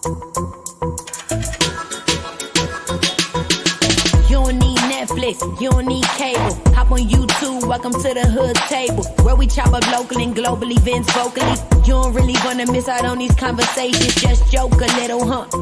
You don't need Netflix, you don't need cable. Hop on YouTube, welcome to the hood table, where we chop up local and global events vocally. You don't really wanna miss out on these conversations. Just joke a little,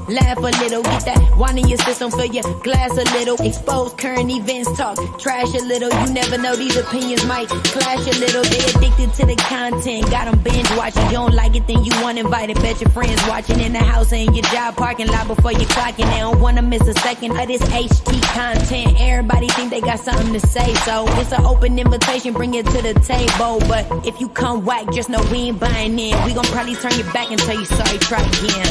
laugh a little, get that wine in your system, fill your glass a little. Expose current events, talk trash a little. You never know, these opinions might clash a little. They addicted to the content, got them binge watching. You don't like it, then you want invited. Bet your friends watching in the house or in your job parking lot before you clocking. They don't wanna miss a second of this HD content. Everybody think they got something to say, so it's an open invitation, bring it to the table. But if you come whack, just know we ain't buying in. We gon' probably turn your back and tell you sorry, try again.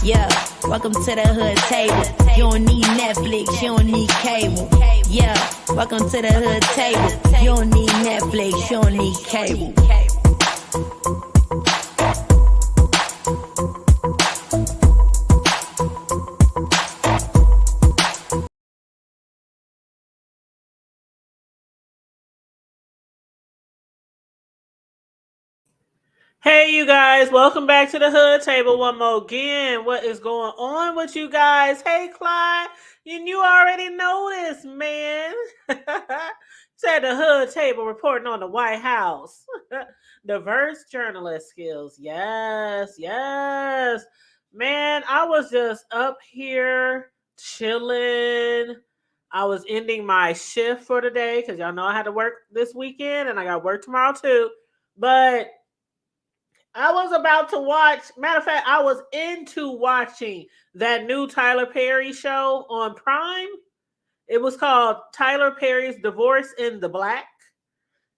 Yeah, welcome to the hood table. You don't need Netflix, you don't need cable. Yeah, welcome to the hood table. You don't need Netflix, you don't need cable. Hey, you guys, welcome back to the hood table one more again. What is going on with you guys? Hey, Clyde, you already know this, man. Said the hood table reporting on the White House. Diverse journalist skills. Yes. Man, I was just up here chilling. I was ending my shift for the day because y'all know I had to work this weekend and I got work tomorrow too. But I was about to watch, matter of fact, I was into watching that new Tyler Perry show on Prime. It was called Tyler Perry's Divorce in the Black.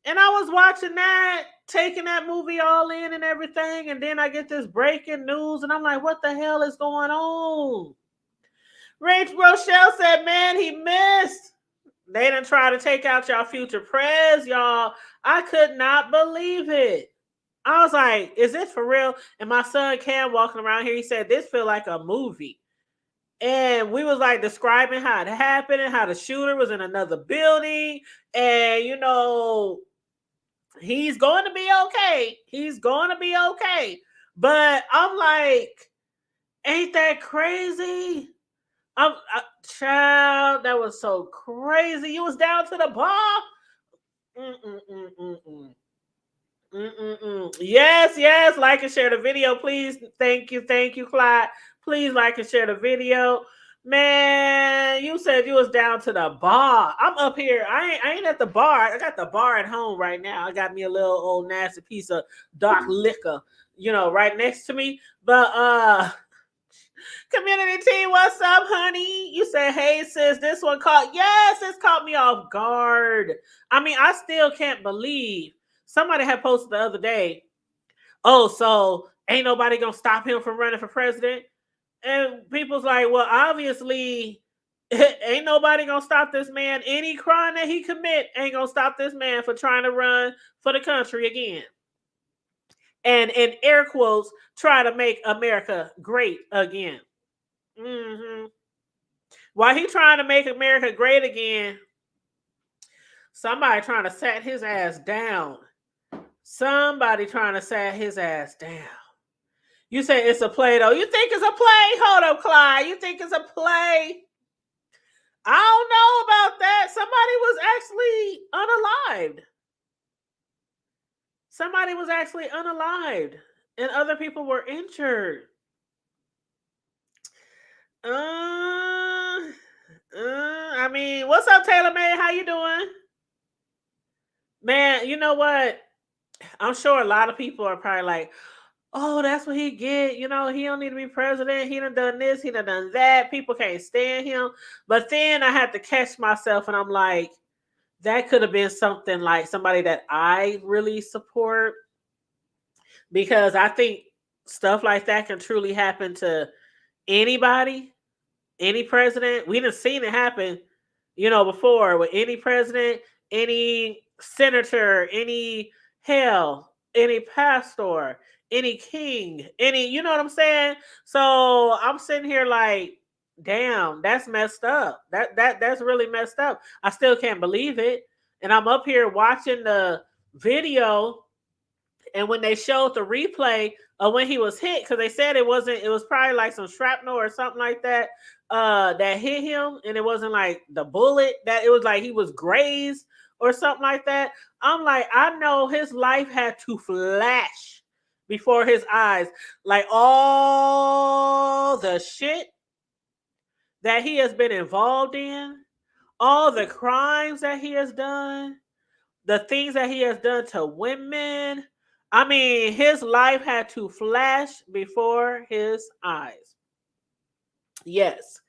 And I was watching that, taking that movie all in and everything. And then I get this breaking news and I'm like, what the hell is going on? Rachel Rochelle said, man, he missed. They done try to take out y'all future prez, y'all. I could not believe it. I was like, is this for real? And my son Cam walking around here, he said, this feel like a movie. And we was like describing how it happened and how the shooter was in another building. And, he's going to be okay. He's going to be okay. But I'm like, ain't that crazy? Child, that was so crazy. You was down to the bar? Yes. Like and share the video, please. Thank you, Clyde. Please like and share the video. Man, you said you was down to the bar. I'm up here. I ain't at the bar. I got the bar at home right now. I got me a little old nasty piece of dark liquor, right next to me. But community team, what's up, honey? You said, hey, sis, this one this caught me off guard. I mean, I still can't believe. Somebody had posted the other day, so ain't nobody going to stop him from running for president? And people's like, well, obviously, ain't nobody going to stop this man. Any crime that he commit ain't going to stop this man for trying to run for the country again. And in air quotes, try to make America great again. While he trying to make America great again, somebody trying to sat his ass down. You say it's a play, though. You think it's a play? Hold up, Clyde. You think it's a play? I don't know about that. Somebody was actually unalived. And other people were injured. I mean, what's up, Taylor May? How you doing? Man, you know what? I'm sure a lot of people are probably like, oh, that's what he get. He don't need to be president. He done this. He done that. People can't stand him. But then I had to catch myself and I'm like, that could have been something like somebody that I really support. Because I think stuff like that can truly happen to anybody, any president. We done seen it happen, before with any president, any senator, any pastor, any king, you know what I'm saying? So I'm sitting here like, damn, that's messed up. That's really messed up. I still can't believe it. And I'm up here watching the video And when they showed the replay of when he was hit, because they said it was probably like some shrapnel or something like that that hit him, and it wasn't like the bullet, that it was like he was grazed or something like that. I'm like, I know his life had to flash before his eyes, like all the shit that he has been involved in, all the crimes that he has done, the things that he has done to women. I mean, his life had to flash before his eyes. Yes.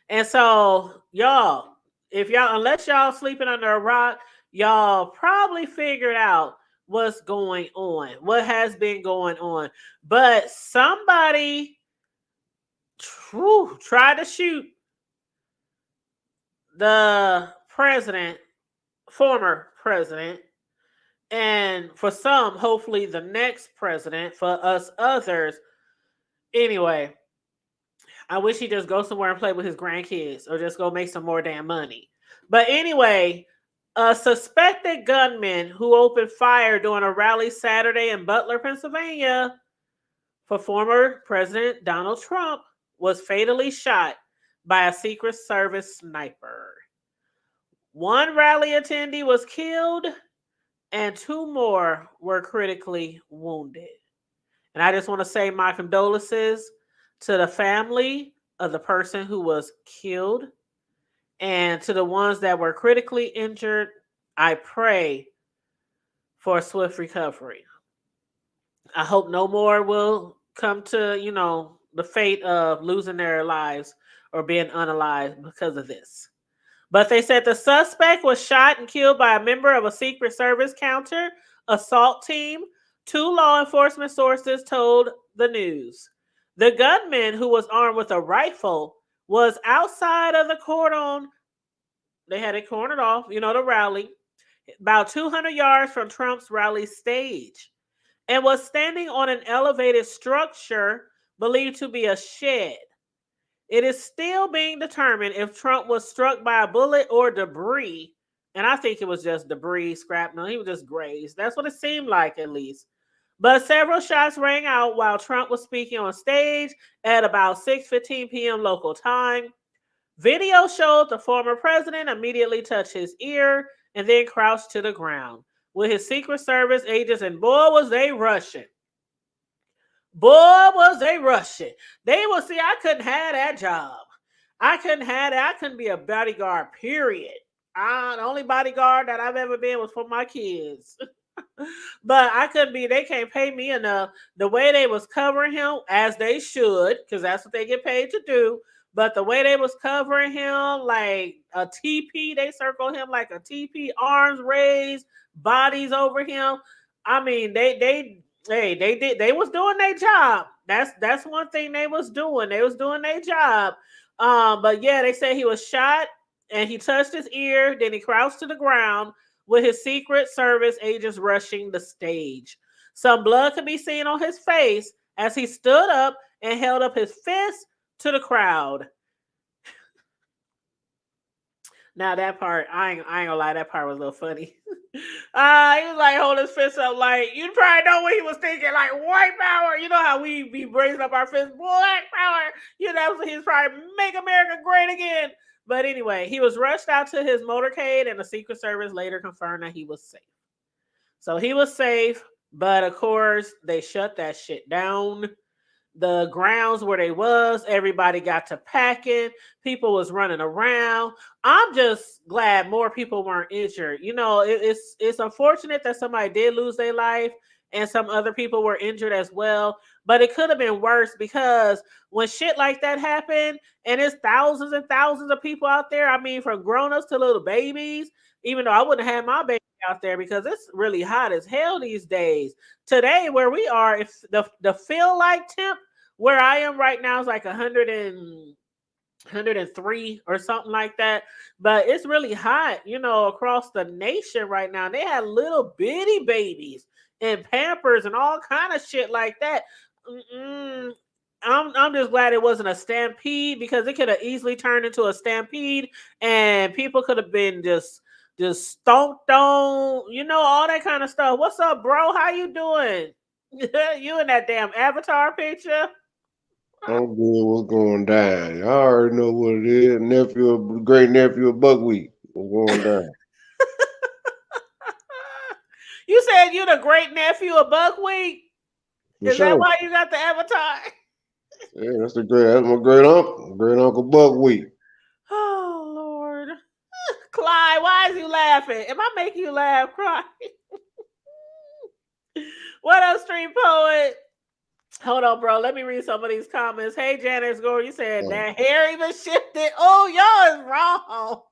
And so, y'all, unless y'all sleeping under a rock, y'all probably figured out what's going on, what has been going on. But somebody tried to shoot the president, former president, and for some, hopefully the next president, for us others. Anyway, I wish he'd just go somewhere and play with his grandkids or just go make some more damn money. But anyway, a suspected gunman who opened fire during a rally Saturday in Butler, Pennsylvania, for former President Donald Trump was fatally shot by a Secret Service sniper. One rally attendee was killed and 2 more were critically wounded. And I just want to say my condolences to the family of the person who was killed, and to the ones that were critically injured. I pray for a swift recovery. I hope no more will come to, the fate of losing their lives or being unalive because of this. But they said the suspect was shot and killed by a member of a Secret Service counter assault team. 2 law enforcement sources told the news. The gunman, who was armed with a rifle, was outside of the cordon. They had it cornered off, the rally, about 200 yards from Trump's rally stage, and was standing on an elevated structure believed to be a shed. It is still being determined if Trump was struck by a bullet or debris. And I think it was just debris, shrapnel. He was just grazed. That's what it seemed like, at least. But several shots rang out while Trump was speaking on stage at about 6:15 p.m. local time. Video showed the former president immediately touch his ear and then crouch to the ground with his Secret Service agents, and boy, was they rushing. Boy, was they rushing. I couldn't have that job. I couldn't be a bodyguard, period. The only bodyguard that I've ever been was for my kids. But I couldn't be, they can't pay me enough. The way they was covering him, as they should, because that's what they get paid to do. But the way they was covering him like a TP, they circled him like a TP, arms raised, bodies over him. I mean, they was doing their job. That's one thing they was doing. They was doing their job. But yeah, they say he was shot and he touched his ear, then he crouched to the ground with his Secret Service agents rushing the stage. Some blood could be seen on his face as he stood up and held up his fist to the crowd. Now that part, I ain't gonna lie, that part was a little funny. He was like holding his fist up, like, you probably know what he was thinking, like white power. You know how we be raising up our fists, black power. He's probably make America great again. But anyway, he was rushed out to his motorcade, and the Secret Service later confirmed that he was safe. So he was safe, but of course they shut that shit down. The grounds where they was, everybody got to packing. People was running around. I'm just glad more people weren't injured. It's unfortunate that somebody did lose their life and some other people were injured as well. But it could have been worse, because when shit like that happened and it's thousands and thousands of people out there, I mean, from grown-ups to little babies, even though I wouldn't have my baby out there because it's really hot as hell these days. Today, where we are, if the feel like temp where I am right now is like 103 or something like that. But it's really hot, across the nation right now. They had little bitty babies and Pampers and all kind of shit like that. I'm just glad it wasn't a stampede, because it could have easily turned into a stampede and people could have been just just stomped on, all that kind of stuff. What's up, bro? How you doing? You in that damn Avatar picture? I'm good. What's going down? I already know what it is. Great nephew of Buckwheat. What's going down? You said you the great nephew of Buckwheat? For Is that sure. why you got the Avatar? Yeah, that's my great uncle Buckwheat. Oh Lord. Clyde, why is you laughing? Am I making you laugh, Clyde? What up, Street Poet? Hold on, bro. Let me read some of these comments. Hey, Janice Gore, you said that hair even shifted. Oh, y'all is wrong.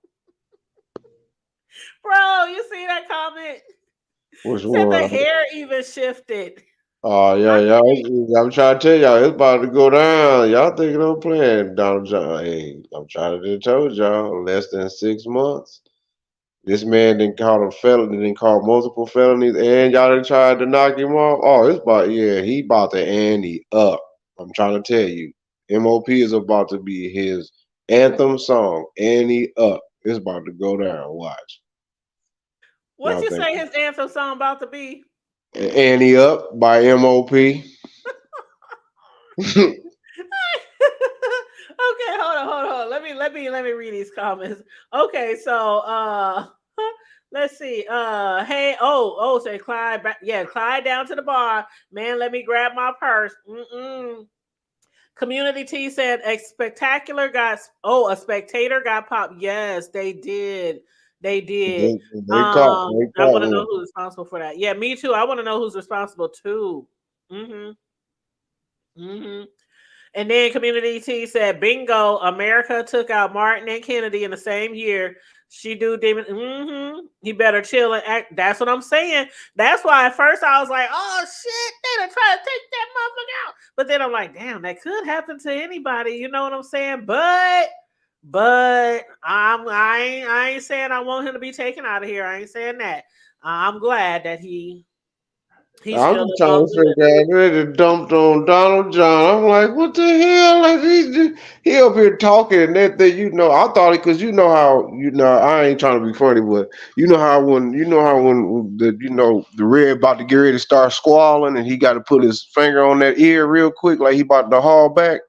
Bro, you see that comment? Which Said one? the hair even shifted. Oh yeah, y'all. I'm trying to tell y'all, it's about to go down. Y'all thinking I'm playing, Donald John? Hey, I'm trying to tell y'all, less than 6 months. This man didn't call a felony, didn't call multiple felonies, and y'all done tried to knock him off. Oh, he about to ante up. I'm trying to tell you. MOP is about to be his anthem song, Ante Up. It's about to go down. Watch. What you say his anthem song about to be? Ante Up by MOP. Okay, hold on. Let me read these comments. Okay, so let's see. Hey, say Clyde back. Yeah, Clyde down to the bar. Man, let me grab my purse. Community T said a spectator got popped. Yes, they did. They did. They caught I want to know who's responsible for that. Yeah, me too. I want to know who's responsible too. And then Community T said, bingo, America took out Martin and Kennedy in the same year. She do demon. He better chill and act. That's what I'm saying. That's why at first I was like, oh shit, they done try to take that motherfucker out. But then I'm like, damn, that could happen to anybody. You know what I'm saying? But I ain't saying I want him to be taken out of here. I ain't saying that. I'm glad that I'm just trying to figure out where they dumped on Donald John. I'm like, what the hell? Like he up here talking and that thing, I thought it because I ain't trying to be funny, but when the red about to get ready to start squalling and he got to put his finger on that ear real quick, like he about to haul back.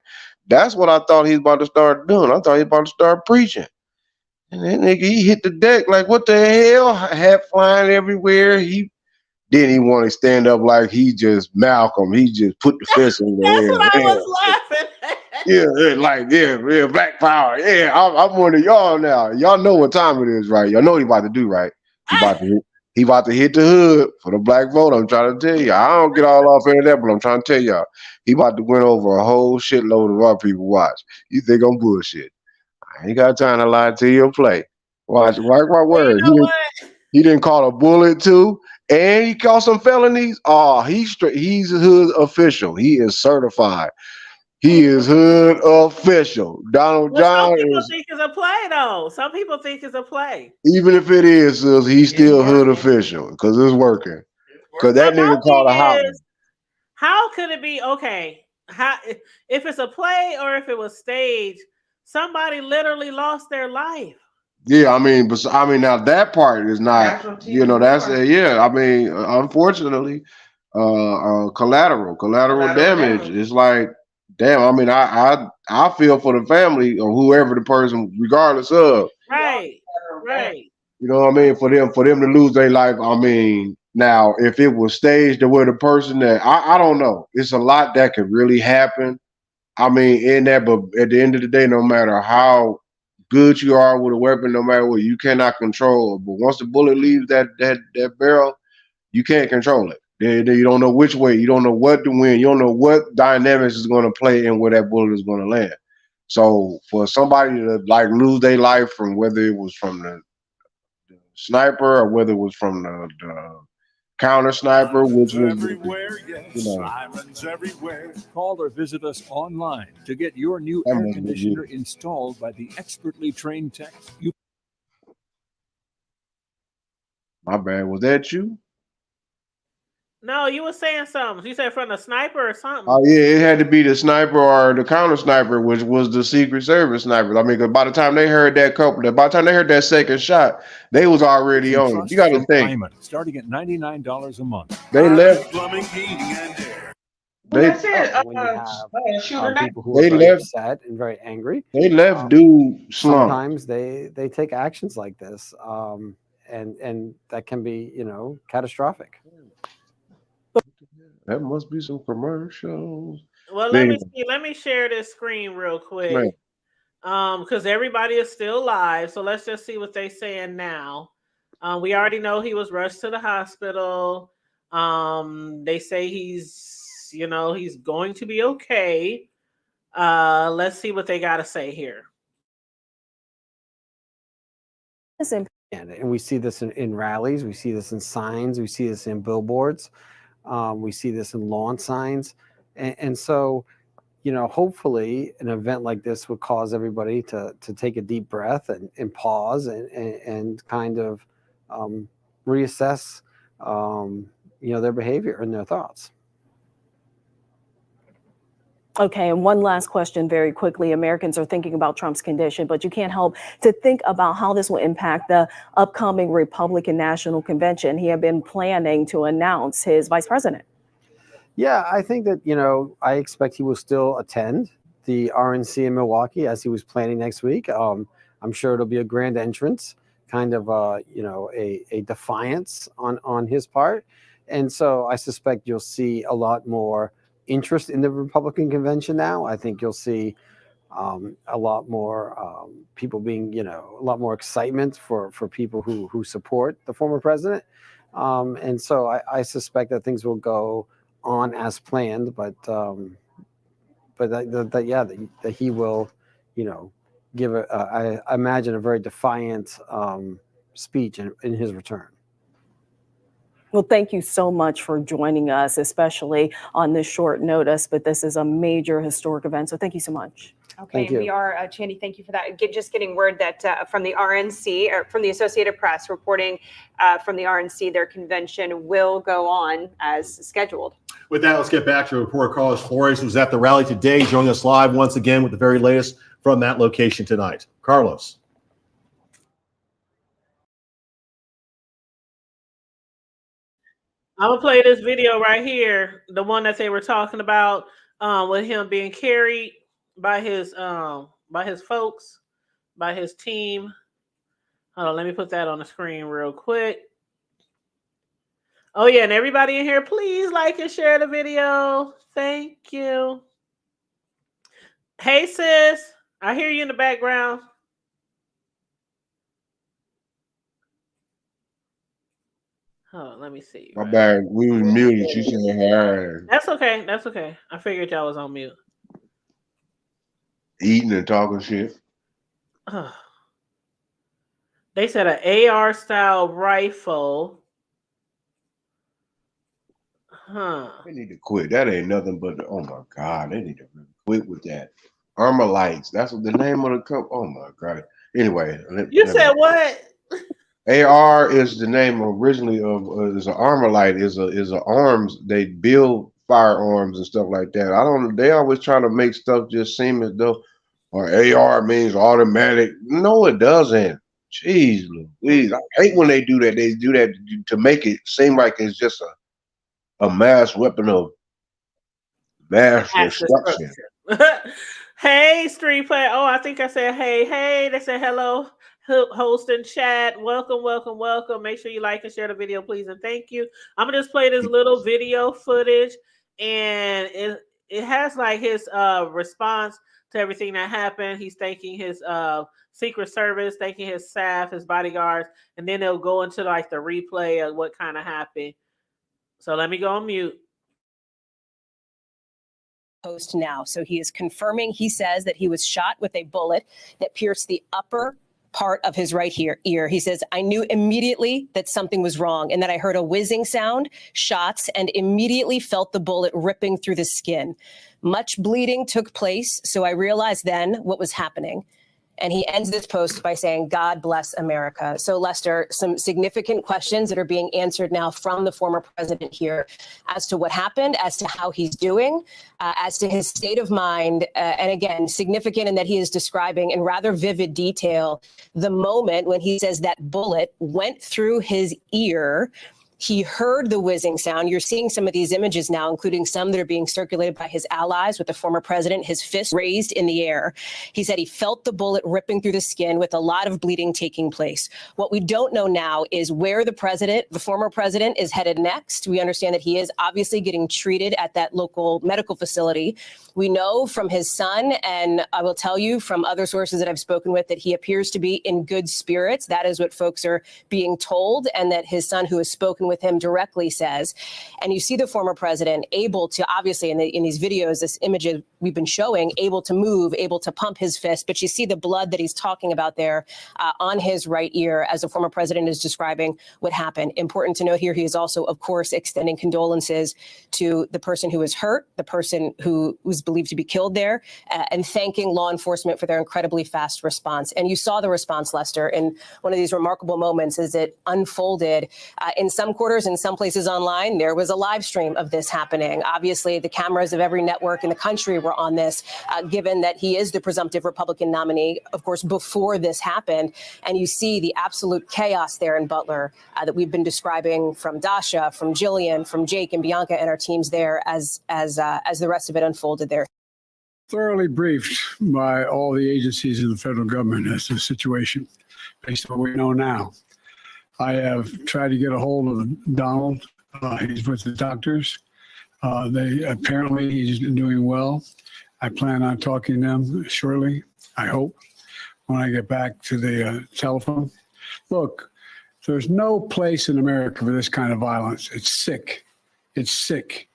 That's what I thought he was about to start doing. I thought he was about to start preaching. And that nigga, he hit the deck like, what the hell? Hat flying everywhere. Then he want to stand up like he just Malcolm. He just put the fist in the air. That's what I was laughing at. Yeah, Black Power. Yeah, I'm one of y'all now. Y'all know what time it is, right? Y'all know what he about to do, right? He about to hit the hood for the black vote. I'm trying to tell you. I don't get all off into that, but I'm trying to tell y'all. He about to win over a whole shitload of our people. Watch. You think I'm bullshit. I ain't got time to lie to you or play. Watch, mark my word. You know what? He didn't call a bullet too, and he caught some felonies. Oh, he's hood official. He is certified. He is hood official. Donald John some people is. think it's a play, though. Some people think it's a play. Even if it is, he's still hood official because it's working. Because that nigga called a hotline. How could it be okay? How if it's a play or if it was staged? Somebody literally lost their life. Yeah, I mean, now that part is not. That's unfortunately, collateral damage. It's like, damn. I mean, I feel for the family or whoever the person, regardless of. Right. You know what I mean? For them to lose their life. I mean, now if it was staged or where the person that I don't know. It's a lot that could really happen. I mean, in that, but at the end of the day, no matter how good you are with a weapon, no matter what, you cannot control. But once the bullet leaves that barrel, you can't control it. You don't know which way. You don't know what to win. You don't know what dynamics is going to play and where that bullet is going to land. So for somebody to like lose their life from whether it was from the sniper or whether it was from the counter sniper, which was everywhere, Simon's everywhere. Call or visit us online to get your new air conditioner installed by the expertly trained techs. My bad. Was that you? No, you were saying something. You said from the sniper or something. Oh yeah, it had to be the sniper or the counter sniper, which was the Secret Service sniper. I mean, 'cause by the time they heard that second shot, they was already on it. You got to think. Hyman, starting at $99 a month. They left. Plumbing, heating, and air. That's it. When you have people who They are very left. upset and very angry, They left dude slump. sometimes they take actions like this, and that can be, catastrophic. That must be some commercials. Well, let me see. Let me share this screen real quick. Right. Because everybody is still live. So let's just see what they're saying now. We already know he was rushed to the hospital. They say he's going to be okay. Let's see what they got to say here. And we see this in rallies. We see this in signs. We see this in billboards. We see this in lawn signs. And so, hopefully an event like this would cause everybody to take a deep breath and pause and kind of reassess, their behavior and their thoughts. Okay, and one last question very quickly. Americans are thinking about Trump's condition, but you can't help to think about how this will impact the upcoming Republican National Convention. He had been planning to announce his vice president. Yeah, I think that, I expect he will still attend the RNC in Milwaukee as he was planning next week. I'm sure it'll be a grand entrance, kind of, a defiance on his part. And so I suspect you'll see a lot more interest in the Republican convention now. I think you'll see a lot more people being, a lot more excitement for people who support the former president. And so I suspect that things will go on as planned, but that he will, give I imagine a very defiant speech in his return. Well, thank you so much for joining us, especially on this short notice, but this is a major historic event. So thank you so much. Okay, and we are, Chandy, thank you for that. Just getting word that from the RNC, or from the Associated Press, reporting from the RNC, their convention will go on as scheduled. With that, let's get back to reporter Carlos Flores, who's at the rally today, joining us live once again with the very latest from that location tonight. Carlos. I'm gonna play this video right here, the one that they were talking about with him being carried by his folks, by his team. Hold on, let me put that on the screen real quick. Oh yeah, and everybody in here, please like and share the video. Thank you. Hey sis, I hear you in the background. Oh, let me see. My bad. We was muted. She said her. That's okay. That's okay. I figured y'all was on mute. Eating and talking shit. They said an AR style rifle. They need to quit. That ain't nothing but, oh my God, they need to quit with that. Armalites. That's what the name of the company. Oh my God. Anyway. You said what? AR is the name originally of is an Armalite, is a arms. They build firearms and stuff like that. I don't. They always try to make stuff just seem as though, or AR means automatic. No, it doesn't. Jeez Louise, I hate when they do that. They do that to make it seem like it's just a mass weapon of mass destruction. Hey, Street Play. Oh, I think I said hey. They said hello. Host and chat, welcome. Make sure you like and share the video, please, and thank you. I'm gonna just play this little video footage, and it has like his response to everything that happened. He's thanking his Secret Service, thanking his staff, his bodyguards, and then they'll go into like the replay of what kind of happened. So let me go on mute. Post now. So he is confirming, he says that he was shot with a bullet that pierced the upper part of his right ear. He says, I knew immediately that something was wrong and that I heard a whizzing sound, shots, and immediately felt the bullet ripping through the skin. Much bleeding took place, so I realized then what was happening. And he ends this post by saying, "God bless America." So, Lester, some significant questions that are being answered now from the former president here as to what happened, as to how he's doing, as to his state of mind. And again, significant in that he is describing in rather vivid detail the moment when he says that bullet went through his ear. He heard the whizzing sound. You're seeing some of these images now, including some that are being circulated by his allies with the former president, his fist raised in the air. He said he felt the bullet ripping through the skin with a lot of bleeding taking place. What we don't know now is where the former president, is headed next. We understand that he is obviously getting treated at that local medical facility. We know from his son, and I will tell you from other sources that I've spoken with, that he appears to be in good spirits. That is what folks are being told, and that his son, who has spoken with him directly, says. And you see the former president able to, obviously in these videos, this image we've been showing, able to move, able to pump his fist, but you see the blood that he's talking about there on his right ear as the former president is describing what happened. Important to note here, he is also, of course, extending condolences to the person who was hurt, the person who was believed to be killed there, and thanking law enforcement for their incredibly fast response. And you saw the response, Lester, in one of these remarkable moments as it unfolded. In some quarters, in some places online, there was a live stream of this happening. Obviously, the cameras of every network in the country were on this, given that he is the presumptive Republican nominee, of course, before this happened. And you see the absolute chaos there in Butler that we've been describing from Dasha, from Jillian, from Jake and Bianca and our teams there as the rest of it unfolded there. Thoroughly briefed by all the agencies in the federal government as to the situation, based on what we know now. I have tried to get a hold of Donald. He's with the doctors. Apparently he's doing well. I plan on talking to them shortly, I hope, when I get back to the telephone. Look, there's no place in America for this kind of violence. It's sick. It's sick.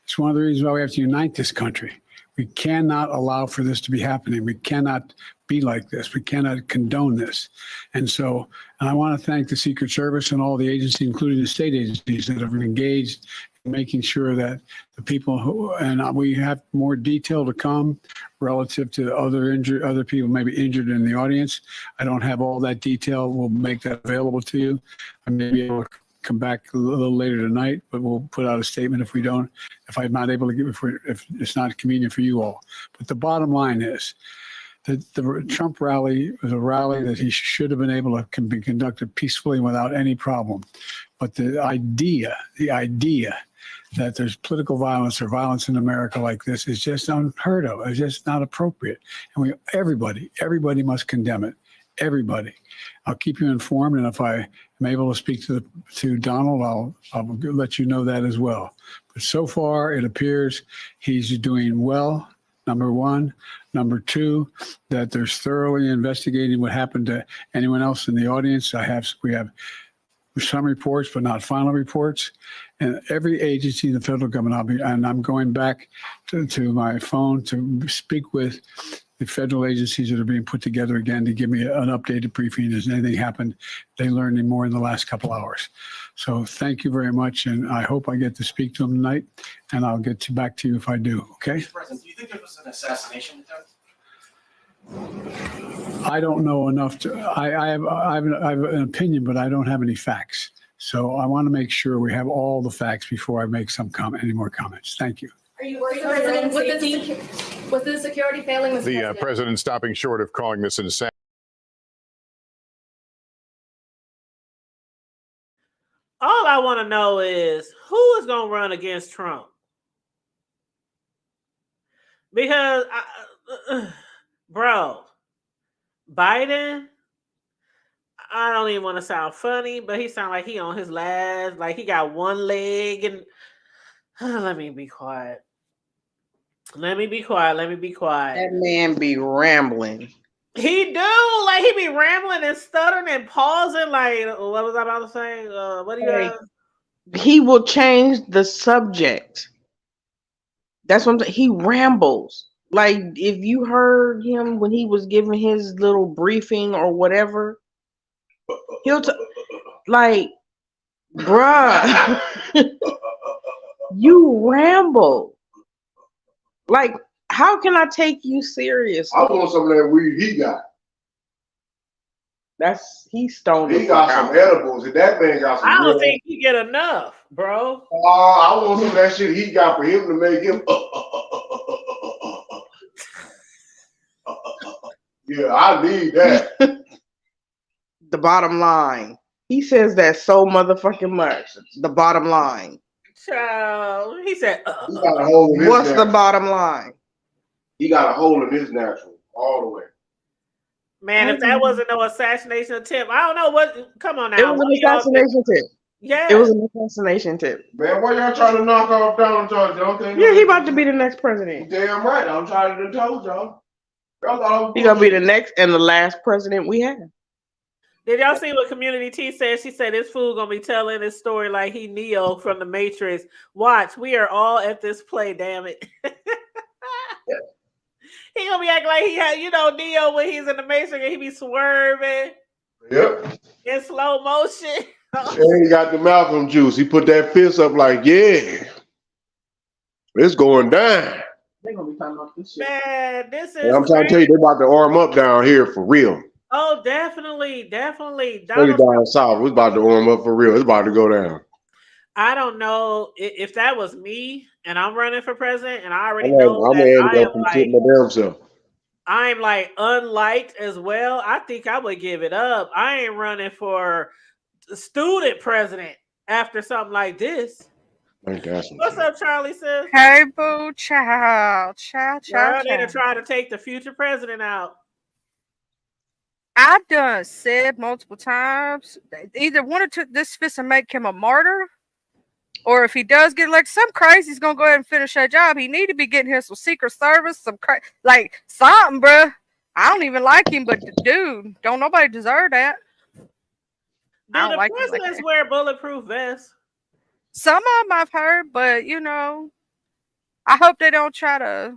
It's one of the reasons why we have to unite this country. We cannot allow for this to be happening. We cannot be like this. We cannot condone this. And I want to thank the Secret Service and all the agencies, including the state agencies, that have engaged in making sure that the people and we have more detail to come relative to other people maybe injured in the audience. I don't have all that detail. We'll make that available to you. I may be able to come back a little later tonight, but we'll put out a statement if I'm not able to give, if it's not convenient for you all. But the bottom line is that the Trump rally was a rally that he should have been able to be conducted peacefully without any problem. But the idea that there's political violence or violence in America like this is just unheard of. It's just not appropriate. And everybody must condemn it. Everybody. I'll keep you informed, and if I am able to speak to Donald, I'll let you know that as well. But so far, it appears he's doing well, number one. Number two, that there's thoroughly investigating what happened to anyone else in the audience. We have some reports, but not final reports. And every agency in the federal government, I'm going back to my phone to speak with the federal agencies that are being put together again to give me an updated briefing. Has anything happened? They learned any more in the last couple hours. So thank you very much. And I hope I get to speak to them tonight, and I'll get back to you if I do. Okay? Mr. President, do you think there was an assassination attempt? I don't know enough to, I have an opinion, but I don't have any facts. So I want to make sure we have all the facts before I make any more comments. Thank you. Are you worried about was the security failing? The president stopping short of calling this an assassination. All I want to know is who is going to run against Trump? Because, bro, Biden, I don't even want to sound funny, but he sound like he on his last, like he got one leg and let me be quiet. Let me be quiet. That man be rambling. He do. Like, he be rambling and stuttering and pausing. Like, what was I about to say? What do you He will change the subject. That's what I'm saying. He rambles. Like, if you heard him when he was giving his little briefing or whatever, he'll like, bruh, you ramble. Like, how can I take you seriously? I want some of that weed he got. He stoned. He got some edibles, and that man got some. I don't real- think he get enough, bro. I want some of that shit he got for him to make him. Yeah, I need that. The bottom line. He says that so motherfucking much. The bottom line. Child, he said. He got a hole in his What's the natural. bottom line? He got a hole in his natural all the way. Man, if that wasn't no assassination attempt, I don't know what. Come on now. It was an assassination tip. Yeah. It was an assassination tip. Man, why y'all trying to knock off Donald Trump? Don't think? Yeah, he about to be the next president. Damn right. I'm trying to tell y'all. Y'all thought I was He gonna be the next and the last president we have. Did y'all see what Community T said? She said this fool gonna be telling his story like he Neo from the Matrix. Watch, we are all at this play, damn it. He gonna be acting like he had, Neo when he's in the Matrix and he be swerving. Yep. In slow motion. And he got the Malcolm juice. He put that fist up like, yeah, it's going down. They gonna be talking about this shit. Man, this is. And I'm trying to tell you, they're about to arm up down here for real. Oh, definitely. Especially down south, we're about to arm up for real. It's about to go down. I don't know if that was me and I'm running for president, and I already I'm know gonna that end up from sitting my damn self. I'm like unliked as well. I think I would give it up. I ain't running for student president after something like this. What's up, Charlie? Sis? Hey, boo, child. Girl, they done try to take the future president out. I've done said multiple times, either one or two, this fist and make him a martyr, or if he does get elected, some crazy's gonna go ahead and finish that job. He need to be getting here some Secret Service, like something, bruh. I don't even like him, but dude, don't nobody deserve that. Do the presidents wear bulletproof vests? Some of them I've heard, but I hope they don't try to,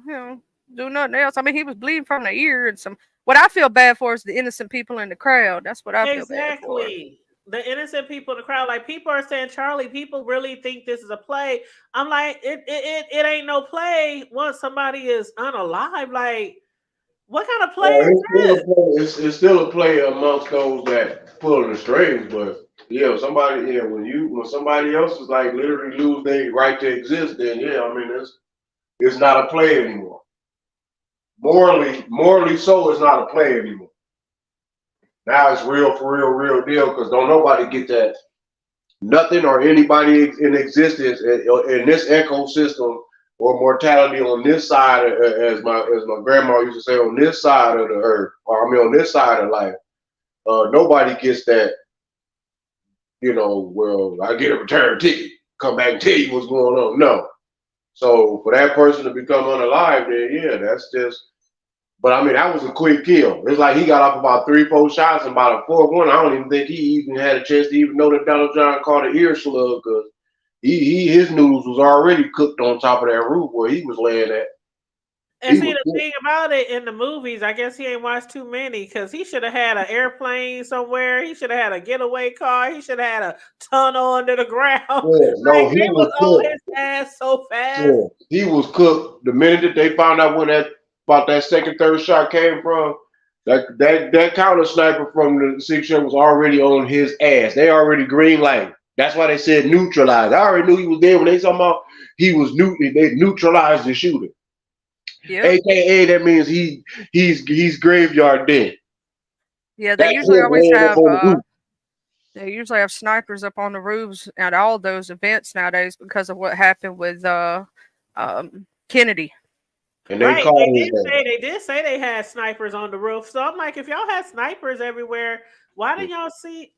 do nothing else. I mean, he was bleeding from the ear and some. What I feel bad for is the innocent people in the crowd. That's what I feel bad for. Exactly. The innocent people in the crowd. Like, people are saying, Charlie, people really think this is a play. I'm like, it ain't no play once somebody is unalive. Like, what kind of play is this? It's still a play amongst those that pulling the strings, but yeah, when somebody else is like literally lose their right to exist, then yeah, I mean it's not a play anymore. Morally so, it's not a play anymore. Now it's real for real deal, because don't nobody get that. Nothing or anybody in existence in this ecosystem or mortality on this side, as my grandma used to say, on this side of the earth, or I mean on this side of life, nobody gets that. Well, I get a return ticket, come back and tell you what's going on. No. So for that person to become unalive, then yeah, that's just. But I mean, that was a quick kill. It's like he got off about 3-4 shots and about a 4th one. I don't even think he even had a chance to even know that Donald John caught an ear slug, because his noodles was already cooked on top of that roof where he was laying at. And see, the thing about it in the movies, I guess he ain't watched too many, because he should have had an airplane somewhere. He should have had a getaway car. He should have had a tunnel under the ground. Yeah, no, like, he was on cooked. his ass so fast. Yeah, he was cooked. The minute that they found out about that second, third shot came from, that counter sniper from the 6th Ship was already on his ass. They already green light. That's why they said neutralized. I already knew he was there when they talking about he was they neutralized the shooter. Yep. AKA that means he's graveyard dead. Yeah, they usually always have they usually have snipers up on the roofs at all those events nowadays because of what happened with Kennedy. And they did say they had snipers on the roof. So I'm like, if y'all had snipers everywhere, why didn't y'all see?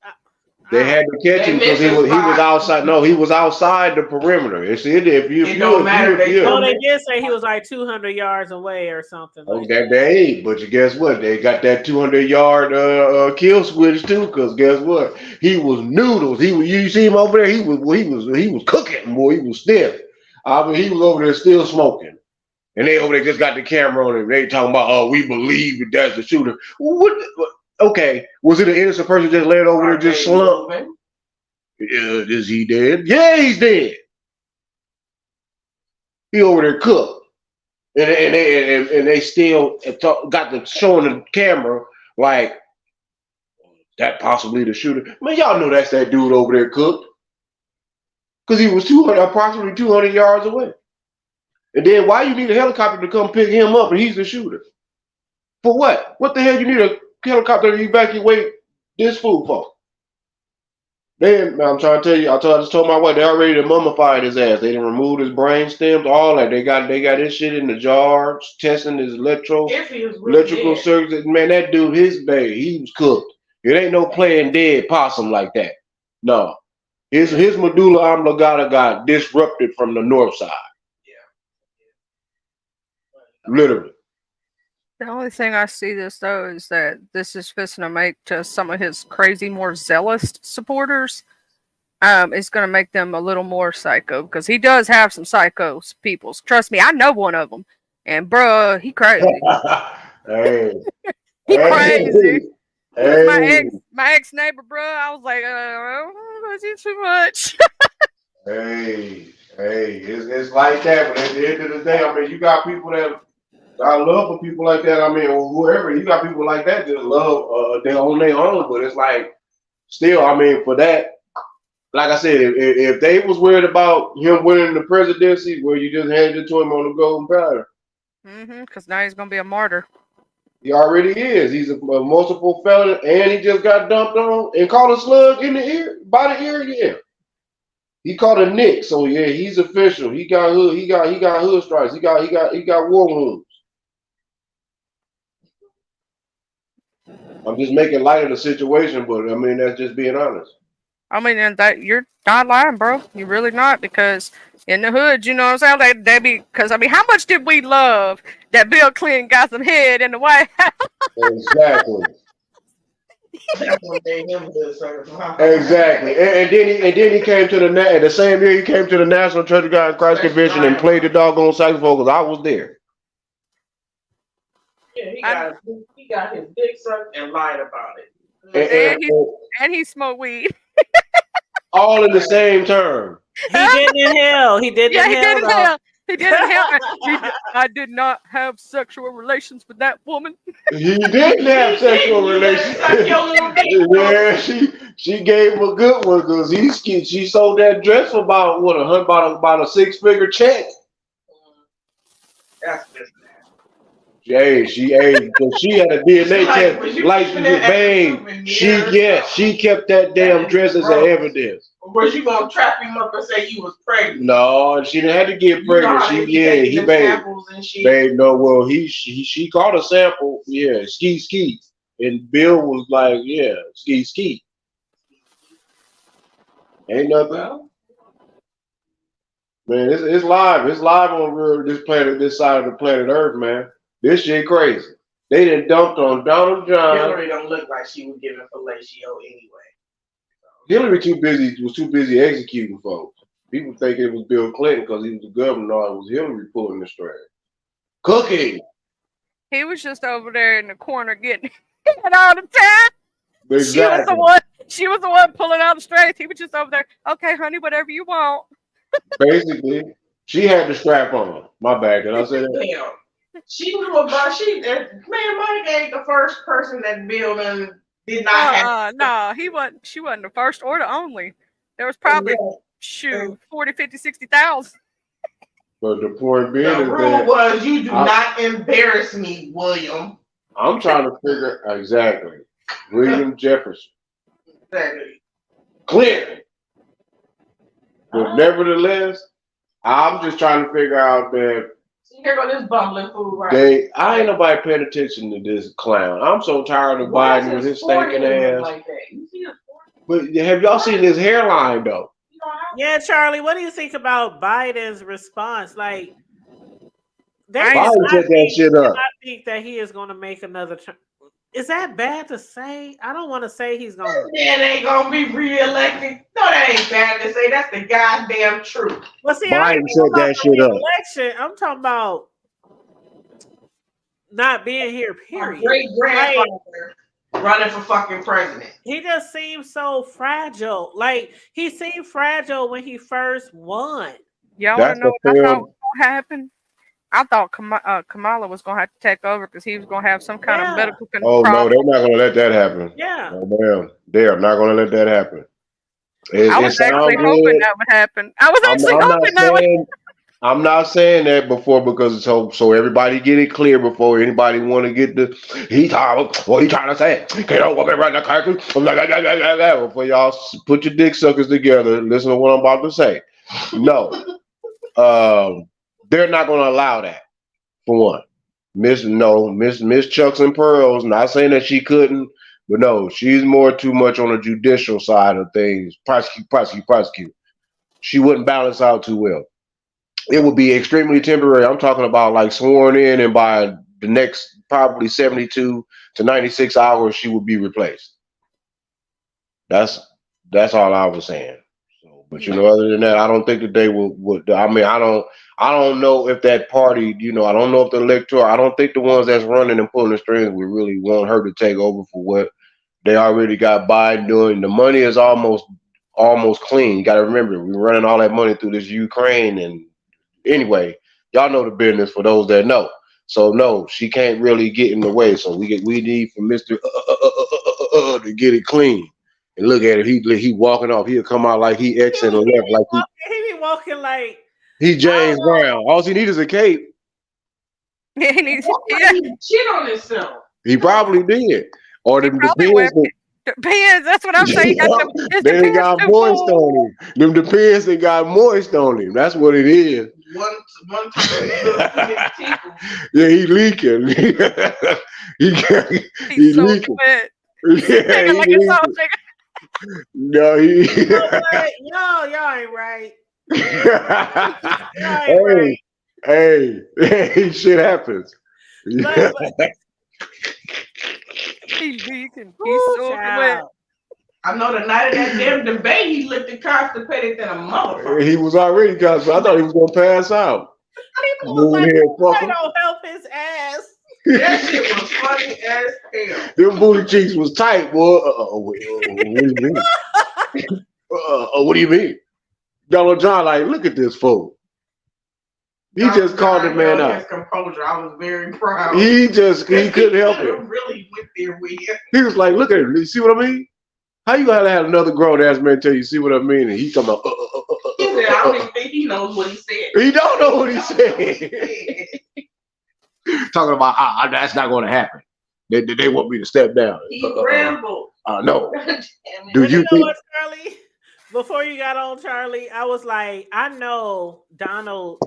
They had to catch him because he was outside. No, he was outside the perimeter. It don't matter. They did say he was like 200 yards away or something. But you guess what? They got that 200-yard kill switch too. Because guess what? He was noodles. You see him over there? He was cooking, boy. He was stiff. I mean, he was over there still smoking. And they over there just got the camera on him. They talking about, we believe that that's the shooter. What? Okay, was it an innocent person just laid over there just slumped? Is he dead? Yeah, he's dead. He over there cooked, and they still got the showing the camera like that possibly the shooter? Man, y'all know that's that dude over there cooked. Because he was approximately 200 yards away. And then why you need a helicopter to come pick him up and he's the shooter? For what? What the hell you need a helicopter to evacuate this fool for? Then I'm trying to tell you, I just told my wife they already mummified his ass. They didn't remove his brain stems, all that. They got his shit in the jars, testing his electrical circuits. Man, that dude, his baby, he was cooked. It ain't no playing dead possum like that. No. His medulla oblongata got disrupted from the north side. Yeah. Literally. The only thing I see this though is that this is fixing to make to some of his crazy, more zealous supporters. It's going to make them a little more psycho because he does have some psycho people. Trust me, I know one of them, and bruh, he crazy. Hey, he crazy. Hey. My ex neighbor, bruh. I was like, was he too much? hey, it's like that. But at the end of the day, I mean, you got people that. I love for people like that. I mean, or whoever, you got people like that that love they own their own, but it's like still, I mean, for that, like I said, if they was worried about him winning the presidency, well, you just handed it to him on the golden platter. Because now he's gonna be a martyr. He already is. He's a multiple felon, and he just got dumped on and caught a slug in the ear, by the ear again. He caught a nick, so yeah, he's official. He got hood. He got hood strikes. He got war wounds. I'm just making light of the situation, but I mean that's just being honest. I mean, and that you're not lying, bro. You're really not, because in the hood, you know what I'm saying? They be, because I mean, how much did we love that Bill Clinton got some head in the White House? Exactly. Exactly. And then he came to the same year he came to the National Church of God in Christ Convention and played the doggone saxophone because I was there. Yeah, he got his dick sucked and lied about it. And he smoked weed. All in the same term. He did inhale. He did inhale. He did inhale. I did not have sexual relations with that woman. He didn't have sexual relations. Yeah, she gave him a good one because she sold that dress for about a 6-figure check. That's business. Hey, she had a DNA test. Like, babe, she kept that damn dress as an evidence. Was you gonna trap him up and say you was pregnant? No, she didn't have to get pregnant. Babe, no, well, she caught a sample, yeah, ski, and Bill was like, yeah, ski. Ain't nothing. Man, it's live. It's live on this side of the planet Earth, man. This shit crazy. They done dumped on Donald John. Hillary don't look like she was giving fellatio anyway. Hillary was too busy executing folks. People think it was Bill Clinton because he was the governor. No, it was Hillary pulling the string. Cooking. He was just over there in the corner getting it all the time. Exactly. She was the one pulling out the strings. He was just over there. Okay, honey, whatever you want. Basically, she had the strap on. My bad. Did I say that? Damn. She knew about Monica ain't the first person that Bill did not have. No, she wasn't the first or the only. There was probably 40, 50, 60,000. But the point being the is rule was you do not embarrass me, William. I'm trying to figure exactly. William Jefferson. Exactly. Clear. But nevertheless, I'm just trying to figure out that here go this bumbling fool right. I ain't nobody paying attention to this clown. I'm so tired of Biden with his stinking ass. Like that? But have y'all seen his hairline though? Yeah, Charlie, what do you think about Biden's response? Like, Biden set that shit up. I think that he is going to make another term. Is that bad to say? I don't want to say he's going to. This man ain't going to be reelected. No, that ain't bad to say. That's the goddamn truth. Well, see, Biden set that shit up. Election, I'm talking about not being here, period. My great-grandfather running for fucking president. He just seems so fragile. Like, he seemed fragile when he first won. Y'all want to know what I thought was going to happen? I thought Kamala was gonna have to take over because he was gonna have some kind of medical Oh no, problem. they're not gonna let that happen. Yeah. No, ma'am. They are not gonna let that happen. I was actually hoping that would happen. I was actually hoping that would. I'm not saying that before because so everybody get it clear before anybody want to get the he trying to say can't walk around the country before y'all put your dick suckers together. Listen to what I'm about to say. No, they're not going to allow that. For one, Miss Chucks and Pearls. Not saying that she couldn't, but no, she's too much on the judicial side of things. Prosecute. She wouldn't balance out too well. It would be extremely temporary. I'm talking about like sworn in, and by the next probably 72 to 96 hours, she would be replaced. That's all I was saying. So, but other than that, I don't think that they would. I mean, I don't know if that party, I don't know if the electoral. I don't think the ones that's running and pulling the strings would really want her to take over for what they already got Biden doing. The money is almost clean. You got to remember, we're running all that money through this Ukraine and. Anyway, y'all know the business for those that know. So no, she can't really get in the way. So we need for Mr. To get it clean. And look at it, he walking off. He'll come out like he X and left, like he be walking like he James Brown. All he needs is a cape. Yeah, he needs shit on himself. He probably did. Or the Depends. That's what I'm saying. They ain't got moist on him. Them depends they got moist on him. That's what it is. One time. Yeah, he leaking. he so leaking. Wet. Yeah, he like leaking. No, he. Y'all ain't right. Y'all ain't Hey, shit happens. He leaking. He's so wet. I know the night of that damn debate, he looked constipated than a motherfucker. He was already constipated. I thought he was gonna pass out. People was like, I don't help his ass. That shit was funny as hell. Them booty cheeks was tight, boy. What do you mean? What do you mean? Donald John, like, look at this fool. He just called the man out. His composure, I was very proud. He couldn't help it. Really went there with him. He was like, look at him. You see what I mean? How you gotta have another grown ass man tell you, see what I mean? And he talking about, He said, I don't even think he knows what he said. He don't know what he said. Talking about, that's not going to happen. They want me to step down. He rambled. No. Do you know what, Charlie? Before you got on, Charlie, I was like, I know Donald,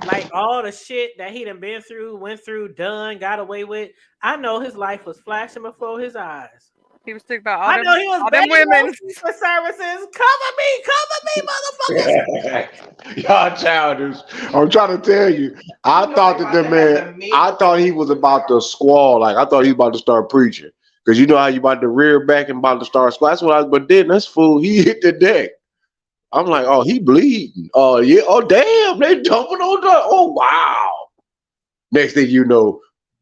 like all the shit that he done been through, went through, done, got away with. I know his life was flashing before his eyes. He was thinking about I know he was begging women for services. Cover me, motherfuckers. Y'all childish. I'm trying to tell you. I thought that the man, I thought he was about to squall. Like, I thought he was about to start preaching. Because you know how you about to rear back and about to start squall. That's what I was, but then this fool, he hit the deck. I'm like, oh, he bleeding. Oh, yeah. Oh, damn. They jumping on the, oh, wow. Next thing you know,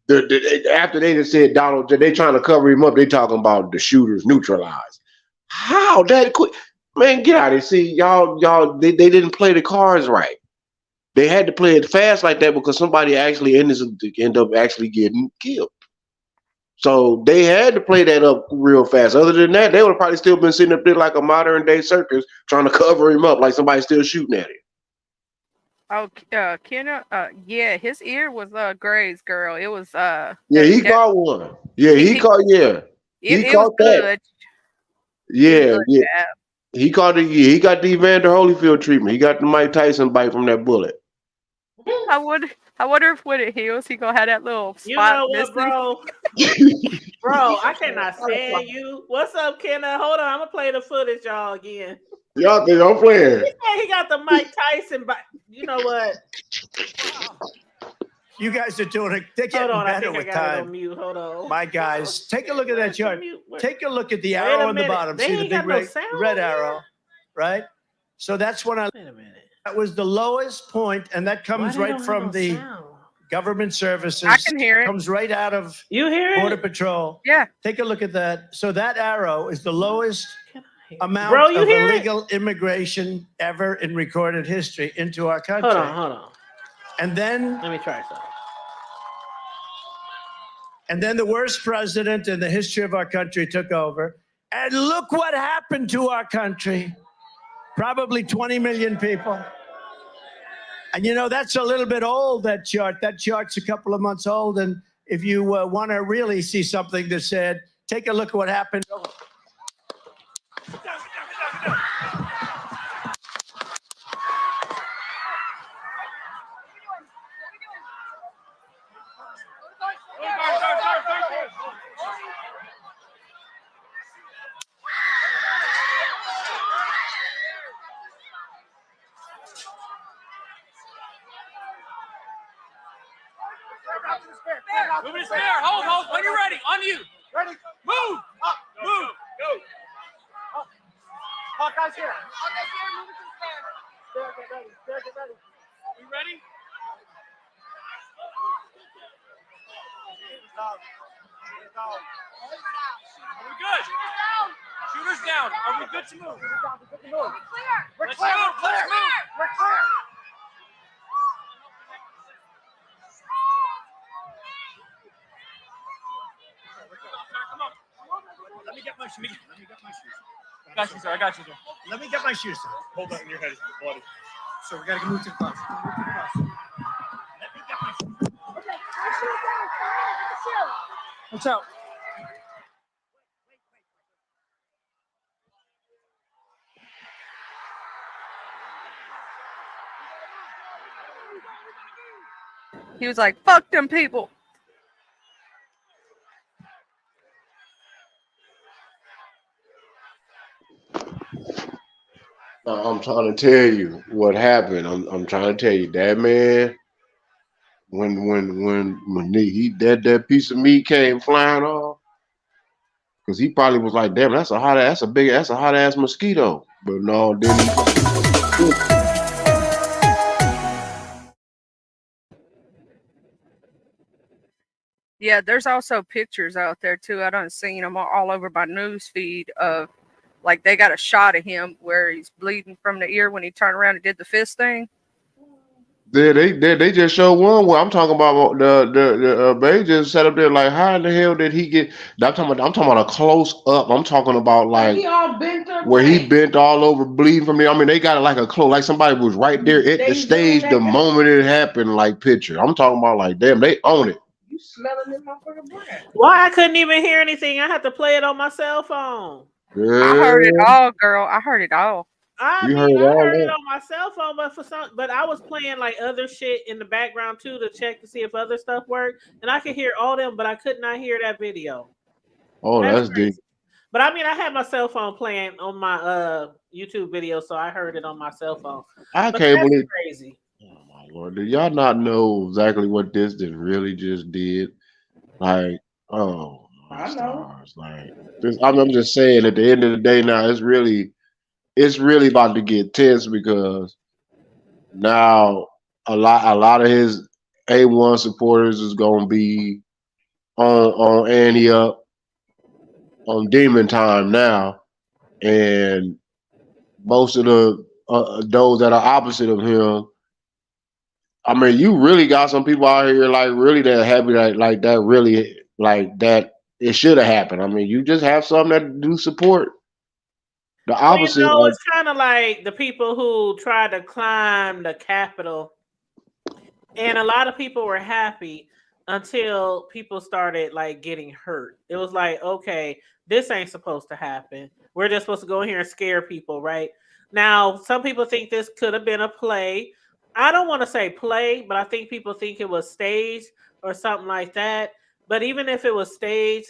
after they just said Donald, they trying to cover him up. They talking about the shooters neutralized. How that quick? Man, get out of here. See, y'all, they didn't play the cards right. They had to play it fast like that because somebody actually end up actually getting killed. So they had to play that up real fast. Other than that, they would have probably still been sitting up there like a modern day circus trying to cover him up like somebody still shooting at him. Oh, Kenna, yeah, his ear was Gray's girl. It was yeah, he caught one. Yeah, he caught it caught was that. good. Yeah, yeah. He got the Evander Holyfield treatment. He got the Mike Tyson bite from that bullet. I wonder if when it heals, he gonna have that little spot. You know what, missing. bro, I cannot stand you. What's up, Kenna? Hold on, I'm gonna play the footage, y'all, again. Y'all think I'm playing? He got the Mike Tyson bite. You know what? You guys are doing it. They're getting better with time. Hold on. My guys, take a look at that chart. Take a look at the arrow on the bottom. See the big red arrow, right? So that's when that was the lowest point, and that comes right from the government services. I can hear it. Comes right out of Border Patrol. Yeah. Take a look at that. So that arrow is the lowest amount of illegal immigration ever in recorded history into our country. Hold on. And then let me try something. And then the worst president in the history of our country took over. And look what happened to our country. Probably 20 million people. And you know, that's a little bit old, that chart. That chart's a couple of months old. And if you want to really see something that said, take a look at what happened. Move it spare. Hold. When you're ready. On you. Ready. Move. Up. Move. Go. Up. Hawkeye's here. Hawkeye's here. Move it to the spare. Spare, get ready. Spare, get ready. You ready? Are we good? Shooters down. Are we good to move? We're clear. Let's move. Let's move. We're clear. Let me get my shoes. I got you, sir. Let me get my shoes, sir. Hold on, your head is bloody. So we gotta move to the bus. Let me get my shoes. Okay, my shoes down. Watch out. He was like, fuck them people. I'm trying to tell you what happened. I'm trying to tell you that man, when that piece of meat came flying off, because he probably was like, damn, that's a hot ass mosquito. But no, then Yeah, there's also pictures out there too. I done seen them all over my news feed of, like, they got a shot of him where he's bleeding from the ear when he turned around and did the fist thing. they just showed one where I'm talking about they just set up there like, how in the hell did he get? I'm talking about a close up. I'm talking about like He all bent up. where he bent all over, bleeding from there. I mean, they got it like a close, like somebody was right there at the stage the moment it happened, like picture. I'm talking about like, damn, they own it. You smelling this motherfucker breath. Why I couldn't even hear anything? I had to play it on my cell phone. Yeah. I heard it all, girl. I heard it all. I You mean, heard I all heard it that. on my cell phone, but I was playing like other shit in the background too to check to see if other stuff worked, and I could hear all them, but I could not hear that video. Oh, that's deep. But I mean, I had my cell phone playing on my YouTube video, so I heard it on my cell phone. I But can't that's believe. crazy. Oh my Lord, did y'all not know exactly what this really just did? Like, oh my stars! Like, this, I'm just saying. At the end of the day, now it's really about to get tense because now a lot of his A1 supporters is gonna be on Annie up on demon time now, and most of the those that are opposite of him. I mean, you really got some people out here like really that happy that really like that it should have happened. I mean, you just have some that do support the opposite. Well, you know, it's kind of like the people who tried to climb the Capitol, and a lot of people were happy until people started like getting hurt. It was like, okay, this ain't supposed to happen. We're just supposed to go in here and scare people, right? Now, some people think this could have been a play. I don't want to say play, but I think people think it was staged or something like that. But even if it was staged,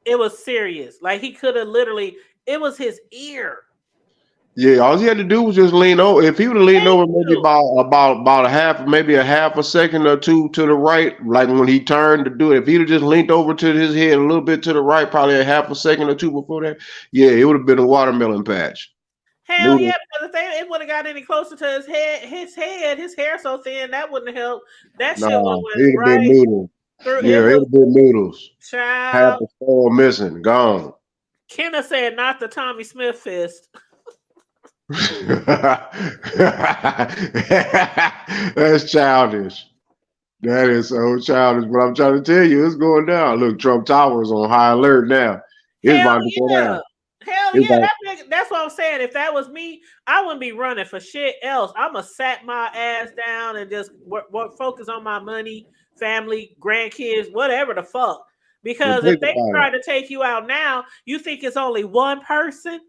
it was serious. Like he could have literally, it was his ear. Yeah, all he had to do was just lean over. If he would have leaned over maybe about a half a second or two to the right, like when he turned to do it, if he'd have just leaned over to his head a little bit to the right, probably a half a second or two before that, yeah, it would have been a watermelon patch. Hell yeah, because if it would have got any closer to his hair so thin, that wouldn't have helped. That shit would have it'd have been noodles. Yeah, it'd have been noodles. Child. Half a skull missing, gone. Kenna said, not the Tommy Smith fist. That's childish. That is so childish. But I'm trying to tell you, it's going down. Look, Trump Tower is on high alert now. It's Hell about to go yeah. down. Hell It's yeah. about- That's what I'm saying. If that was me, I wouldn't be running for shit else. I'm going to sat my ass down and just focus on my money, family, grandkids, whatever the fuck. Because if they try to take you out now, you think it's only one person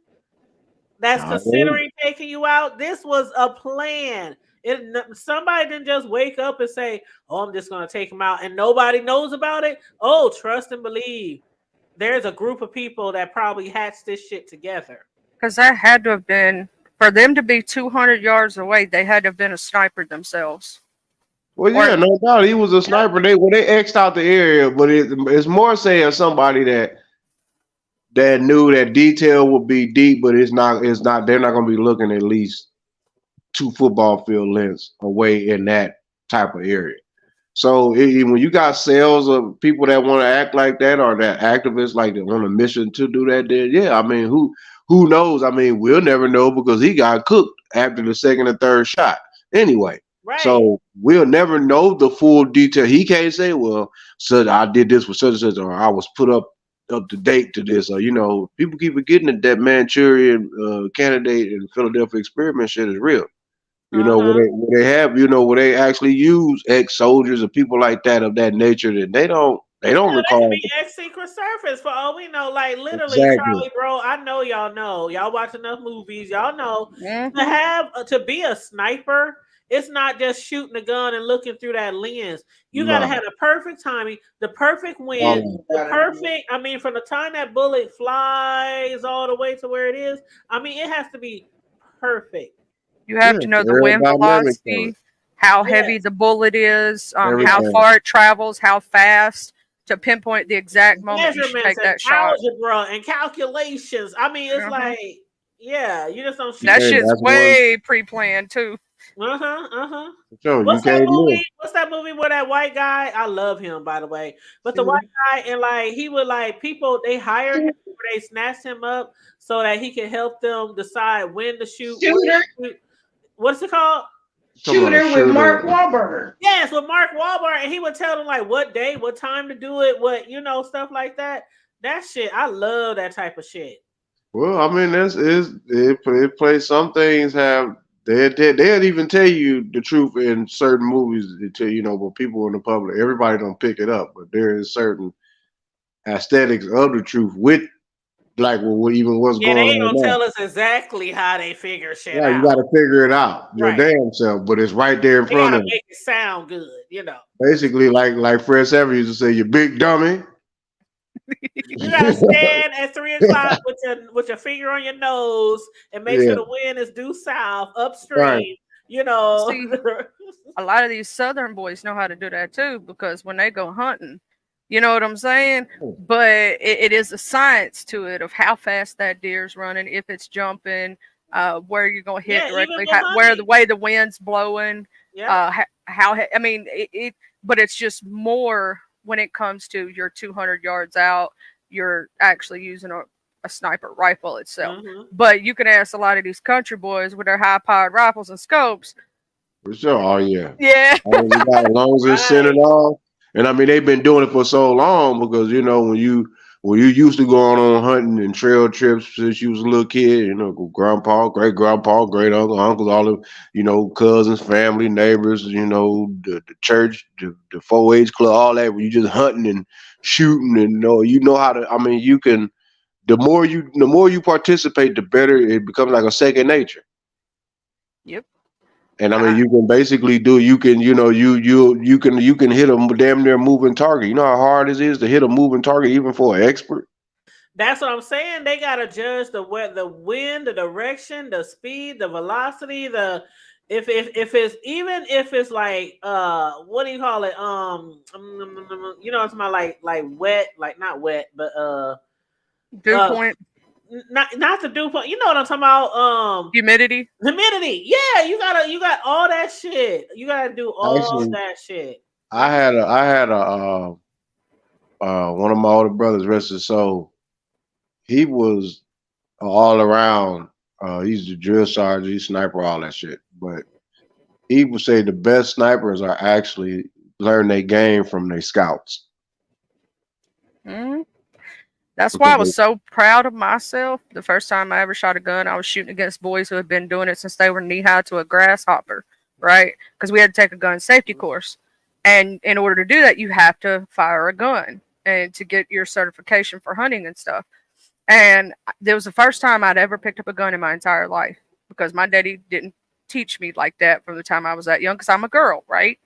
that's considering taking you out? This was a plan. Somebody didn't just wake up and say, "Oh, I'm just going to take him out," and nobody knows about it. Oh, trust and believe. There's a group of people that probably hatched this shit together. Because that had to have been, for them to be 200 yards away, they had to have been a sniper themselves. Well, yeah, no doubt. He was a sniper. They X'd out the area, but it's more saying somebody that knew that detail would be deep, but it's not. They're not going to be looking at least 2 football field lengths away in that type of area. So when you got cells of people that want to act like that, or that activists like that on a mission to do that, then yeah, I mean, who knows? I mean, we'll never know because he got cooked after the second or third shot anyway. Right. So we'll never know the full detail. He can't say, well, so I did this with such and such, or I was put up to date to this, or people keep forgetting that Manchurian candidate and Philadelphia experiment shit is real. Where they have, where they actually use ex-soldiers or people like that of that nature, that they don't recall. Be ex-Secret Service for all we know. Like literally, Exactly. Charlie, bro. I know y'all know. Y'all watch enough movies. Y'all know to be a sniper. It's not just shooting a gun and looking through that lens. You got to have the perfect timing, the perfect wind, the perfect. I mean, from the time that bullet flies all the way to where it is, I mean, it has to be perfect. You have to know the wind velocity, how heavy the bullet is, how far it travels, how fast, to pinpoint the exact moment you should take that shot. Algebra and calculations. I mean, it's like, yeah, you just don't shoot. That shit's way pre-planned too. Sure, What's that movie where that white guy? I love him, by the way. But the white guy, and like he would people, they hired him, they snatched him up so that he could help them decide when to shoot. What's it called? Shooter with Mark Wahlberg. Yes, with Mark Wahlberg, and he would tell them like what day, what time to do it, what stuff like that. That shit, I love that type of shit. Well, I mean, it plays. Some things have they'll even tell you the truth in certain movies. They tell but people in the public, everybody don't pick it up, but there is certain aesthetics of the truth with. Like what's going on? They ain't gonna tell us exactly how they figure shit out. Yeah, you got to figure it out your damn self, but it's right there in front of you. Make it sound good, Basically, like Fred Savage used to say, "You big dummy." You gotta stand at 3:00 with your finger on your nose and make sure the wind is due south, upstream. Right. See, a lot of these Southern boys know how to do that too, because when they go hunting. You know what I'm saying? But it is a science to it of how fast that deer's running, if it's jumping, where you're going to hit directly, where the way the wind's blowing, how I mean, but it's just more when it comes to your 200 yards out, you're actually using a sniper rifle itself. But you can ask a lot of these country boys with their high-powered rifles and scopes. For sure. Oh, yeah. Yeah. As long as it's centered off. And I mean, they've been doing it for so long because, when you used to going on hunting and trail trips since you was a little kid, grandpa, great grandpa, great uncle, uncles, all of, cousins, family, neighbors, the church, the 4-H club, all that, where you just hunting and shooting and how to, I mean, you can, the more you participate, the better it becomes like a second nature. Yep. And I mean, you can basically you can hit a damn near moving target. You know how hard it is to hit a moving target, even for an expert. That's what I'm saying. They gotta judge the wind, the direction, the speed, the velocity, if it's like what do you call it? It's my like wet, like not wet, but dew point. Not the dew point. You know what I'm talking about? Humidity. Yeah, you got all that shit. You gotta do all that shit. I had a one of my older brothers, rest his soul. He was all around He's the drill sergeant, he's sniper, all that shit. But he would say the best snipers are actually learn their game from their scouts. Mhm. That's why I was so proud of myself. The first time I ever shot a gun, I was shooting against boys who had been doing it since they were knee-high to a grasshopper, right? Because we had to take a gun safety course. And in order to do that, you have to fire a gun and to get your certification for hunting and stuff. And it was the first time I'd ever picked up a gun in my entire life because my daddy didn't teach me like that from the time I was that young because I'm a girl, right?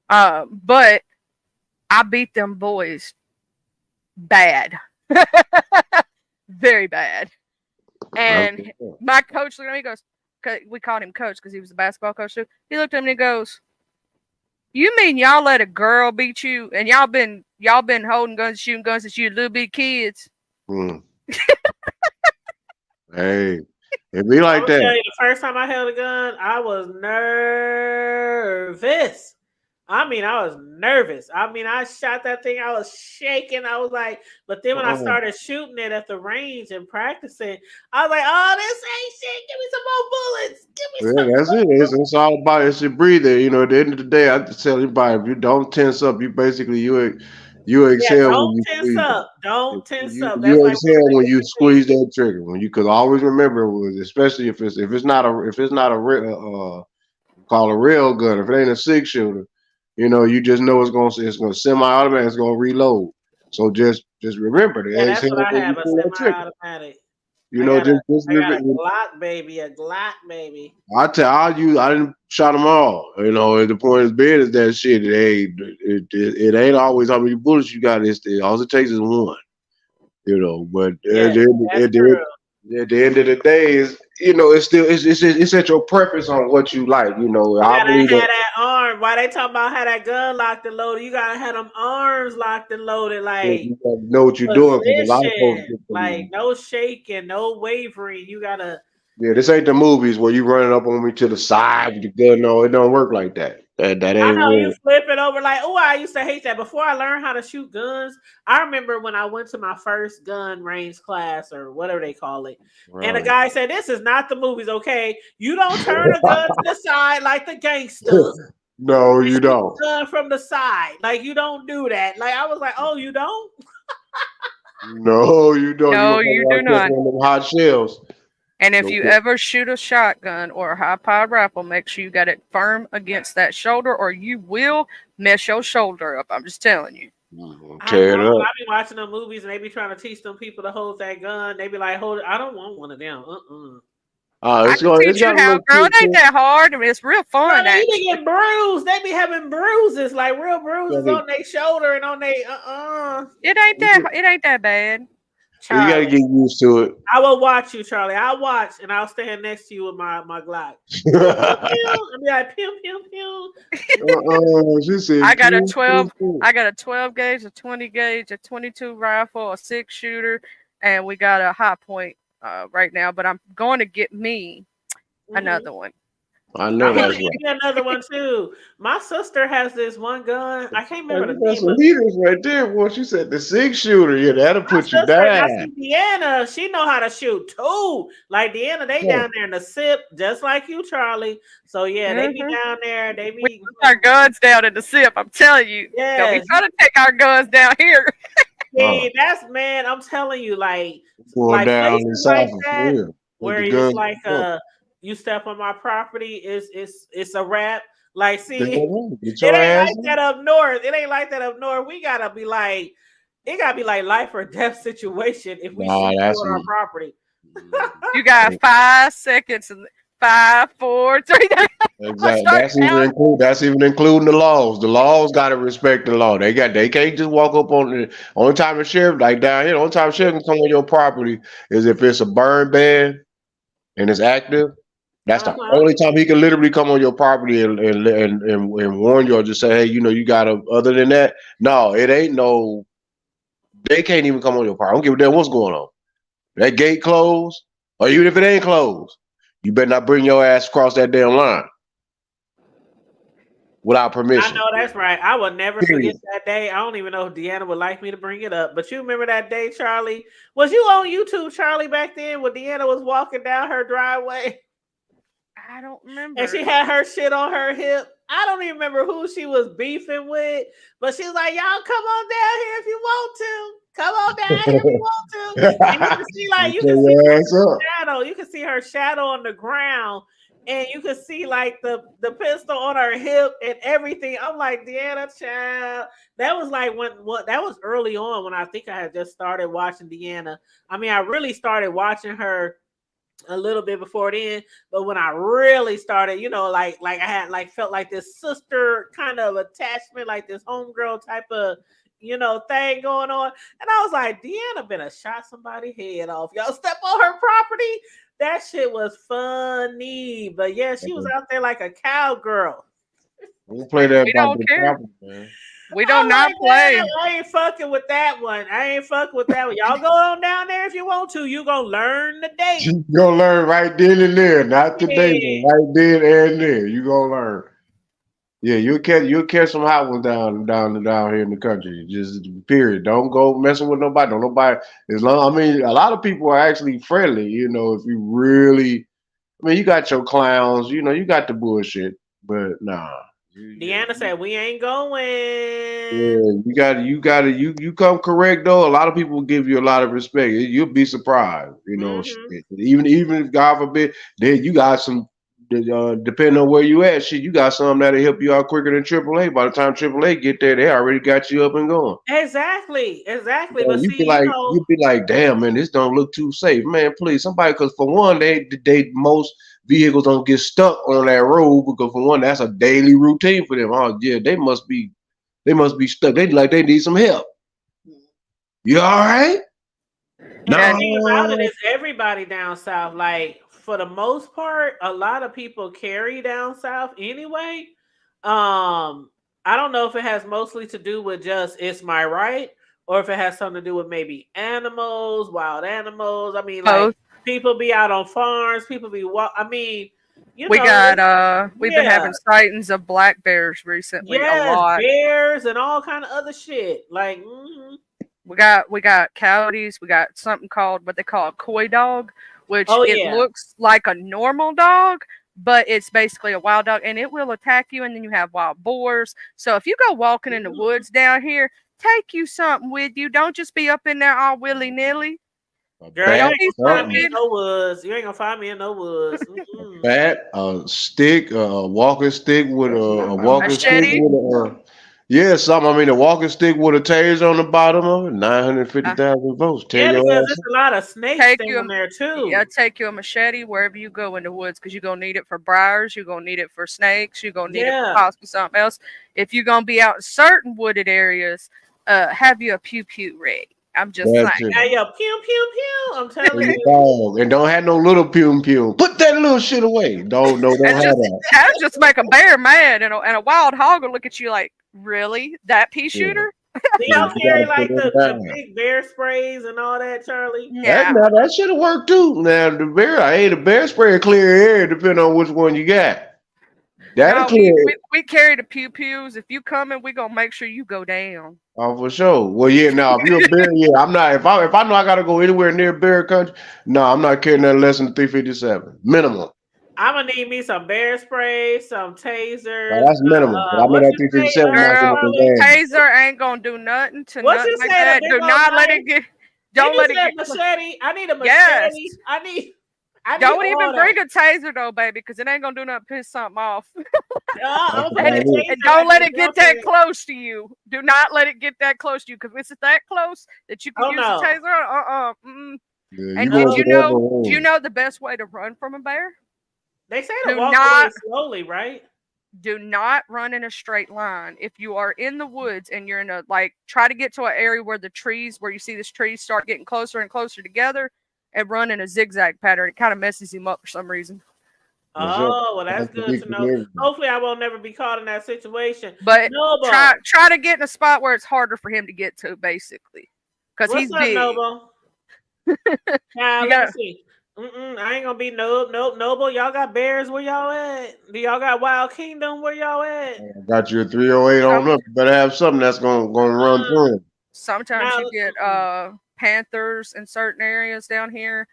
But I beat them boys bad. Very bad. And my coach looked at me and goes, we called him coach because he was a basketball coach too. He looked at me and goes, "You mean y'all let a girl beat you and y'all been holding guns, shooting guns since you little big kids?" Hey, it be like that. Tell you, the first time I held a gun, I was nervous. I mean, I was nervous. I mean, I shot that thing. I was shaking. I was like, but then when I started shooting it at the range and practicing, I was like, oh, this ain't shit. Give me some more bullets. Give me some That's it. It's all about it's your breathing. You know, at the end of the day, I just tell anybody if you don't tense up, you basically you exhale when you tense up. Don't tense up. You exhale when you squeeze that trigger. When you could always remember, especially if it's not a real call a real gun. If it ain't a 6-shooter. You know, you just know it's gonna semi-automatic. It's gonna reload. So just remember that. Yeah, that's what I have, a semi-automatic. You know, I got a Glock, baby, a Glock, baby. I didn't shot them all. You know, and the point is being is that shit. It ain't always how many bullets you got. All it takes is one. You know, but at the end of the day, is you know, it's at your preference on what you like. You know, I believe that arm. Why they talking about how that gun locked and loaded? You gotta have them arms locked and loaded. Like you gotta know what you're doing. A lot of folks like no shaking, no wavering. You gotta. Yeah, this ain't the movies where you running up on me to the side with your gun. No, it don't work like that. That ain't. I know you flip it over like, oh, I used to hate that. Before I learned how to shoot guns, I remember when I went to my first gun range class or whatever they call it, and the guy said, "This is not the movies, okay? You don't turn a gun to the side like the gangsters." No, you don't. Gun from the side, like you don't do that. Like I was like, "Oh, you don't." No, you don't. No, you do not. One of them hot shells. And if you ever shoot a shotgun or a high-powered rifle, make sure you got it firm against that shoulder, or you will mess your shoulder up. I'm just telling you. Tear it up. I be watching them movies and they be trying to teach them people to hold that gun. They be like, "Hold it! I don't want one of them." I can teach you how, girl. It ain't that hard. I mean, it's real fun. They be getting bruised. They be having bruises, like real bruises on their shoulder and on their It ain't that bad. Charlie, you gotta get used to it. I will watch you, Charlie. I'll watch and I'll stand next to you with my Glock. I'll be like, pew, pew, pew. She said, I got a 12 gauge, a 20 gauge, a 22 rifle, a 6-shooter, and we got a high point right now, but I'm going to get me another one. I know that's right. Another one too. My sister has this one gun. I can't remember the name. Some heaters right there. Boy, she said the 6-shooter. Yeah, that'll put you down. Deanna, she know how to shoot too. Like Deanna, they down there in the SIP, just like you, Charlie. So yeah, they be down there. They be we put our guns down in the SIP. I'm telling you. Yeah, don't be trying to take our guns down here. See, that's man. I'm telling you, like down places like that, where it's like you step on my property, it's a wrap. Like, see, it ain't like that up north. It ain't like that up north. We gotta be like, it gotta be like life or death situation if we shoot on our property. You got 5 seconds and 5, 4, 3. Exactly. That's even including the laws. The laws gotta respect the law. They can't just walk up on the only time the sheriff, like down here, the only time the sheriff can come on your property is if it's a burn ban and it's active. That's the only time he can literally come on your property and warn you or just say, hey, you know, you gotta. Other than that, no, it ain't no. They can't even come on your property. I don't give a damn what's going on. That gate closed, or even if it ain't closed, you better not bring your ass across that damn line. without permission. I know that's right. I will never Period. forget that day. I don't even know if Deanna would like me to bring it up, but you remember that day, Charlie? Was you on YouTube, Charlie, back then when Deanna was walking down her driveway? I don't remember. And she had her shit on her hip. I don't even remember who she was beefing with, but she was like, y'all come on down here if you want to. Come on down here if you want to. And you can see, like, you can see her shadow. You can see her shadow on the ground. And you can see like the pistol on her hip and everything. I'm like, Deanna, child. That was like that was early on when I think I had just started watching Deanna. I mean, I really started watching her a little bit before then, but when I really started, you know, like I had like felt like this sister kind of attachment, like this homegirl type of, you know, thing going on. And I was like, Deanna better shot somebody's head off. Y'all step on her property. That shit was funny. But yeah, she was out there like a cowgirl. We play that. We don't care. Man. We don't not play. I ain't fucking with that one. Y'all go on down there if you want to. You gonna learn today. You gonna learn right then and there, not today, but right then and there. You gonna learn. Yeah, you'll catch some hot ones down here in the country. Just period. Don't go messing with nobody. Don't nobody as long. I mean, a lot of people are actually friendly. You know, if you really, I mean, you got your clowns. You know, you got the bullshit, but nah. Deanna said we ain't going. Yeah, you come correct though. A lot of people give you a lot of respect. You'll be surprised. You know, shit. Even if God forbid, then you got some. Depending on where you at, shit, you got some that'll help you out quicker than AAA. By the time AAA get there, they already got you up and going. Exactly. So But you see, be like, you know, you be like, damn, man, this don't look too safe, man. Please, somebody, because for one, they most vehicles don't get stuck on that road because for one, that's a daily routine for them. Oh yeah, they must be stuck. They need some help. You all right? The thing about it is everybody down south, like for the most part, a lot of people carry down south anyway. I don't know if it has mostly to do with just it's my right, or if it has something to do with maybe animals, wild animals. I mean, like people be out on farms, people be I mean, you we know, got we've been having sightings of black bears recently. Yes, a lot. Bears and all kind of other shit. Like we got coyotes. We got something called what they call a coy dog, which looks like a normal dog, but it's basically a wild dog, and it will attack you. And then you have wild boars. So if you go walking in the woods down here, take you something with you. Don't just be up in there all willy nilly. Girl, you ain't gonna find me in no woods. You ain't gonna find me in no woods. Bat, a stick, a walking stick with a walking stick with something. I mean, a walking stick with a taser on the bottom of it. 950,000 votes. Yeah, because there's a lot of snakes in there too. Yeah, take you a machete wherever you go in the woods because you're gonna need it for briars. You're gonna need it for snakes. You're gonna need it for possibly something else. If you're gonna be out in certain wooded areas, have you a pew pew ready. I'm just saying. Hey, yo, pew pew pew. I'm telling you. Dog. And don't have no little pew pew. Put that little shit away. Don't have that. That just make a bear mad, and a wild hog will look at you like, really? That pea shooter? Do y'all carry like the big bear sprays and all that, Charlie? Yeah. That should have worked too. Now the bear spray clear air depending on which one you got. We carry the pew pews. If you coming, we gonna make sure you go down. Oh, for sure. Well, yeah. Now, if you're a bear, I'm not. If I know I gotta go anywhere near bear country, no, I'm not carrying nothing less than 357 minimum. I'm gonna need me some bear spray, some tasers. Well, that's minimum. I mean, that 357. Taser ain't gonna do nothing to nothing like that. Do not let it get. Don't let it get. Machete. I need a machete. Yes. I don't even bring a taser though, baby, because it ain't gonna do nothing. Piss something off. And don't let it get that close to you. Do not let it get that close to you, because if it's that close that you can use a taser. And do you know the best way to run from a bear? They say to walk away slowly, right? Do not run in a straight line. If you are in the woods and you're in try to get to an area where you see the trees start getting closer and closer together, and run in a zigzag pattern. It kind of messes him up for some reason. Oh, well, that's good to know. Hopefully, I won't never be caught in that situation. But try to get in a spot where it's harder for him to get to, basically, because he's big. Noble? Let's see. I ain't gonna be noble. Y'all got bears where y'all at? Do y'all got Wild Kingdom where y'all at? Got your 308 on up. You better have something that's gonna run through it. Sometimes you get panthers in certain areas down here.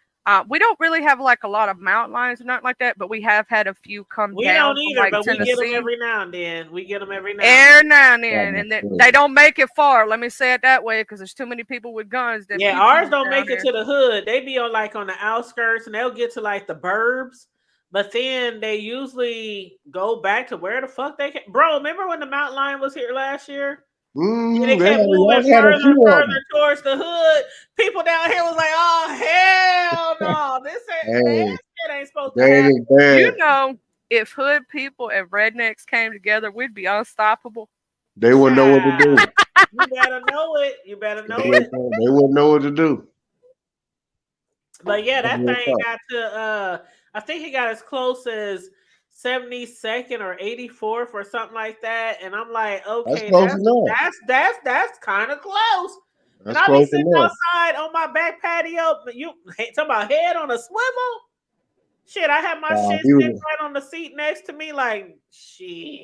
We don't really have like a lot of mountain lions or nothing like that, but we have had a few come We down. don't either, from, like, but Tennessee. we get them every now and then. Every now and then, and they don't make it far. Let me say it that way, because there's too many people with guns. That Yeah, ours don't make it to the hood. They be on the outskirts, and they'll get to like the burbs, but then they usually go back to where the fuck they can. Bro, remember when the mountain lion was here last year? They kept moving further towards the hood. People down here was like, "Oh hell no, this ain't supposed to happen." You know, if hood people and rednecks came together, we'd be unstoppable. They wouldn't know what to do. You better know it. They wouldn't know what to do. But yeah, that thing got to. I think he got as close as 72nd or 84th or something like that, and I'm like, okay, that's kind of close. And I be sitting outside on my back patio. You talking about head on a swivel? Shit, I have my shit sitting right on the seat next to me, like shit.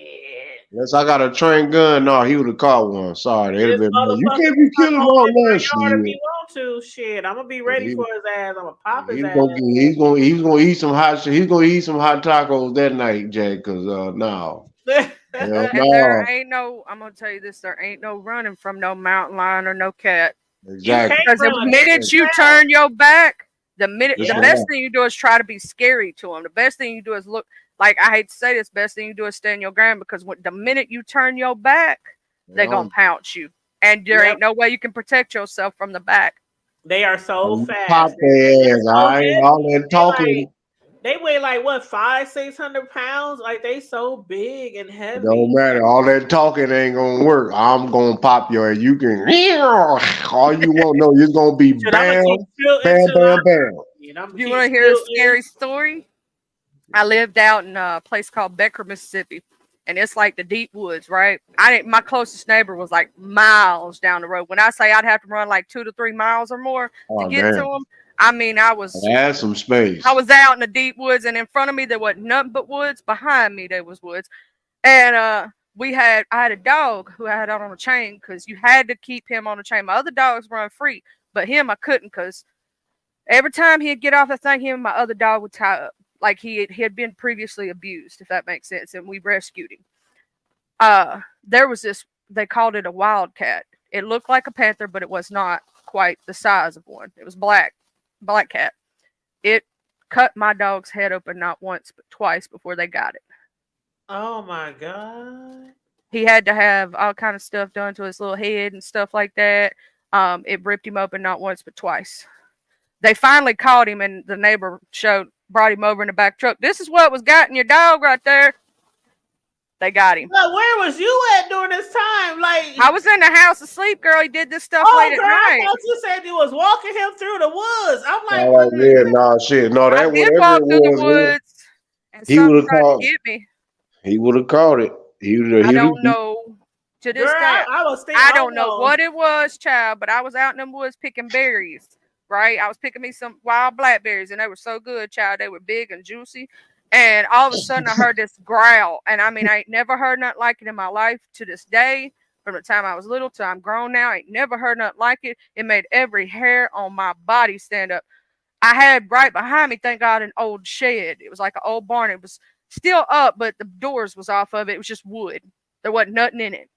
Unless I got a train gun, no, he would have caught one. Sorry, they'd have been. You can't be killing all that shit. If you want to, shit, I'm gonna be ready for his ass. I'm gonna pop his ass. He's gonna eat some hot shit. He's gonna eat some hot tacos that night, Jay. Because no. There ain't no. I'm gonna tell you this: there ain't no running from no mountain lion or no cat. Exactly. Because the minute you turn your back, the best thing you do is try to be scary to them. The best thing you do is look. Like, I hate to say this, best thing you do is stand your ground, because the minute you turn your back, they're going to pounce you. And there ain't no way you can protect yourself from the back. They are so fast. Pop their ass. All that talking. They weigh like, what, 500-600 pounds? Like, they so big and heavy. Don't matter. All that talking ain't going to work. I'm going to pop your ass. You can, all you want to know, you're going to be bam, bam, bam, bam. You want to hear a scary story? I lived out in a place called Becker, Mississippi, and it's like the deep woods, right? My closest neighbor was like miles down the road. When I say I'd have to run like 2 to 3 miles or more to get to them, I mean, I had some space. I was out in the deep woods, and in front of me there wasn't nothing but woods. Behind me there was woods, and I had a dog who I had out on a chain, because you had to keep him on a chain. My other dogs run free, but him I couldn't, because every time he'd get off the thing, him and my other dog would tie up. Like he had been previously abused, if that makes sense, and we rescued him. There was this, they called it a wildcat. It looked like a panther, but it was not quite the size of one. It was black cat. It cut my dog's head open not once, but twice before they got it. Oh my God. He had to have all kind of stuff done to his little head and stuff like that. It ripped him open not once, but twice. They finally caught him, and the neighbor brought him over in the back truck. This is what was getting your dog right there. They got him. But where was you at during this time? Like, I was in the house asleep, girl. He did this stuff late at night. I thought you said you was walking him through the woods. I'm like, that did walk through the woods. And he would have caught get me. He would have caught it. I don't know. To this day, I don't know what it was, child. But I was out in them woods picking berries. Right, I was picking me some wild blackberries, and they were so good, child. They were big and juicy, and all of a sudden I heard this growl, and I mean, I ain't never heard nothing like it in my life to this day. From the time I was little till I'm grown now, I ain't never heard nothing like it. It made every hair on my body stand up. I had right behind me, thank God, an old shed. It was like an old barn. It was still up, but the doors was off of it. It was just wood. There wasn't nothing in it,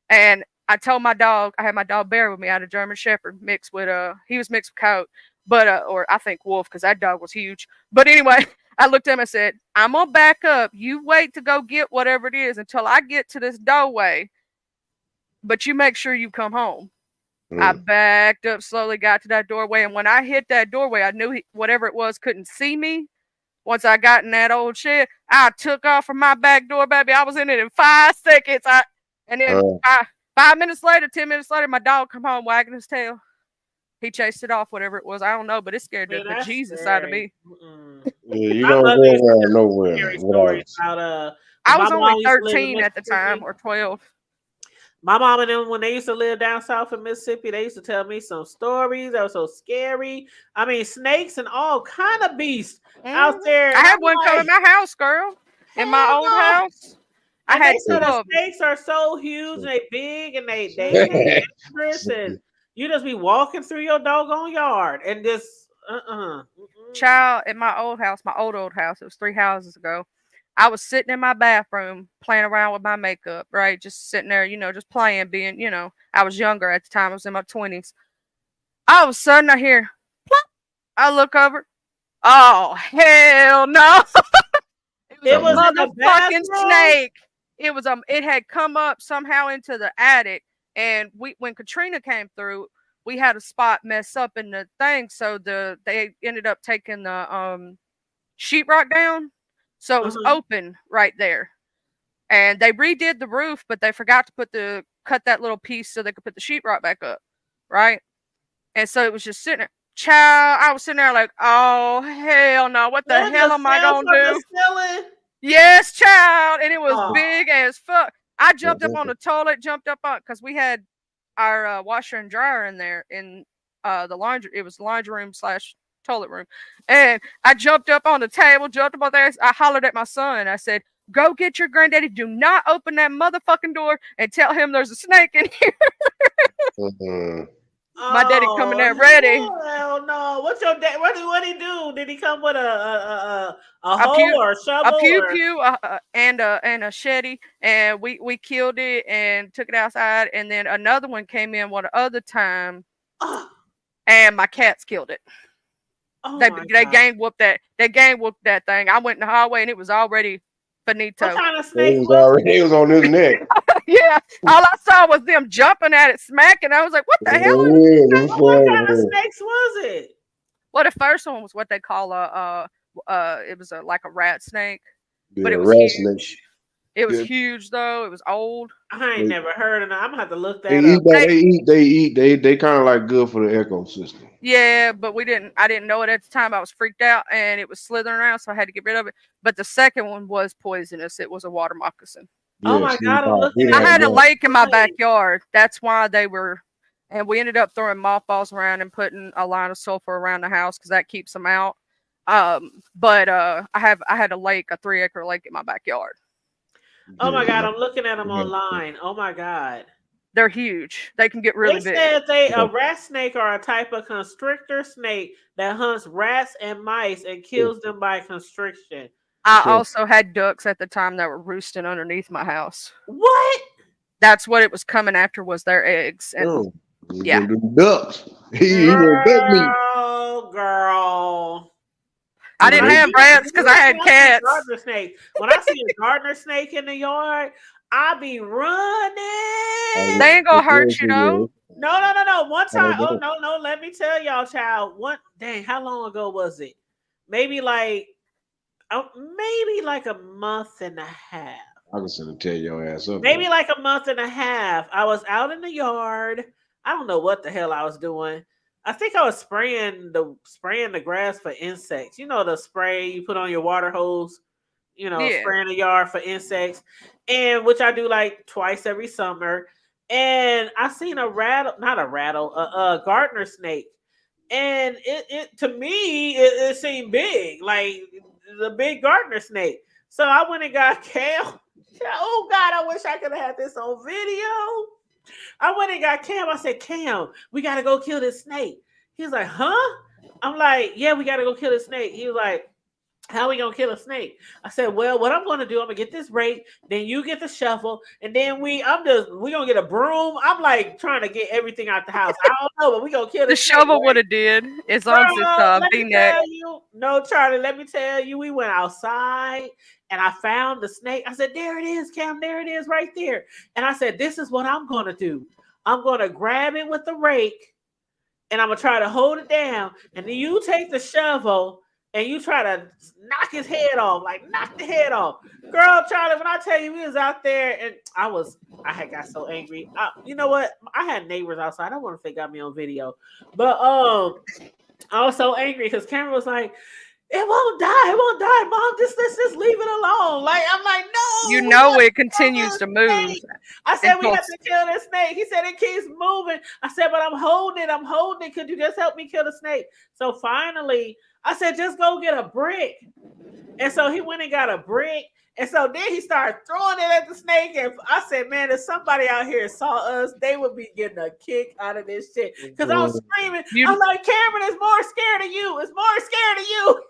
and I told my dog, I had my dog Bear with me. I had a German Shepherd mixed with he was mixed with coat, but or I think wolf, because that dog was huge. But anyway, I looked at him and said, I'm gonna back up. You wait to go get whatever it is until I get to this doorway, but you make sure you come home. I backed up slowly, got to that doorway, and when I hit that doorway, I knew whatever it was couldn't see me. Once I got in that old shed, I took off from my back door, baby. I was in it in 5 seconds. And then 5 minutes later, 10 minutes later, my dog come home wagging his tail. He chased it off, whatever it was. I don't know, but it scared the bejesus out of me. Yeah, you don't go nowhere. Stories about, I was only 13 at the time, or 12. My mom and them, when they used to live down south in Mississippi, they used to tell me some stories that were so scary. I mean, snakes and all kind of beasts out there. I had one come in my house, girl. In my old house. I had so two the of them. snakes are so huge and they big and they dangerous and you just be walking through your doggone yard and just Child, at my old house, my old house, it was 3 houses ago. I was sitting in my bathroom playing around with my makeup, right? Just sitting there, just playing, being, I was younger at the time. I was in my 20s. All of a sudden, I hear, plop. I look over. Oh, hell no. It was a motherfucking snake. It had come up somehow into the attic. And when Katrina came through, we had a spot mess up in the thing. So they ended up taking the sheetrock down. So it was open right there. And they redid the roof, but they forgot to cut that little piece so they could put the sheetrock back up. Right. And so it was just sitting there. Child, I was sitting there like, oh, hell no. What the hell am I going to do? Yes, child. And it was big as fuck. I jumped up on the toilet, because we had our washer and dryer in there in the laundry. It was the laundry room / toilet room. And I jumped up on the table, jumped up on there. I hollered at my son. I said, go get your granddaddy. Do not open that motherfucking door and tell him there's a snake in here. My daddy coming there ready. Hell no. What's your dad? What did he do? Did he come with a hoe or a shovel? A pew and a shetty, and we killed it and took it outside. And then another one came in one other time, and my cats killed it. They gang whooped that. They gang whooped that thing. I went in the hallway and it was already finito. What kind of snake it was on his neck. Yeah, all I saw was them jumping at it, smacking. I was like, "What the hell?" What kind of snakes was it? Well, the first one was what they call it was like a rat snake, Yeah, but it was rat huge. snake. It was huge though. It was old. I ain't never heard of it. I'm gonna have to look that They eat. They kind of like good for the ecosystem. Yeah, but I didn't know it at the time. I was freaked out and it was slithering around, so I had to get rid of it. But the second one was poisonous. It was a water moccasin. Oh my God! I had a lake in my backyard. That's why they were, and we ended up throwing mothballs around and putting a line of sulfur around the house because that keeps them out. But I had a lake, a 3-acre lake in my backyard. Oh my God! I'm looking at them online. Oh my God! They're huge. They can get really big. They said a rat snake are a type of constrictor snake that hunts rats and mice and kills them by constriction. I also had ducks at the time that were roosting underneath my house. What? That's what it was coming after, was their eggs. And yeah. Ducks. Girl. I didn't have rats because I had cats. Gardener snake. When I see a gardener snake in the yard, I be running. They ain't gonna hurt you though. No. One time, no. Let me tell y'all, child. How long ago was it? Maybe like a month and a half. I was gonna tell your ass up. Maybe like a month and a half. I was out in the yard. I don't know what the hell I was doing. I think I was spraying the grass for insects. You know the spray you put on your water hose. Spraying the yard for insects, and which I do like twice every summer. And I seen a gardener snake, and it to me it seemed big, like the big gardener snake. So I went and got Cam. Oh God, I wish I could have had this on video. I went and got Cam. I said, Cam, we got to go kill this snake. He was like, huh? I'm like, yeah, we got to go kill this snake. He was like, how are we gonna kill a snake? I said, well, what I'm gonna do, I'm gonna get this rake, then you get the shovel, and then we gonna get a broom. I'm like trying to get everything out the house. I don't know, but we gonna kill the shovel. Would have did as long as it's V-neck. No, Charlie, let me tell you, we went outside and I found the snake. I said, there it is, Cam, there it is right there. And I said, this is what I'm gonna do. I'm gonna grab it with the rake and I'm gonna try to hold it down, and then you take the shovel and you try to knock his head off, like knock the head off. Girl, Charlie, when I tell you we was out there and I had got so angry. You know what? I had neighbors outside. I wonder if they got me on video. But I was so angry because Cameron was like, it won't die, Mom. Let's just leave it alone. Like, I'm like, no. You know it continues to move. I said, we have to kill this snake. He said, it keeps moving. I said, but I'm holding it. Could you just help me kill the snake? So finally, I said, just go get a brick. And so he went and got a brick. And so then he started throwing it at the snake. And I said, man, if somebody out here saw us, they would be getting a kick out of this shit. Because I was screaming. I'm like, Cameron is more scared of you. It's more scared of you.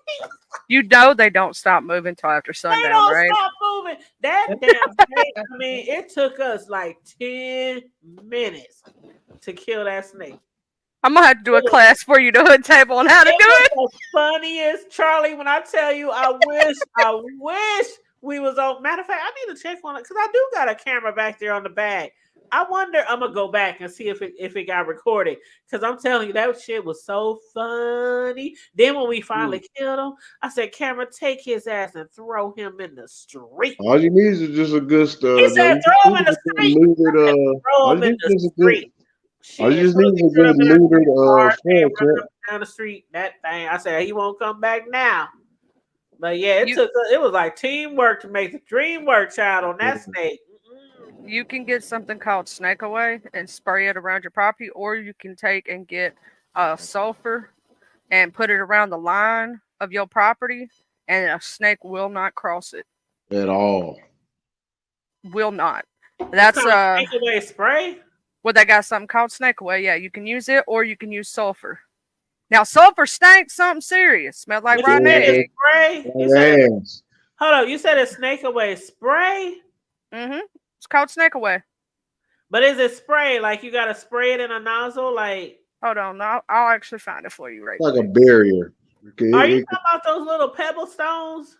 You know they don't stop moving till after sundown, they don't right? stop moving. That damn snake, I mean, it took us like 10 minutes to kill that snake. I'm gonna have to do a class for you, the hood table, on how to do it. The funniest, Charlie, when I tell you, I wish we was on. Matter of fact, I need to check on it because I do got a camera back there on the bag. I wonder, I'm gonna go back and see if it got recorded. Because I'm telling you, that shit was so funny. Then when we finally killed him, I said, camera, take his ass and throw him in the street. All you need is just a good stuff. He said, throw him in the street. Throw him in the street. All you just need is a good neutered down the street. That thing, I said, he won't come back now. But yeah, it was like teamwork to make the dream work, child, on that snake. You can get something called Snake Away and spray it around your property, or you can take and get sulfur and put it around the line of your property, and a snake will not cross it at all. Will not. That's Snake Away spray. Well, they got something called Snake Away. Yeah, you can use it, or you can use sulfur. Now, sulfur stinks something serious. Smells like rotten egg. Spray. Hold on, you said it's Snake Away spray. It's called Snake Away. But is it spray? Like you gotta spray it in a nozzle? Like, hold on, I'll actually find it for you right like a barrier. Okay, are you talking about those little pebble stones?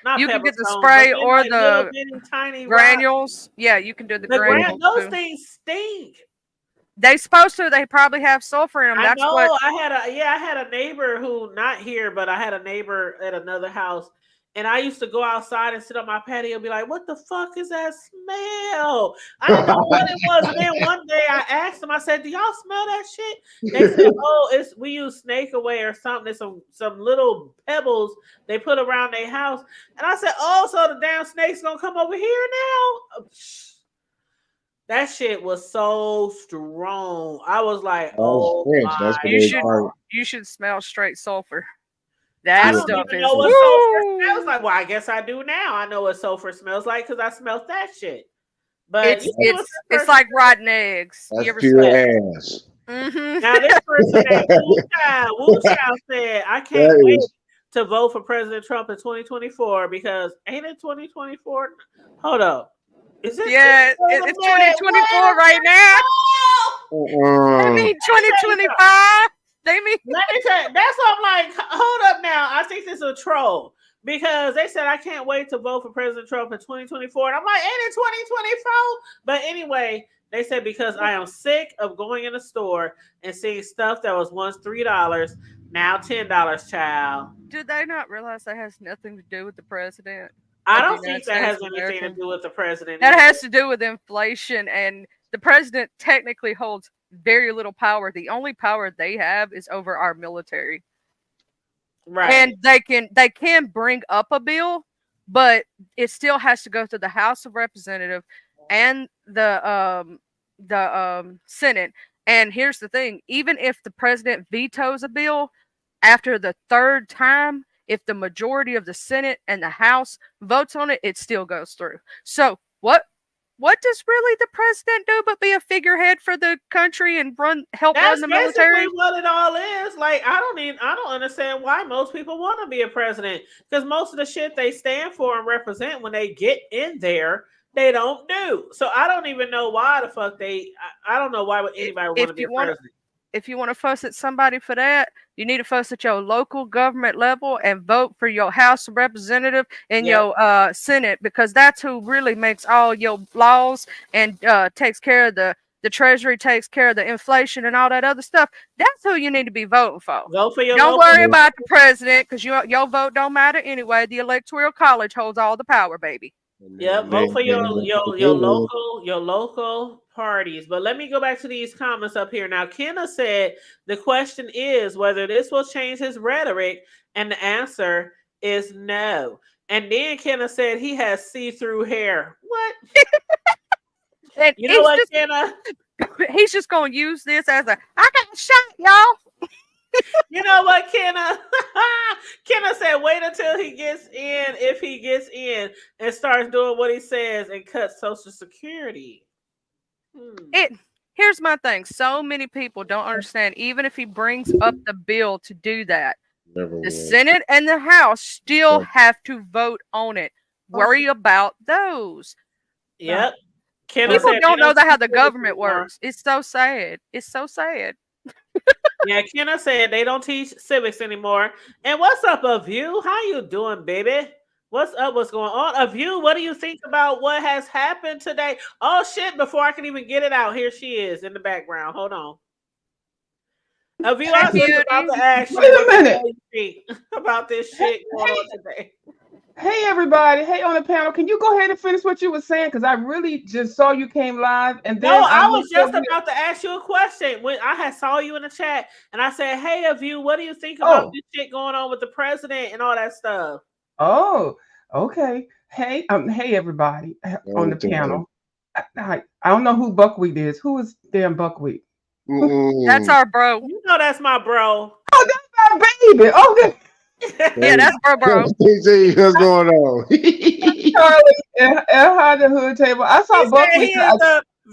Not you pebble can get the stones, spray but or like the bitty, tiny granules. Yeah, you can do the granules. Those things stink. They supposed to. They probably have sulfur in them. That's I know. what I had a neighbor who, not here, but I had a neighbor at another house, and I used to go outside and sit on my patio and be like, "What the fuck is that smell?" I didn't know what it was. And then one day I asked them, I said, "Do y'all smell that shit?" They said, "Oh, we use Snake Away or something. There's some little pebbles they put around their house." And I said, "Oh, so the damn snake's gonna come over here now?" That shit was so strong. I was like, "Oh my!" You should smell straight sulfur. That stuff is. Know what sulfur smells like. Well, I guess I do now. I know what sulfur smells like because I smelled that shit. But it's like rotten eggs. That's pure ass. Now this person, Wu Child said, "I can't wait to vote for President Trump in 2024 because ain't it 2024? Hold up." Is it? Yeah, it's 2024 right now. I mean 2025. They mean. Let me tell you, that's what I'm like. Hold up now. I think this is a troll because they said I can't wait to vote for President Trump in 2024, and I'm like, ain't it 2024? But anyway, they said because I am sick of going in the store and seeing stuff that was once $3 now $10, child. Did they not realize that has nothing to do with the president? I don't think that has anything to do with the president. That has to do with inflation, and the president technically holds very little power. The only power they have is over our military. Right. And they can bring up a bill, but it still has to go through the House of Representatives and the Senate. And here's the thing, even if the president vetoes a bill after the third time, if the majority of the Senate and the House votes on it, it still goes through. So what does really the president do but be a figurehead for the country and help run the military? That's basically what it all is. Like, I don't understand why most people want to be a president, because most of the shit they stand for and represent when they get in there, they don't do. So I don't even know why the fuck I don't know why would anybody want to be a president. If you want to fuss at somebody for that, you need to fuss at your local government level and vote for your House of Representatives and your Senate, because that's who really makes all your laws and takes care of the Treasury, takes care of the inflation and all that other stuff. That's who you need to be voting for. Vote for your Don't worry about the president, because your vote don't matter anyway. The Electoral College holds all the power, baby. Yep, vote for your local parties. But let me go back to these comments up here. Now, Kenna said the question is whether this will change his rhetoric, and the answer is no. And then Kenna said he has see-through hair. What? And you know what, Kenna? He's just gonna use this as I got shot, y'all. You know what, Kenna? Kenna said, wait until he gets in, if he gets in, and starts doing what he says and cuts Social Security. Here's my thing. So many people don't understand, even if he brings up the bill to do that, the Senate and the House still have to vote on it. Worry about those. Yep. People don't know how the government works. It's so sad. It's so sad. Yeah, Kenna said they don't teach civics anymore. And what's up, A View? How you doing, baby? What's up? What's going on? A View, what do you think about what has happened today? Oh, shit, before I can even get it out, here she is in the background. Hold on. A View, I was just about to ask you Wait a minute. what you think about this shit going on today. Hey, everybody. Hey, on the panel. Can you go ahead and finish what you were saying? Because I really just saw you came live. And then No, I was just about to ask you a question. When I had saw you in the chat and I said, hey, A View, what do you think about this shit going on with the president and all that stuff? Oh, okay. Hey, everybody on the panel. I don't know who Buckwheat is. Who is damn Buckwheat? That's our bro. You know that's my bro. Oh, that's my baby. Oh, good. Yeah, that's bro. What's going on? Charlie and hi the hood table. I saw Buckwheat.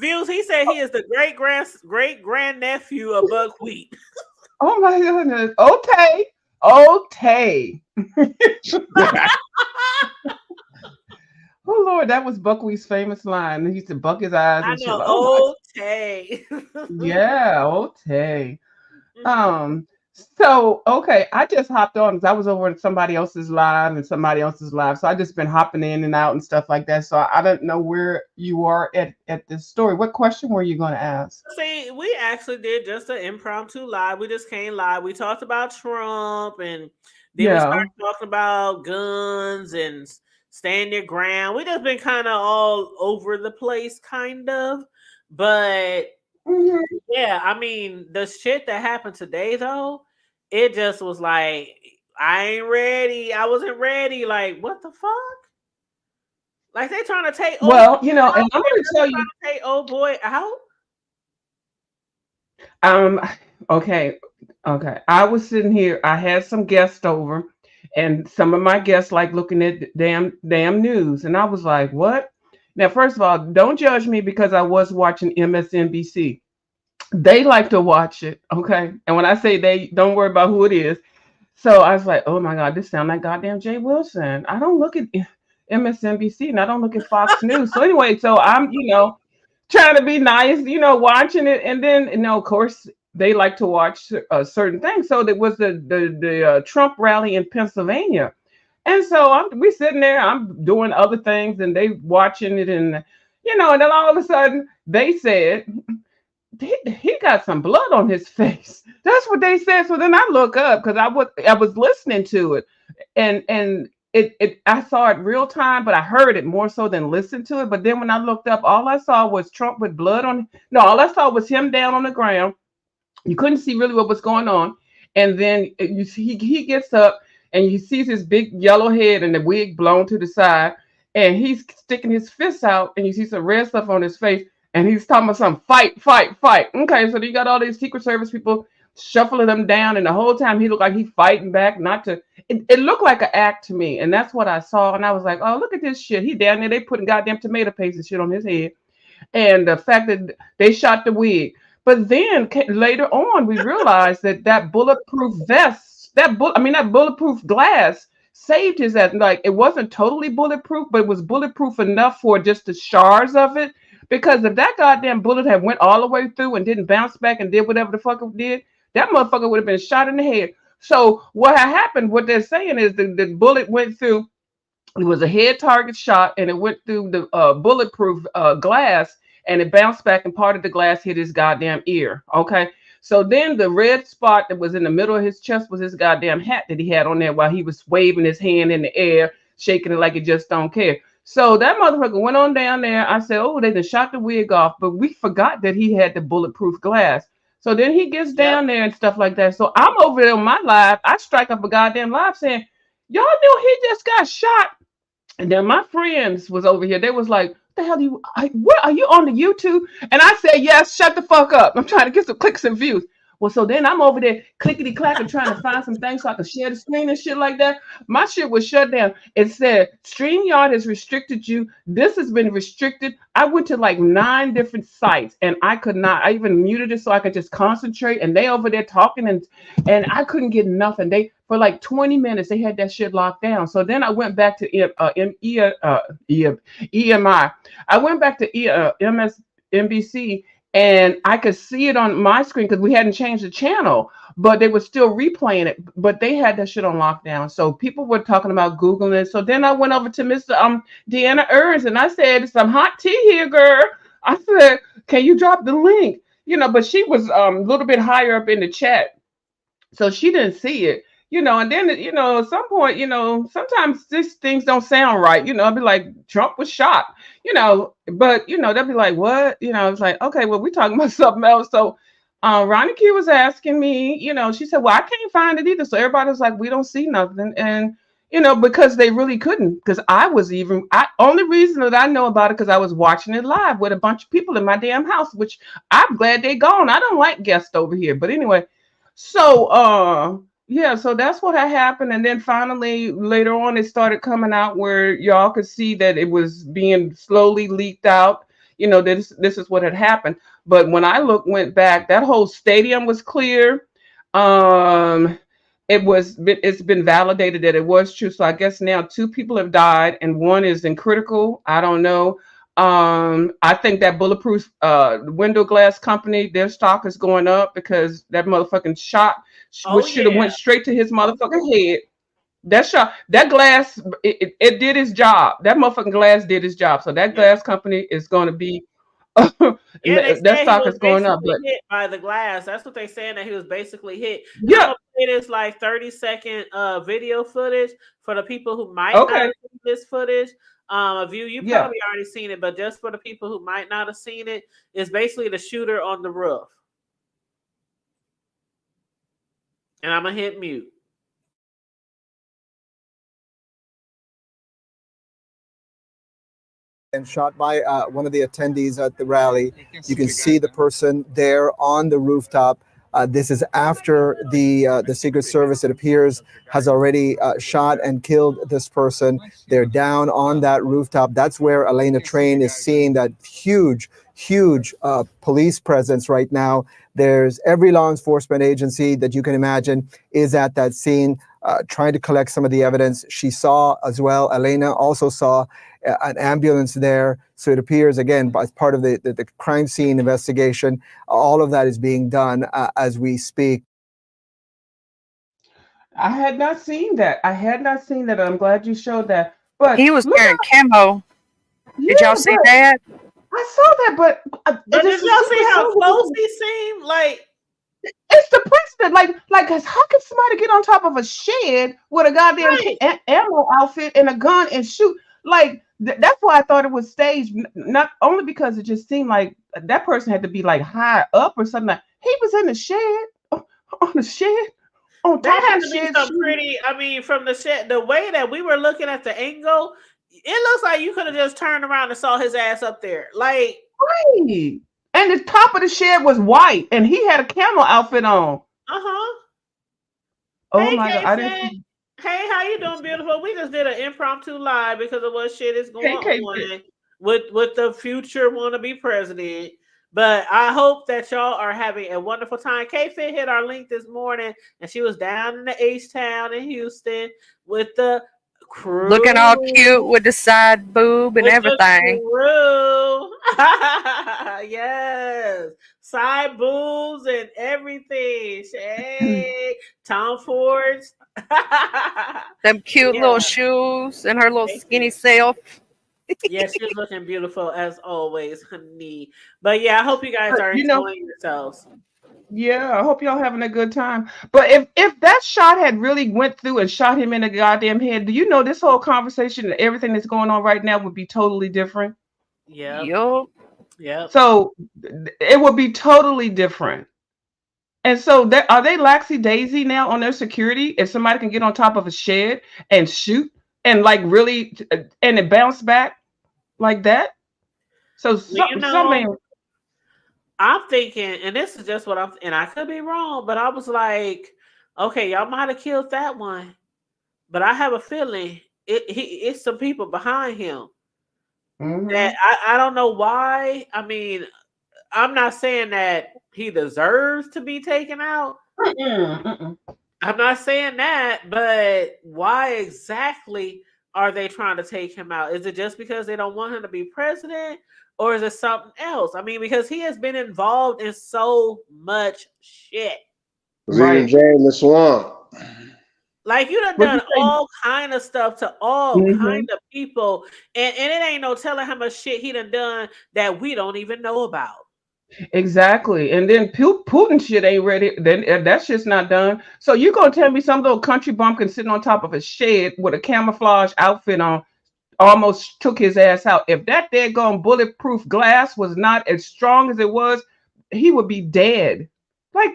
He said he is the great grandnephew of Buckwheat. Oh my goodness. Okay. Oh Lord, that was Buckwheat's famous line. He used to buck his eyes and shit. Okay. Yeah, okay. So okay, I just hopped on because I was over at somebody else's live, so I just been hopping in and out and stuff like that. So I don't know where you are at this story. What question were you going to ask? See, we actually did just an impromptu live. We just came live. We talked about Trump, and then we started talking about guns and stand your ground. We just been kind of all over the place, kind of. But yeah, I mean, the shit that happened today, though, it just was like, I ain't ready. I wasn't ready. Like, what the fuck? Like, they trying to take. Well, you know, and I'm going to tell you, take old boy out. Okay. I was sitting here. I had some guests over, and some of my guests like looking at damn news, and I was like, what? Now, first of all, don't judge me because I was watching MSNBC. They like to watch it, okay? And when I say they, don't worry about who it is. So I was like, oh my God, this sounds like goddamn Jay Wilson. I don't look at MSNBC and I don't look at Fox News. So anyway, so I'm, trying to be nice, watching it. And then, of course, they like to watch certain things. So there was the Trump rally in Pennsylvania. And so we sitting there, I'm doing other things and they watching it. And, and then all of a sudden they said, he got some blood on his face. That's what they said. So then I look up because I was listening to it, and I saw it real time, but I heard it more so than listened to it. But then when I looked up, all I saw was Trump with blood on. No, all I saw was him down on the ground. You couldn't see really what was going on, and then you see he gets up and you see his big yellow head and the wig blown to the side, and he's sticking his fists out, and you see some red stuff on his face. And he's talking about some fight. Okay, so you got all these Secret Service people shuffling them down, and the whole time he looked like he fighting back. It looked like an act to me, and that's what I saw. And I was like, oh, look at this shit. He down there, they putting goddamn tomato paste and shit on his head, and the fact that they shot the wig. But then later on, we realized that bulletproof vest, that bulletproof glass saved his ass. Like, it wasn't totally bulletproof, but it was bulletproof enough for just the shards of it. Because if that goddamn bullet had went all the way through and didn't bounce back and did whatever the fuck it did, that motherfucker would have been shot in the head. So what happened, what they're saying is the bullet went through, it was a head target shot, and it went through the bulletproof glass, and it bounced back, and part of the glass hit his goddamn ear. Okay. So then the red spot that was in the middle of his chest was his goddamn hat that he had on there while he was waving his hand in the air, shaking it like he just don't care. So that motherfucker went on down there. I said, oh, they just shot the wig off, but we forgot that he had the bulletproof glass. So then he gets down there and stuff like that. So I'm over there on my live. I strike up a goddamn live saying, y'all knew he just got shot. And then my friends was over here. They was like, what the hell what are you on the YouTube? And I said, yes, shut the fuck up. I'm trying to get some clicks and views. Well, so then I'm over there clickety clacking trying to find some things so I could share the screen and shit like that. My shit was shut down. It said StreamYard has restricted you. This has been restricted. I went to like 9 different sites and I could not. I even muted it so I could just concentrate. And they over there talking and I couldn't get nothing. They for like 20 minutes they had that shit locked down. So then I went back to EMI. I went back to MSNBC. And I could see it on my screen because we hadn't changed the channel, but they were still replaying it. But they had that shit on lockdown. So people were talking about Googling it. So then I went over to Mr. Deanna Ernst and I said, some hot tea here, girl. I said, can you drop the link? You know, but she was a little bit higher up in the chat. So she didn't see it. You know, and then, you know, at some point, you know, sometimes these things don't sound right. You know, I'd be like, Trump was shot, you know, but, you know, they'll be like, what? You know, it's like, okay, well, we're talking about something else. So Ronnie Q was asking me, you know, she said, well, I can't find it either. So everybody was like, we don't see nothing. And, you know, because they really couldn't, because only reason that I know about it, because I was watching it live with a bunch of people in my damn house, which I'm glad they're gone. I don't like guests over here. But anyway, so, yeah, so that's what had happened. And then finally, later on, it started coming out where y'all could see that it was being slowly leaked out. You know, this is what had happened. But when I went back, that whole stadium was clear. It's been validated that it was true. So I guess now 2 people have died and 1 is in critical. I don't know. I think that bulletproof window glass company, their stock is going up because that motherfucking shot should have went straight to his motherfucking head. That glass, it did its job. That motherfucking glass did its job. So that glass company is going to be that stock is going up. But hit by the glass. That's what they're saying, that he was basically hit. Yeah, it is like 30-second video footage for the people who might not have seen this footage. You probably already seen it, but just for the people who might not have seen it, it's basically the shooter on the roof. And I'm gonna hit mute. And shot by one of the attendees at the rally. You can see the person there on the rooftop. This is after the Secret Service, it appears, has already shot and killed this person. They're down on that rooftop. That's where Elena Train is seeing that huge police presence right now. There's every law enforcement agency that you can imagine is at that scene, trying to collect some of the evidence. She saw as well, Elena also saw an ambulance there. So it appears, again, as part of the crime scene investigation, all of that is being done as we speak. I had not seen that. I'm glad you showed that. But he was wearing camo. Did y'all see that? I saw that, but did y'all see how close he seemed? Like, it's the president. Like, how can somebody get on top of a shed with a goddamn ammo outfit and a gun and shoot? Like, that's why I thought it was staged. Not only because it just seemed like that person had to be like high up or something. Like, he was in the shed, on the shed, on top that of the shed. Pretty. I mean, from the shed, the way that we were looking at the angle, it looks like you could have just turned around and saw his ass up there. Like, right. And the top of the shed was white, and he had a camo outfit on. Oh hey, my God! I didn't. Hey, how you doing, beautiful? We just did an impromptu live because of what shit is going on with the future wannabe president. But I hope that y'all are having a wonderful time. K-Fit hit our link this morning, and she was down in the H-Town in Houston with the crew. Looking all cute with the side boob and everything. Yes. Side boobs and everything. Hey, Tom Ford's. Them cute little shoes and her little skinny self. Yeah, she's looking beautiful as always, honey. But yeah, I hope you guys are enjoying yourselves. Yeah, I hope y'all having a good time. But if that shot had really went through and shot him in the goddamn head, do you know this whole conversation and everything that's going on right now would be totally different? Yep. Yep. So it would be totally different. And so are they laxy daisy now on their security? If somebody can get on top of a shed and shoot and like really and it bounce back like that? So something. I'm thinking, and this is just what and I could be wrong, but I was like, okay, y'all might have killed that one, but I have a feeling it's some people behind him that I don't know why. I mean, I'm not saying that he deserves to be taken out. I'm not saying that, but why exactly are they trying to take him out? Is it just because they don't want him to be president? Or is it something else? I mean, because he has been involved in so much shit. Right. James the Swamp. Like you done all kind of stuff to all kind of people, and it ain't no telling how much shit he done that we don't even know about. Exactly. And then Putin shit ain't ready. Then that shit's not done. So you gonna tell me some little country bumpkin sitting on top of a shed with a camouflage outfit on almost took his ass out. If that daggone bulletproof glass was not as strong as it was, he would be dead. Like,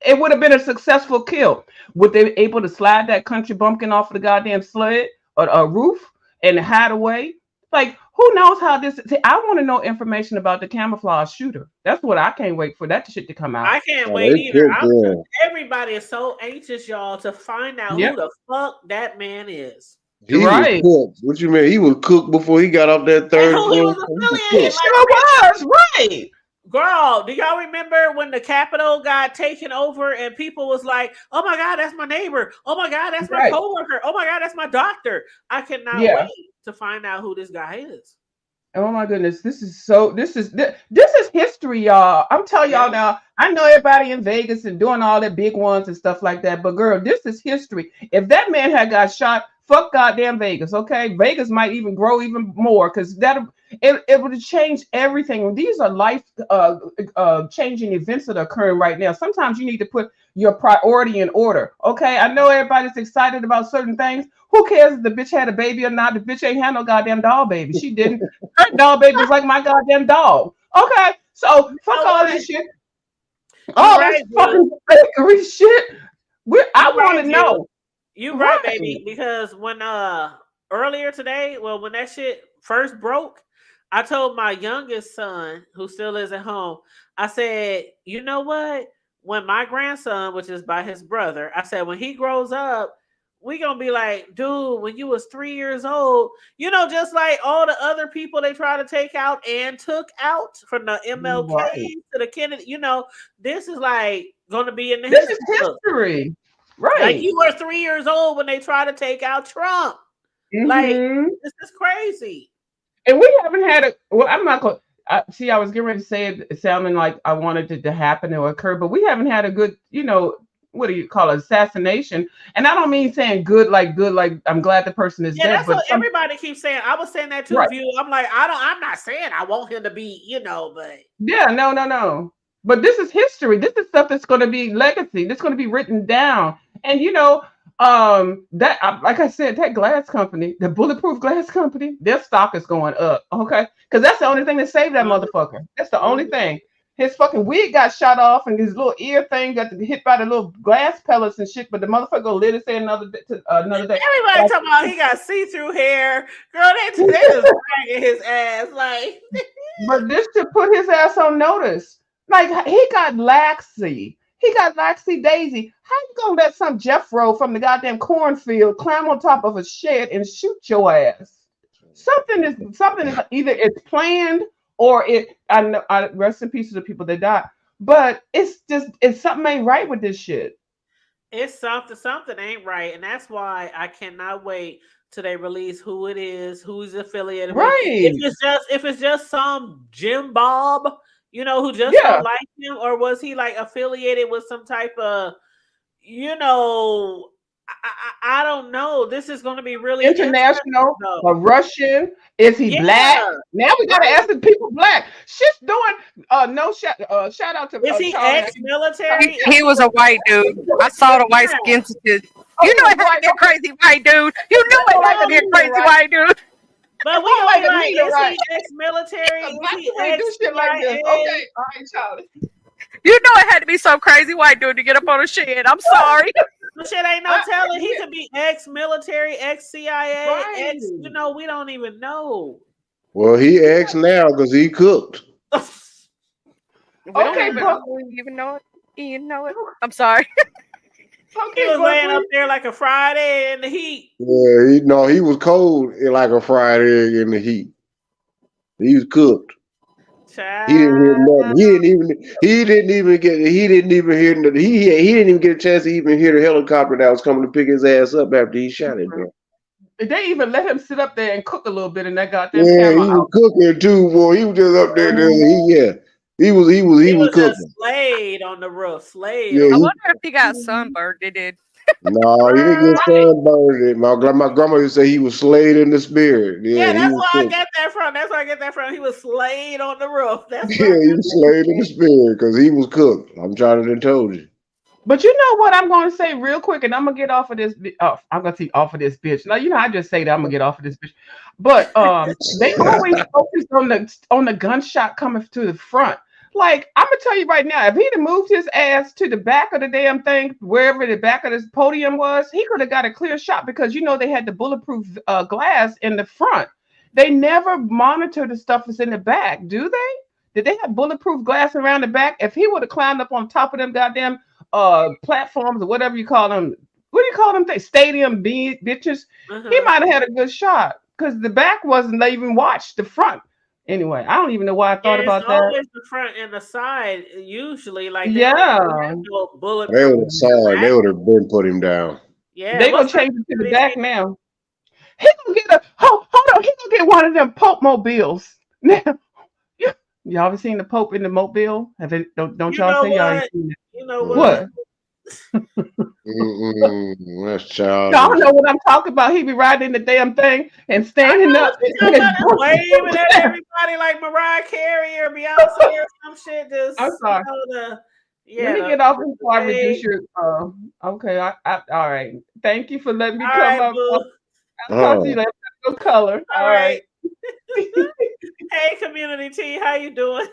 it would have been a successful kill. Would they be able to slide that country bumpkin off of the goddamn sled or a roof and hide away? Like, who knows how this? See, I want to know information about the camouflage shooter. That's what I can't wait for that shit to come out. I can't wait either. Everybody is so anxious, y'all, to find out who the fuck that man is. He was cooked. What you mean? He was cooked before he got off that third floor. He sure was, right. Girl, do y'all remember when the Capitol got taken over and people was like, oh my God, that's my neighbor. Oh my God, that's my coworker. Oh my God, that's my doctor. I cannot wait to find out who this guy is. Oh my goodness, this is history, y'all. I'm telling y'all now, I know everybody in Vegas and doing all the big ones and stuff like that, but girl, this is history. If that man had got shot, fuck goddamn Vegas, okay? Vegas might even grow even more because it would have changed everything. These are life changing events that are occurring right now. Sometimes you need to put your priority in order, okay? I know everybody's excited about certain things. Who cares if the bitch had a baby or not? The bitch ain't had no goddamn dog baby. She didn't. Her dog baby was like my goddamn dog. Okay, so fuck all this shit. All this fucking fakery shit. I want to know. You right, baby, because when earlier today, well, when that shit first broke, I told my youngest son, who still is at home, I said, you know what? When my grandson, which is by his brother, I said, when he grows up, we gonna be like, dude, when you was 3 years old, you know, just like all the other people they try to take out and took out from the MLK to the Kennedy, you know, this is like gonna be in the history. Right. Like you were 3 years old when they tried to take out Trump. Like, this is crazy. And we haven't had I'm not going to, I was getting ready to say it sounding like I wanted it to happen or occur, but we haven't had a good, you know, what do you call it, assassination? And I don't mean saying good, like I'm glad the person is dead. That's what everybody keeps saying. I was saying that too. Right. I'm like, I'm not saying I want him to be, you know, but no. But this is history. This is stuff that's going to be legacy. That's going to be written down. And you know, that like I said, that glass company, the bulletproof glass company, their stock is going up. Okay, because that's the only thing that saved that motherfucker. That's the only thing. His fucking wig got shot off, and his little ear thing got hit by the little glass pellets and shit. But the motherfucker lit his head another day. Everybody talking about he got see-through hair. Girl, they just dragging his ass like. But this should put his ass on notice. Like he got laxy. He got laxy daisy. How you gonna let some Jeffro from the goddamn cornfield climb on top of a shed and shoot your ass? Something is either it's planned or I rest in peace to the people that died. But it's something ain't right with this shit. It's something ain't right, and that's why I cannot wait till they release who it is, who's affiliated with. If it's just some Jim Bob, you know, who just don't like him, or was he like affiliated with some type of, you know, I don't know. This is going to be really international, a Russian. Is he black? Now we gotta ask the people black. She's doing shout out to is he Charlie. ex-military? He was a white dude. I saw the white skin. You know it had to be a crazy white dude. You knew it had to be a crazy white dude. But we don't like, is he ex-military? Is he ex-CIA? Okay, all right, Charlie. You know it had to be some crazy white dude to get up on a shit. I'm sorry. The shit ain't no telling. He could be ex-military, ex-CIA, Right. we don't even know. Well, he ex now because he cooked. We don't even know it. You know it. I'm sorry. He was laying up there like a fried egg in the heat. Yeah, he was cold like a fried egg in the heat. He was cooked. Child. He didn't hear nothing. He didn't even get a chance to even hear the helicopter that was coming to pick his ass up after he shot it. Bro. They even let him sit up there and cook a little bit, and that got them. Yeah, he was cooking too, boy. He was just up there. He was cooking. Just slayed on the roof. Slayed. Yeah, I wonder if he got sunburned. They did. No, he didn't get sunburned. My grandma used to say he was slayed in the spirit. Yeah, that's where I get that from. He was slayed on the roof. That's he was slayed in the spirit because he was cooked. I'm trying to tell you. But you know what I'm going to say real quick, and I'm going to get off of this. I'm going to see off of this bitch. Now, I just say that I'm going to get off of this bitch. But they always focus on the gunshot coming to the front. Like, I'm going to tell you right now, if he'd have moved his ass to the back of the damn thing, wherever the back of this podium was, he could have got a clear shot because, they had the bulletproof glass in the front. They never monitor the stuff that's in the back, do they? Did they have bulletproof glass around the back? If he would have climbed up on top of them goddamn platforms or whatever you call them, what do you call them? Stadium bitches. He might have had a good shot because the back wasn't. They even watched the front. Anyway, I don't even know why I thought about that. Always the front and the side, usually. Like They would have been put him down. Yeah, they gonna change it to the back now. He gonna get hold on. He gonna get one of them Pope mobiles. Now, y'all ever seen the Pope in the mobile? Have it? Don't y'all say y'all ain't seen it? You know what? That's child. Y'all know what I'm talking about. He be riding the damn thing and standing up, waving at everybody like Mariah Carey or Beyonce or some shit. I'm sorry. Let me get off before I reduce your. Okay. I all right. Thank you for letting me come up. I'll talk to you later. No color. All right. Hey, Community T, how you doing?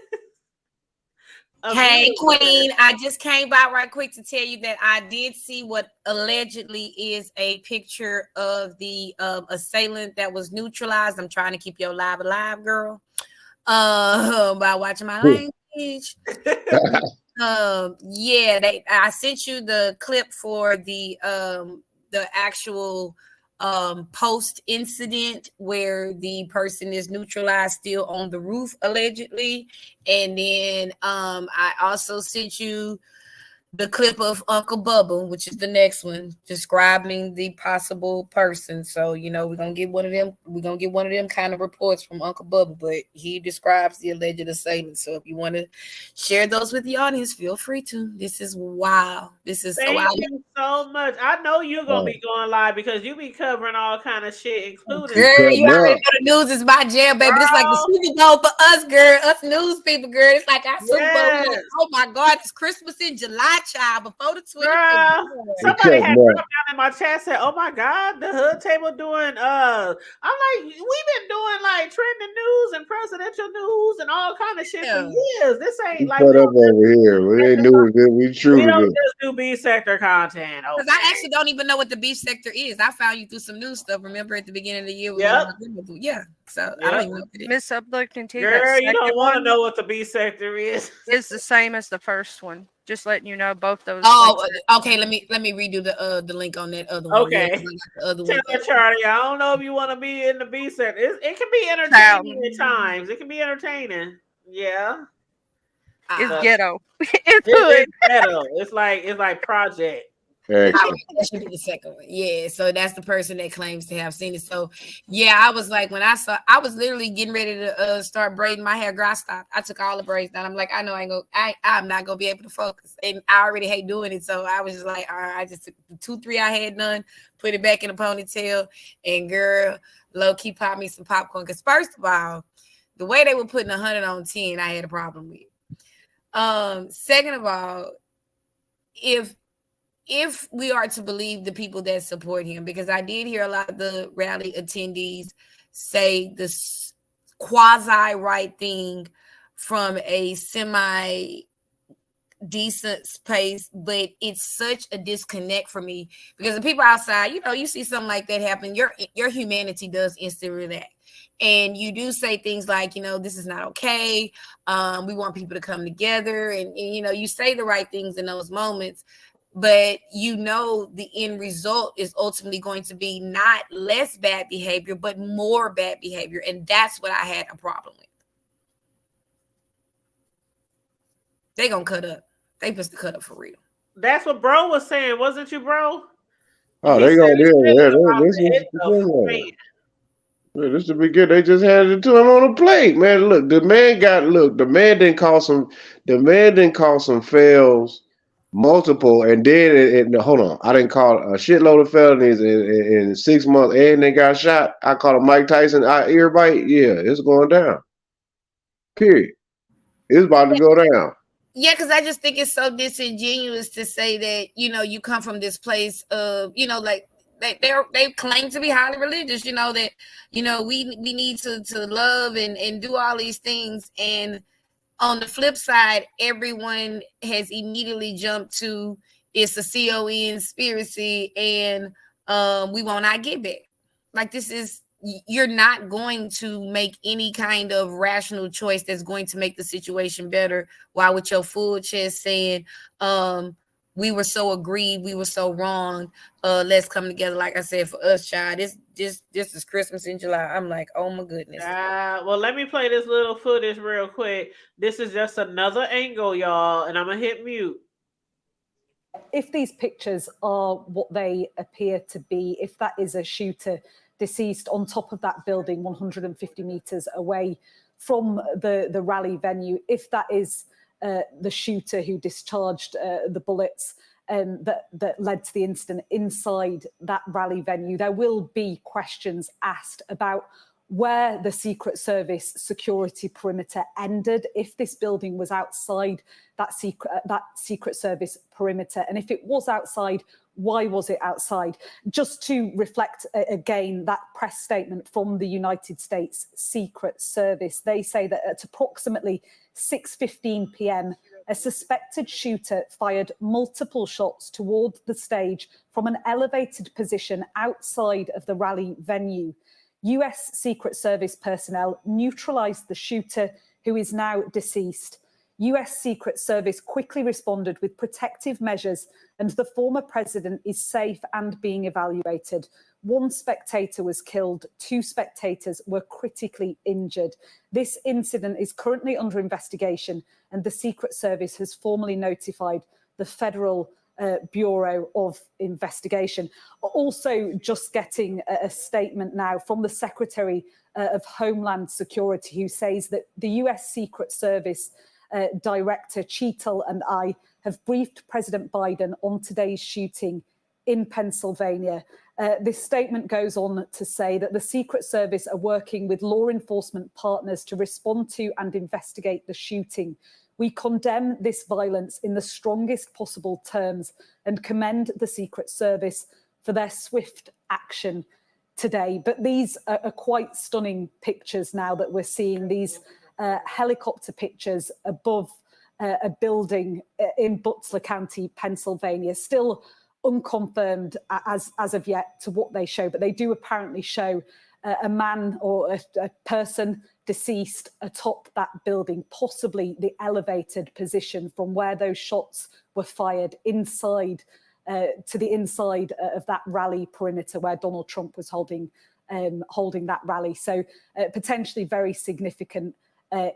Hey, Queen, I just came by right quick to tell you that I did see what allegedly is a picture of the assailant that was neutralized. I'm trying to keep your live alive, girl, by watching my language. I sent you the clip for the actual post incident where the person is neutralized still on the roof allegedly, and then I also sent you the clip of Uncle Bubba, which is the next one, describing the possible person. So, we're gonna get one of them kind of reports from Uncle Bubba, but he describes the alleged assailant. So if you want to share those with the audience, feel free to. This is wild. Thank you so much. I know you're gonna be going live because you be covering all kind of shit, including girl, you already know the news is my jam, baby. It's like the Super Bowl for us, girl, us news people, girl. It's like our Super Bowl. Oh my God, it's Christmas in July, child, before the 25th. Somebody had dropped down in my chat said, "Oh my God, the hood table doing." I'm like, we've been doing like trending news and presidential news and all kind of shit for years. This ain't like put up over here. We ain't news. We true. We don't just do B sector content. Because I actually don't even know what the beef sector is. I found you through some news stuff. Remember at the beginning of the year? So I don't even know what it is. Miss Uplifting TV. Girl, you don't want to know what the B sector is. It's the same as the first one. Just letting you know both those. Oh, okay. Let me redo the link on that other one. Okay. The other Tell one. Charlie, I don't know if you want to be in the B sector. It can be entertaining at times. It can be entertaining. Yeah. It's ghetto. It's ghetto. It's like Project. Excellent. That should be the second one. Yeah, so that's the person that claims to have seen it. So yeah, I was like, when I saw, I was literally getting ready to start braiding my hair. Girl, I stopped. I took all the braids down. I'm like, I know I'm not gonna be able to focus, and I already hate doing it. So I was just like, all right, I just took the 2-3 I had done, put it back in a ponytail, and girl, low key pop me some popcorn. Because first of all, the way they were putting 100 on 10, I had a problem with. Second of all, if we are to believe the people that support him, because I did hear a lot of the rally attendees say the quasi right thing from a semi decent space, but it's such a disconnect for me, because the people outside, you see something like that happen, your humanity does instantly react. And you do say things like, this is not okay. We want people to come together, and you say the right things in those moments. But the end result is ultimately going to be not less bad behavior, but more bad behavior. And that's what I had a problem with. They gonna cut up. They supposed to cut up for real. That's what bro was saying, wasn't you, bro? Oh, they gonna this is the beginning. They just handed it to him on a plate, man. Look, the man didn't call some fails. Multiple, and then hold on, I didn't call a shitload of felonies in 6 months, and they got shot. I called a Mike Tyson ear bite. Yeah, it's going down. Period. It's about to go down. Yeah, because I just think it's so disingenuous to say that you come from this place of like they claim to be highly religious. That we need to love and do all these things. And on the flip side, everyone has immediately jumped to it's a COE conspiracy, and we want our get back. Like, you're not going to make any kind of rational choice that's going to make the situation better, while with your full chest saying, we were so aggrieved, we were so wrong. Let's come together. Like I said, for us, child, this is Christmas in July. I'm like, oh my goodness. Well, let me play this little footage real quick. This is just another angle, y'all, and I'm gonna hit mute. If these pictures are what they appear to be, if that is a shooter deceased on top of that building 150 meters away from the rally venue, if that is the shooter who discharged the bullets that led to the incident inside that rally venue, there will be questions asked about where the Secret Service security perimeter ended, if this building was outside that Secret Service perimeter, and if it was outside, why was it outside? Just to reflect again that press statement from the United States Secret Service, they say that at approximately 6:15 p.m., a suspected shooter fired multiple shots toward the stage from an elevated position outside of the rally venue. US Secret Service personnel neutralized the shooter, who is now deceased. US Secret Service quickly responded with protective measures, and the former president is safe and being evaluated. One spectator was killed, 2 spectators were critically injured. This incident is currently under investigation, and the Secret Service has formally notified the Federal Bureau of Investigation. Also, just getting a statement now from the Secretary of Homeland Security, who says that the US Secret Service Director Cheetle and I have briefed President Biden on today's shooting in Pennsylvania. This statement goes on to say that the Secret Service are working with law enforcement partners to respond to and investigate the shooting. We condemn this violence in the strongest possible terms and commend the Secret Service for their swift action today. But these are quite stunning pictures now that we're seeing, these helicopter pictures above a building in Butler County, Pennsylvania, still unconfirmed as of yet to what they show, but they do apparently show a man or a person deceased atop that building, possibly the elevated position from where those shots were fired inside to the inside of that rally perimeter where Donald Trump was holding that rally. So potentially very significant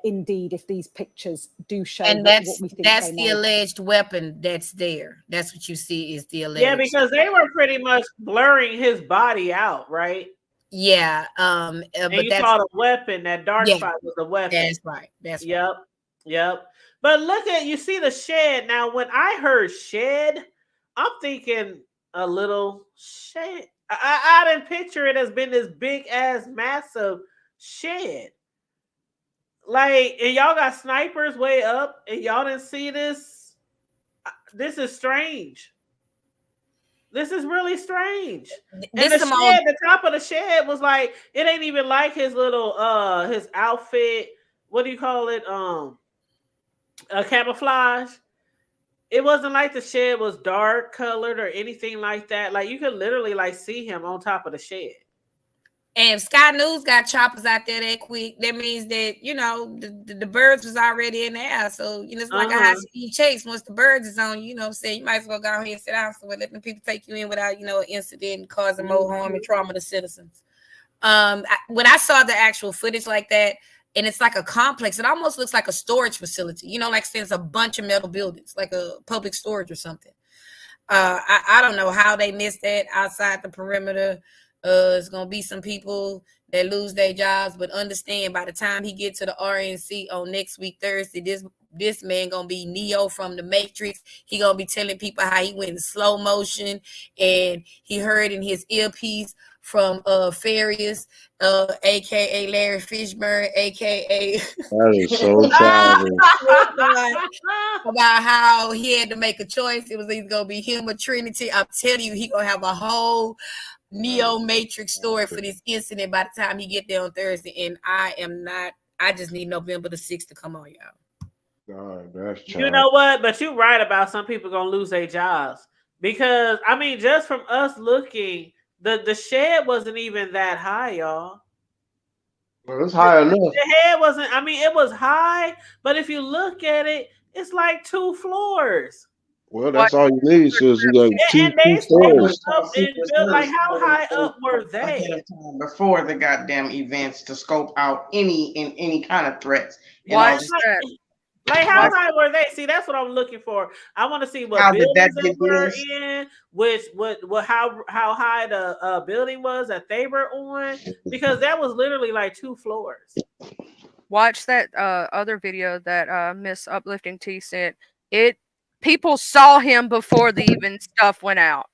indeed, if these pictures do show And what we think that's they the may. alleged weapon that's there. That's what you see is the alleged. Yeah, because they were pretty much blurring his body out, right? Yeah. And But you that's saw the weapon. That dark Yeah. spot was a weapon. That's right. That's right. Yep. But look at, you see the shed. Now, when I heard shed, I'm thinking a little shed. I didn't picture it as being this big ass massive shed. Like, and y'all got snipers way up, and y'all didn't see this. This is strange. This is really strange. And the shed, the top of the shed was like, it ain't even like his little his outfit. What do you call it? A camouflage. It wasn't like the shed was dark colored or anything like that. Like, you could literally like see him on top of the shed. And if Sky News got choppers out there that quick, that means that, you know, the birds was already in the air. So, you know, it's like a high speed chase. Once the birds is on, you know what I'm saying, you might as well go ahead and sit down somewhere, let them people take you in without, you know, an incident causing more harm and trauma to citizens. When I saw the actual footage like that, and it's like a complex, it almost looks like a storage facility, you know, like there's a bunch of metal buildings, like a public storage or something. I don't know how they missed that outside the perimeter. It's gonna be some people that lose their jobs, but understand by the time he get to the RNC on next week Thursday, this man gonna be Neo from the Matrix. He gonna be telling people how he went in slow motion and he heard in his earpiece from Farius, aka Larry Fishburne, aka That is so childish. about how he had to make a choice. It was either gonna be him or Trinity. I'm telling you, he gonna have a whole Neo Matrix story for this incident by the time he get there on Thursday. And I just need November the 6th to come on, y'all. God, that's childish. You know what? But you're right about some people gonna lose their jobs. Because I mean, just from us looking, the shed wasn't even that high, y'all. Well, it's high enough. The head wasn't, I mean, it was high, but if you look at it, it's like 2 floors. Well, that's all you need, sis. You got two stories. Like, how high up were they? Before the goddamn events to scope out any kind of threats. Like, how high were they? See, that's what I'm looking for. I want to see what buildings they were in, how high the building was that they were on, because that was literally like 2 floors. Watch that other video that Miss Uplifting T sent. People saw him before the even stuff went out.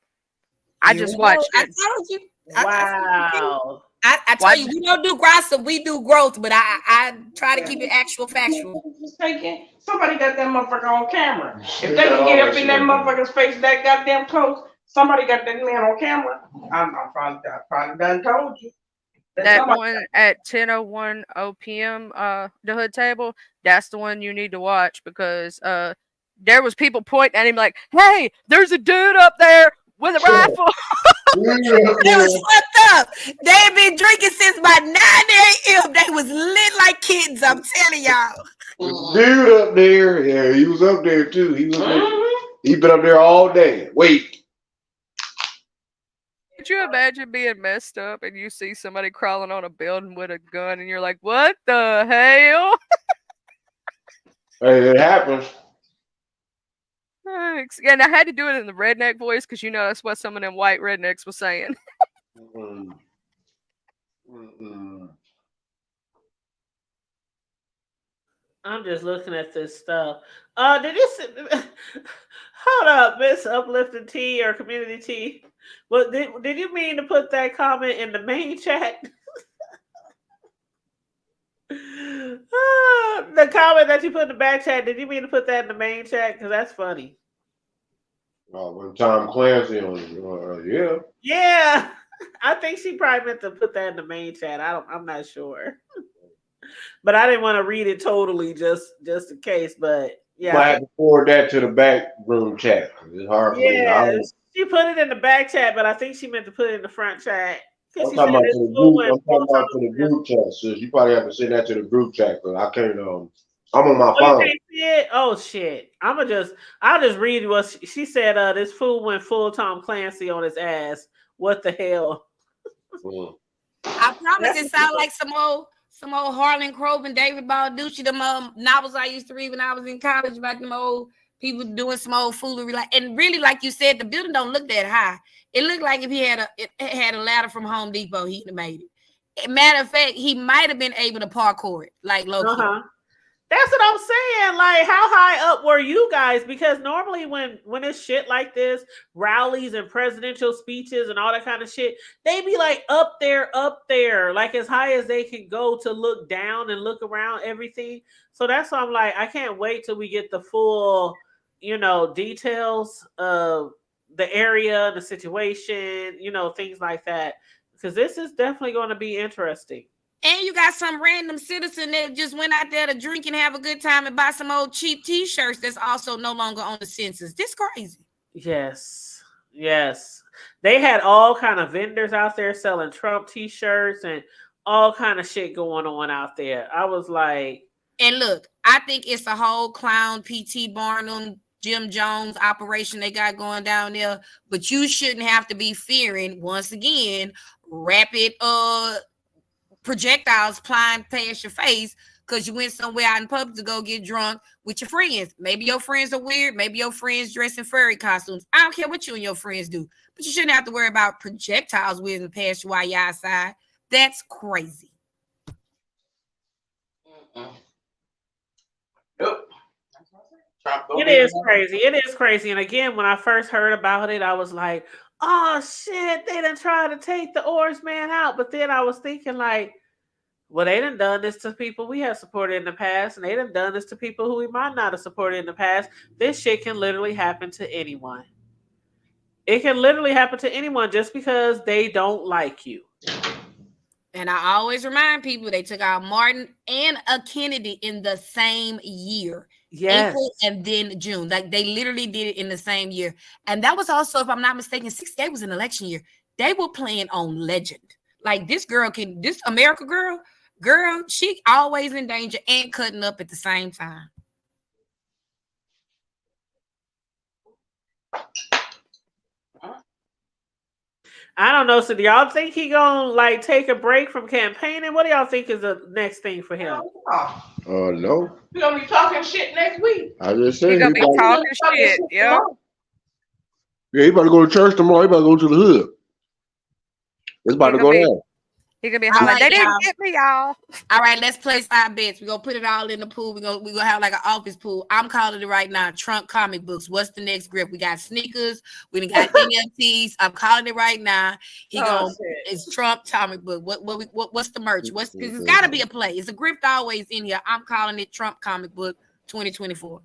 I just watched it. I told you. Wow. I tell you, we don't do gossip, we do growth, but I try to keep it actual factual. Somebody got that motherfucker on camera. If they can get up in that motherfucker's face that goddamn close, somebody got that man on camera. I probably done told you. That one at 10:01 p.m. The hood table, that's the one you need to watch, because there was people pointing at him like, "Hey, there's a dude up there with a rifle." They was fucked up. They had been drinking since about 9 a.m. They was lit like kittens, I'm telling y'all. Dude up there, yeah, he was up there too. He been up there all day. Wait. Could you imagine being messed up and you see somebody crawling on a building with a gun and you're like, "What the hell?" Hey, it happens. And I had to do it in the redneck voice because, you know, that's what some of them white rednecks was saying. I'm just looking at this stuff. Did you hold up, Miss Uplifting T or Community T? Well, did you mean to put that comment in the main chat? The comment that you put in the back chat, did you mean to put that in the main chat? Because that's funny. When Tom Clancy on yeah. Yeah. I think she probably meant to put that in the main chat. I'm not sure. But I didn't want to read it totally just in case. But yeah. I have to forward that to the back room chat. It's hard for me. Yeah, she put it in the back chat, but I think she meant to put it in the front chat. I'm talking about to the group chat, so you probably have to send that to the group chat, because I can't. I'm on my phone. You can't see it? Oh shit! I'll just read what she said. This fool went full Tom Clancy on his ass. What the hell? I promise it sounds like some Some old Harlan Crowe and David Balducci, them novels I used to read when I was in college about them old people doing some old foolery. And really, like you said, the building don't look that high. It looked like if he had a ladder from Home Depot, he'd have made it. Matter of fact, he might have been able to parkour it, like low key. That's what I'm saying. Like, how high up were you guys? Because normally when it's shit like this, rallies and presidential speeches and all that kind of shit, they be like up there, like as high as they can go to look down and look around everything. So that's why I'm like, I can't wait till we get the full, details of the area, the situation, things like that. Because this is definitely going to be interesting. And you got some random citizen that just went out there to drink and have a good time and buy some old cheap T-shirts that's also no longer on the census. This crazy. Yes. They had all kind of vendors out there selling Trump T-shirts and all kind of shit going on out there. I was like... And look, I think it's a whole clown P.T. Barnum, Jim Jones operation they got going down there. But you shouldn't have to be fearing, once again, rapid... projectiles flying past your face because you went somewhere out in public to go get drunk with your friends. Maybe your friends are weird. Maybe your friends dress in furry costumes. I don't care what you and your friends do, but you shouldn't have to worry about projectiles whizzing past you while you're outside. That's crazy. It is crazy. It is crazy. And again, when I first heard about it, I was like, oh shit, they done tried to take the Orange Man out. But then I was thinking like, well, they done this to people we have supported in the past, and they done this to people who we might not have supported in the past. This shit can literally happen to anyone. It can literally happen to anyone just because they don't like you. And I always remind people they took out Martin and a Kennedy in the same year. Yes. April and then June. Like they literally did it in the same year. And that was also, if I'm not mistaken, 68 was an election year. They were playing on legend. Like this America girl, she always in danger and cutting up at the same time. I don't know. So do y'all think he gonna like take a break from campaigning? What do y'all think is the next thing for him? No. We're gonna be talking shit next week. I just said He's gonna be talking shit. Yeah. Yeah, he about to go to church tomorrow. He about to go to the hood. It's about to go down. He's gonna be hollering. They didn't get me, y'all. All right, let's play 5 bets. We're gonna put it all in the pool. We're gonna have like an office pool. I'm calling it right now. Trump comic books. What's the next grip? We got sneakers. We got NFTs. I'm calling it right now. It's Trump comic book. What's the merch? Because it's gotta be a play. It's a grip always in here. I'm calling it Trump comic book 2024.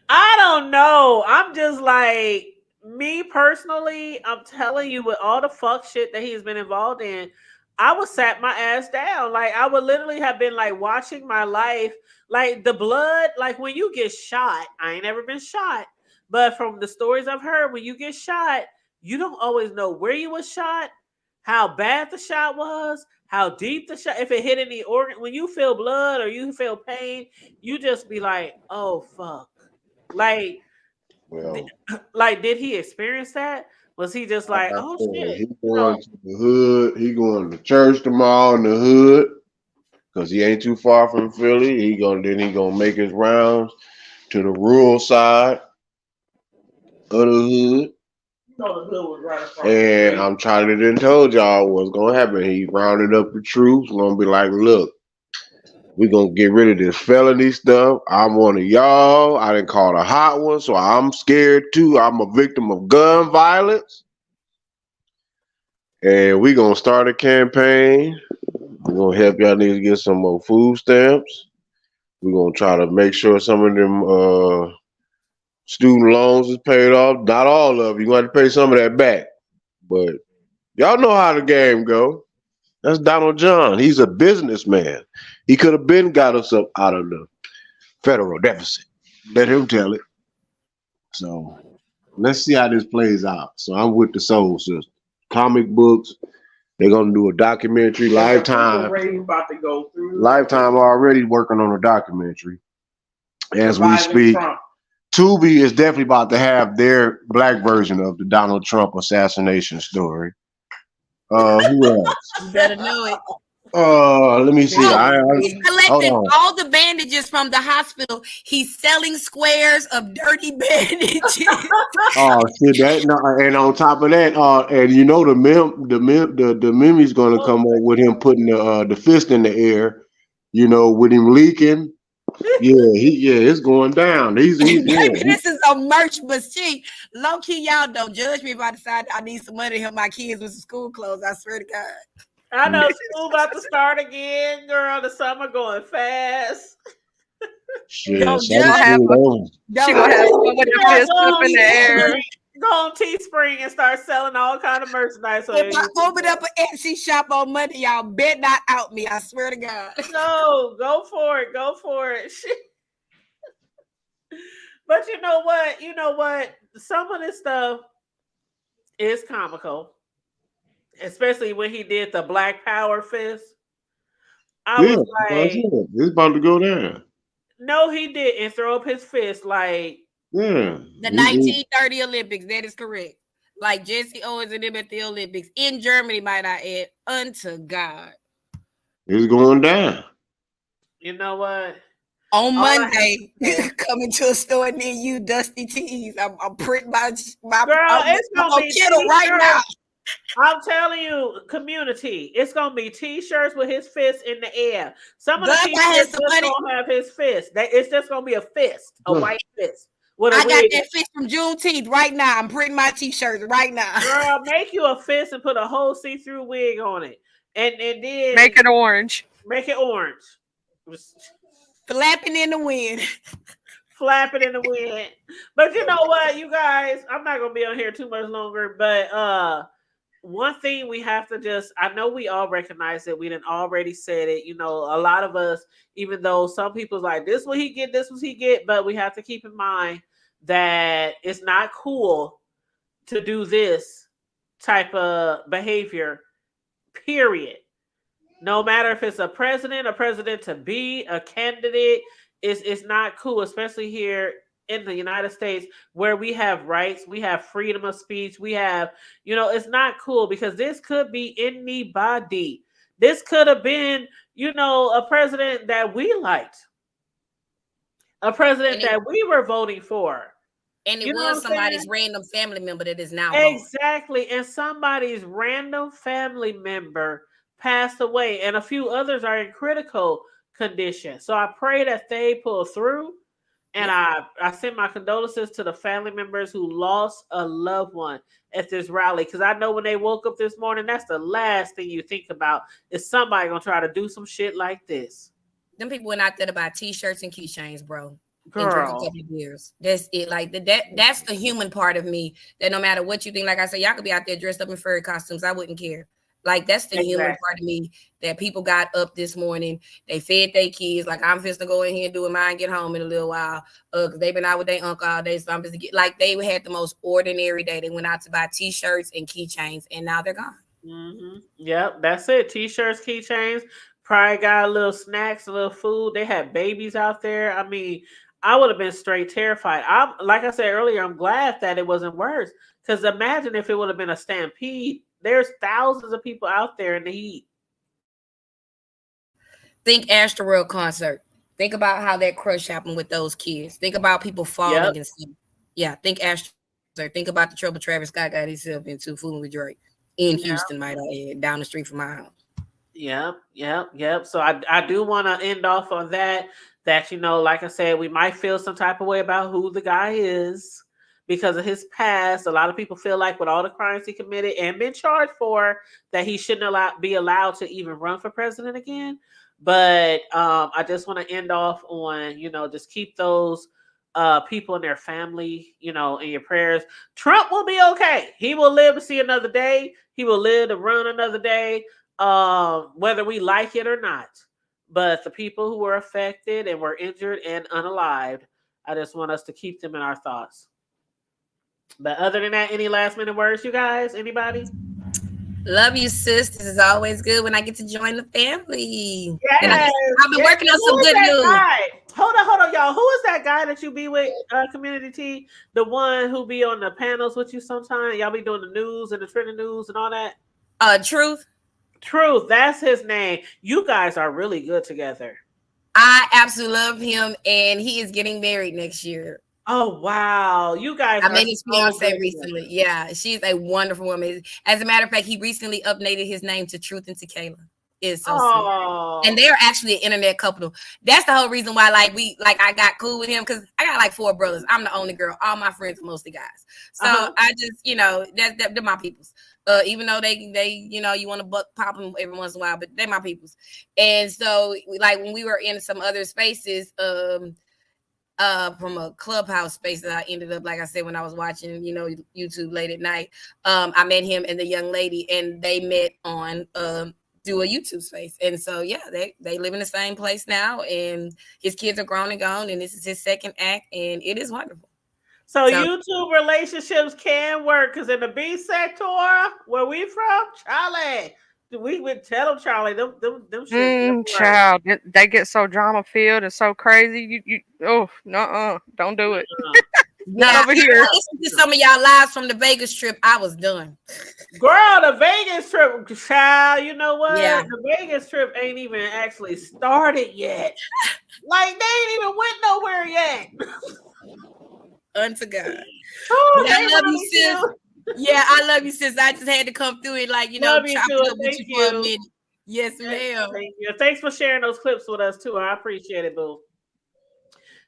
I don't know. I'm just like, me personally, I'm telling you, with all the fuck shit that he's been involved in, I would sat my ass down. Like I would literally have been like watching my life, like the blood, like when you get shot, I ain't ever been shot, but from the stories I've heard, when you get shot, you don't always know where you was shot, how bad the shot was, how deep the shot, if it hit any organ. When you feel blood or you feel pain, you just be like, oh fuck. Like, did he experience that? Was he just like, oh shit? He going to the hood. He going to church tomorrow in the hood because he ain't too far from Philly. He gonna make his rounds to the rural side of the hood. The hood was right across. And I'm trying to then told y'all what's gonna happen. He rounded up the troops. Gonna be like, look, we're going to get rid of this felony stuff. I'm one of y'all. I didn't call a hot one, so I'm scared too. I'm a victim of gun violence. And we're going to start a campaign. We're going to help y'all niggas get some more food stamps. We're going to try to make sure some of them student loans is paid off. Not all of it. You're going to have to pay some of that back. But y'all know how the game go. That's Donald John. He's a businessman. He could have been got us up out of the federal deficit. Let him tell it. So let's see how this plays out. So I'm with the Soul Sister. Comic books. They're gonna do a documentary. Lifetime. About to go through. Lifetime already working on a documentary as we speak. Tubi is definitely about to have their black version of the Donald Trump assassination story. Who else? You better know it. Let me see. He's hold collecting on. all the bandages from the hospital. He's selling squares of dirty bandages. Oh shit! And on top of that, and you know the meme's gonna come up with him putting the fist in the air. You know, with him leaking. It's going down. He's Maybe this is a merch machine. Low key, y'all don't judge me if I decide I need some money to help my kids with some school clothes. I swear to God. I know school about to start again, girl. The summer going fast. Shit, Don't have one with the fist up in the air. Go on Teespring and start selling all kind of merchandise. If I open up an Etsy shop on Monday, y'all bet not out me. I swear to God. No, go for it. Go for it. But you know what? You know what? Some of this stuff is comical, especially when he did the Black Power fist. I was like, it's about to go down. No, he didn't throw up his fist like. Yeah. The 1930 Olympics, that is correct. Like Jesse Owens and them at the Olympics in Germany, might I add, unto God. It's going down. You know what? On Monday, coming to a store near you, Dusty Tees. I'm printing my girl. It's gonna be Kittle right now. I'm telling you, community, it's gonna be T-shirts with his fist in the air. Some of the T-shirts just gonna have his fist. It's just gonna be a fist, a white fist. I got that fist from Juneteenth right now. I'm printing my T-shirts right now. Girl, make you a fist and put a whole see-through wig on it, and then make it orange. Make it orange. Flapping in the wind. Flapping in the wind. But you know what, you guys, I'm not gonna be on here too much longer. But one thing we have to I know we all recognize it. We done already said it. You know, a lot of us, even though some people's like, this what he get, this what he get, but we have to keep in mind that it's not cool to do this type of behavior, period. No matter if it's a president to be, a candidate, it's not cool, especially here in the United States where we have rights, we have freedom of speech, we have, it's not cool because this could be anybody. This could have been, a president that we liked, a president that we were voting for. And it was somebody's random family member that is now exactly gone. And somebody's random family member passed away, and a few others are in critical condition. So I pray that they pull through. And I send my condolences to the family members who lost a loved one at this rally. Because I know when they woke up this morning, that's the last thing you think about is somebody going to try to do some shit like this. Them people went out there to buy T-shirts and keychains, bro. Girl. And drink a couple of beers. That's it. Like that's the human part of me that no matter what you think, like I said, y'all could be out there dressed up in furry costumes. I wouldn't care. Like that's the human part of me that people got up this morning. They fed their kids. Like I'm just to go in here and do it. Mine get home in a little while. Cause they've been out with their uncle all day. So I'm just like they had the most ordinary day. They went out to buy T-shirts and keychains, and now they're gone. Mm-hmm. Yep, that's it. T-shirts, keychains. Probably got a little snacks, a little food. They had babies out there. I mean, I would have been straight terrified. Like I said earlier, I'm glad that it wasn't worse. Because imagine if it would have been a stampede. There's thousands of people out there in the heat. Think Astroworld concert. Think about how that crush happened with those kids. Think about people falling and stuff. Yeah, think Astroworld. Think about the trouble Travis Scott got himself into fooling with Drake in Houston, might I add, down the street from my house. Yep. So I do want to end off on that, like I said, we might feel some type of way about who the guy is. Because of his past, a lot of people feel like with all the crimes he committed and been charged for, that he shouldn't be allowed to even run for president again. But I just want to end off on, just keep those people and their family, in your prayers. Trump will be okay. He will live to see another day. He will live to run another day, whether we like it or not. But the people who were affected and were injured and unalived, I just want us to keep them in our thoughts. But other than that, any last minute words, you guys? Anybody? Love you, sis. This is always good when I get to join the family. Yes. I've been working on some good news. Hold on, y'all. Who is that guy that you be with, Community T? The one who be on the panels with you sometimes? Y'all be doing the news and the trending news and all that? Truth. Truth, that's his name. You guys are really good together. I absolutely love him, and he is getting married next year. Oh wow, you guys! I met his fiance recently. Yeah, she's a wonderful woman. As a matter of fact, he recently updated his name to Truth and Tequila. It's so sweet. And they're actually an internet couple. That's the whole reason why, I got cool with him, because I got like 4 brothers. I'm the only girl. All my friends are mostly guys. So I just, they're my peoples. Even though they, you want to buck pop them every once in a while, but they're my peoples. And so, like when we were in some other spaces, from a Clubhouse space that I ended up, like I said, when I was watching, YouTube late at night, I met him and the young lady, and they met on do a YouTube space. And so, yeah, they live in the same place now, and his kids are grown and gone, and this is his second act, and it is wonderful. So YouTube relationships can work, because in the B sector, where we from, Charlie, we would tell them, Charlie, them shit. Child, they get so drama filled and so crazy. Don't do it. Not over here. I listened to some of y'all lives from the Vegas trip. I was done. Girl, the Vegas trip, child, you know what? Yeah. The Vegas trip ain't even actually started yet. Like, they ain't even went nowhere yet. Unto God. Oh, I love you, sis. Yeah, I love you, sis. I just had to come through it, chop it up with you for a minute. Yes, ma'am. Thank you. Thanks for sharing those clips with us too. I appreciate it, boo.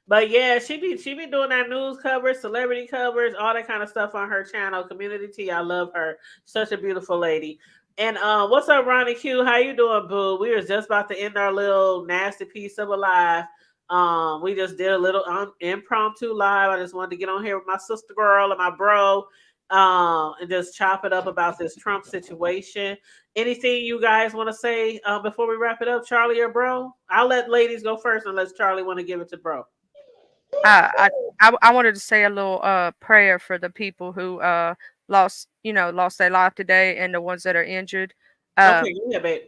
But yeah, she be doing that news coverage, celebrity coverage, all that kind of stuff on her channel. Community T, I love her. Such a beautiful lady. And what's up, Ronnie Q? How you doing, boo? We were just about to end our little nasty piece of a live. We just did a little impromptu live. I just wanted to get on here with my sister girl and my bro, and just chop it up about this Trump situation. Anything you guys want to say before we wrap it up, Charlie or bro? I'll let ladies go first unless Charlie want to give it to bro. I wanted to say a little prayer for the people who lost their life today, and the ones that are injured. Okay, yeah, babe.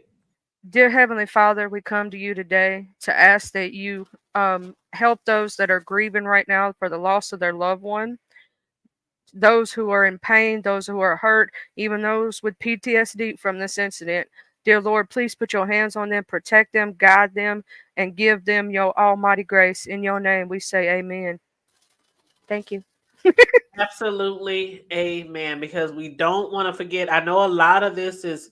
Dear Heavenly Father, we come to you today to ask that you help those that are grieving right now for the loss of their loved one, those who are in pain, those who are hurt, even those with PTSD from this incident. Dear Lord, please put your hands on them, protect them, guide them, and give them your almighty grace. In your name, we say amen. Thank you. Absolutely amen, because we don't want to forget. I know a lot of this is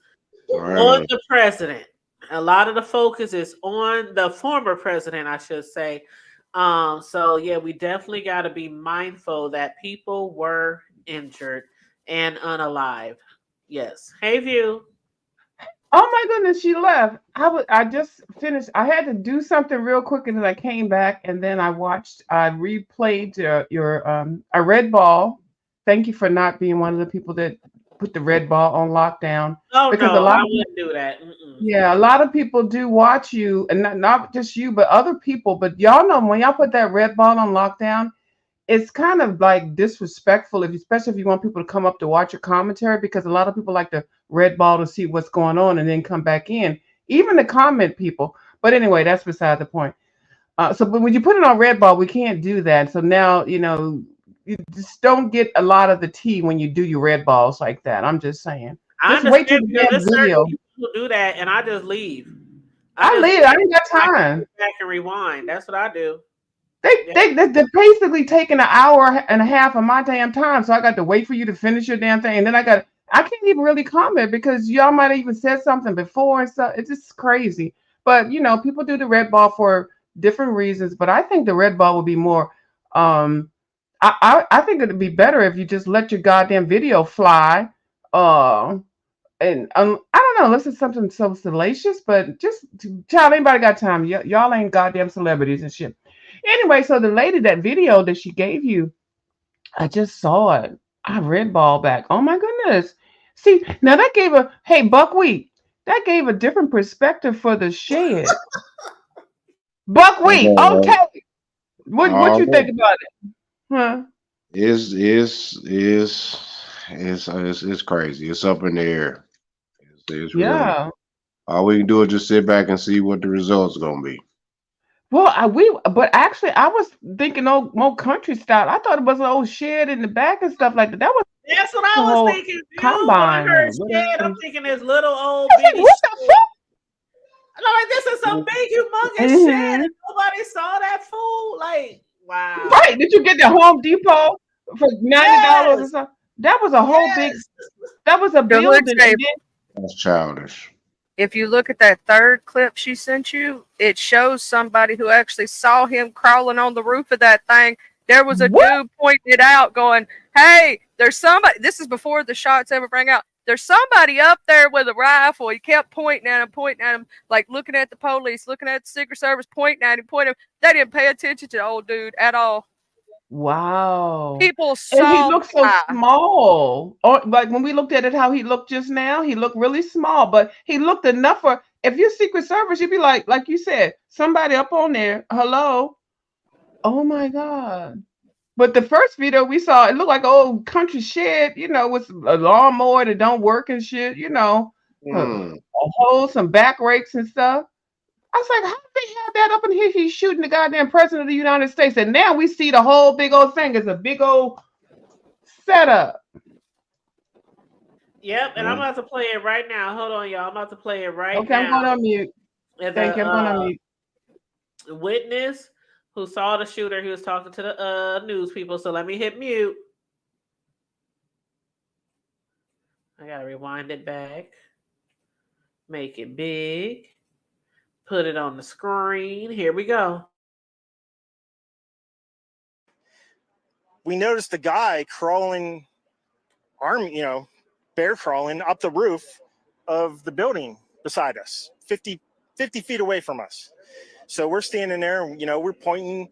on the president. A lot of the focus is on the former president, I should say. So yeah, we definitely got to be mindful that people were injured and unalive. Yes. Hey, View. Oh my goodness, she left. I just finished. I had to do something real quick, and then I came back, and then I replayed your a red ball. Thank you for not being one of the people that put the red ball on lockdown. Oh, because no, I wouldn't do that. Yeah, a lot of people do watch you, and not just you, but other people. But y'all know when y'all put that red ball on lockdown, it's kind of like disrespectful, especially if you want people to come up to watch your commentary, because a lot of people like to red ball to see what's going on and then come back in, even the comment people. But anyway, that's beside the point. But when you put it on red ball, we can't do that. So now, you just don't get a lot of the tea when you do your red balls like that. I'm just saying. Just wait till the next video. People do that, and I just leave. I leave. I ain't got time. Back and rewind. That's what I do. They're basically taking an hour and a half of my damn time. So I got to wait for you to finish your damn thing. And then I can't even really comment because y'all might have even said something before and stuff. It's just crazy. But, people do the red ball for different reasons. But I think the red ball would be more, I think it'd be better if you just let your goddamn video fly. And I don't know, unless it's something so salacious, but child, anybody got time? Y'all ain't goddamn celebrities and shit. Anyway, so the lady, that video that she gave you, I just saw it. I red ball back. Oh my goodness. See, now that gave Buckwheat, that gave a different perspective for the shed. Buckwheat, okay. What you think about it? Huh? It's crazy. It's up in the air. It's yeah. Really, all we can do is just sit back and see what the results are gonna be. Well, but actually, I was thinking more country style. I thought it was an old shed in the back and stuff like that. That was That's what I The was whole thinking. When I combine. heard What shed, I'm is- thinking this little old I said, bitty what the shed. fuck? Like, this is a big, humongous Mhm. shed, and nobody saw that fool. Like, wow. Right? Did you get the Home Depot for $90 or Yes. something? That was a whole big. That was a The hood building. And tape. then, That's childish. If you look at that third clip she sent you, it shows somebody who actually saw him crawling on the roof of that thing. There was a dude pointing it out, going, "Hey, there's somebody." This is before the shots ever rang out. There's somebody up there with a rifle. He kept pointing at him, like looking at the police, looking at the Secret Service, pointing at him. They didn't pay attention to the old dude at all. wow. People And he saw looked so high. small. Or like when we looked at it, how he looked just now, he looked really small, but he looked enough for if you're Secret Service, you'd be like you said, somebody up on there. Hello. Oh my God. But the first video we saw, it looked like an old country shed, with a lawnmower that don't work and shit, a hole, some back rakes and stuff. I was like, how did they have that up in here? He's shooting the goddamn president of the United States. And now we see the whole big old thing as a big old setup. Yep, and I'm about to play it right now. Hold on, y'all. I'm about to play it right Okay, I'm now. going on mute. Thank you. I'm going on mute. Witness who saw the shooter, he was talking to the news people. So let me hit mute. I gotta rewind it back. Make it big. Put it on the screen. Here we go. We noticed the guy crawling, bear crawling up the roof of the building beside us, 50 feet away from us. So we're standing there, and, we're pointing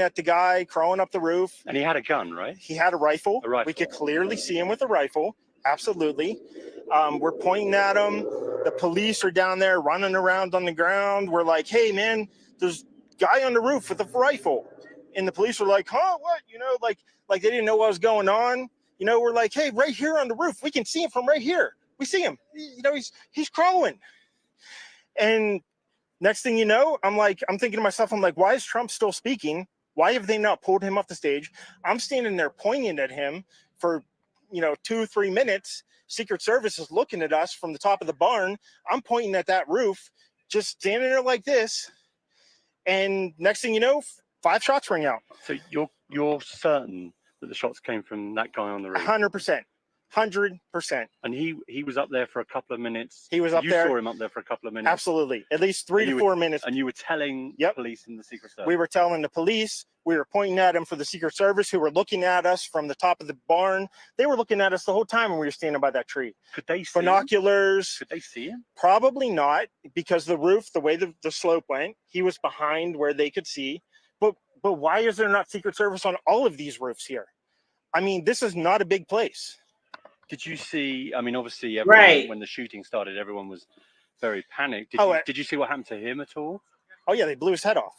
at the guy crawling up the roof. And he had a gun, right? He had a rifle. A rifle. We could clearly see him with a rifle. Absolutely. We're pointing at him. The police are down there running around on the ground. We're like, hey, man, there's a guy on the roof with a rifle. And the police were like, huh, what? Like they didn't know what was going on. We're like, hey, right here on the roof. We can see him from right here. We see him. He's crawling. And next thing you know, I'm thinking to myself, why is Trump still speaking? Why have they not pulled him off the stage? I'm standing there pointing at him for 2-3 minutes. Secret Service is looking at us from the top of the barn. I'm pointing at that roof, just standing there like this. And next thing you know, 5 shots ring out. So you're certain that the shots came from that guy on the roof? 100%. 100%. And he was up there for a couple of minutes. He was up you there. You saw him up there for a couple of minutes. Absolutely. At least 3 to 4 minutes. And you were telling the police and the Secret Service. We were telling the police. We were pointing at him for the Secret Service, who were looking at us from the top of the barn. They were looking at us the whole time when we were standing by that tree. Could they see binoculars? Could they see him? Probably not, because the roof, the way the slope went, he was behind where they could see. But why is there not Secret Service on all of these roofs here? I mean, this is not a big place. Did you see? I mean, obviously, when the shooting started, everyone was very panicked. Did you see what happened to him at all? Oh yeah, they blew his head off.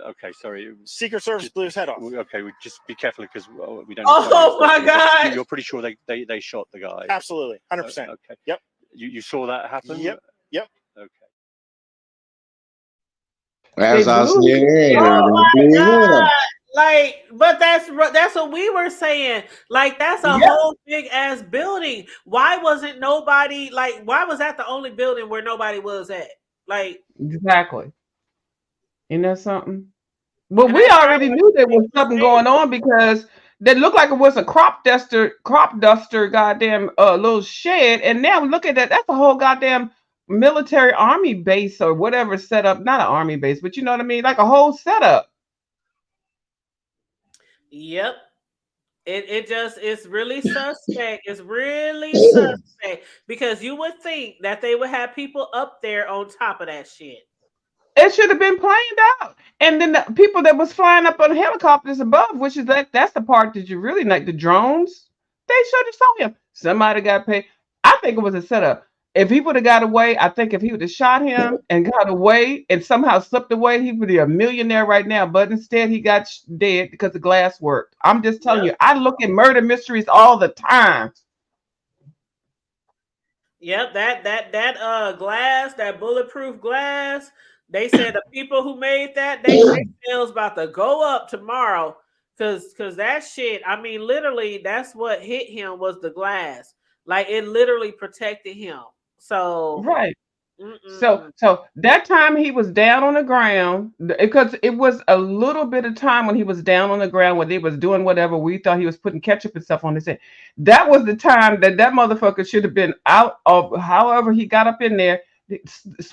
Okay, sorry. Secret Service blew his head off. Okay, we just be careful because we don't. Oh my God! You're pretty sure they shot the guy. Absolutely, 100%. Okay. Yep. You saw that happen? Yep. Okay. As I said, Oh my God. But that's what we were saying. That's a whole big ass building. Why wasn't nobody why was that the only building where nobody was at? Exactly. Isn't that something? Well, we already knew there was something going on because that looked like it was a crop duster, goddamn little shed. And now look at that. That's a whole goddamn military army base or whatever setup. Not an army base, but you know what I mean? Like a whole setup. Yep. It's really suspect. It's really suspect because you would think that they would have people up there on top of that shit. It should have been planed out. And then the people that was flying up on helicopters above, which is that's the part that you really like, the drones, they should have saw him. Somebody got paid. I think it was a setup. If he would have got away, I think if he would have shot him and got away and somehow slipped away, he would be a millionaire right now. But instead, he got dead because the glass worked. I'm just telling you, I look at murder mysteries all the time. Yep, that glass, that bulletproof glass. They said the people who made that, they sales about to go up tomorrow Cause that shit, I mean, literally, that's what hit him was the glass. Like it literally protected him. So right. So that time he was down on the ground, because it was a little bit of time when he was down on the ground when they was doing whatever. We thought he was putting ketchup and stuff on his head. That was the time that motherfucker should have been out of. However he got up in there.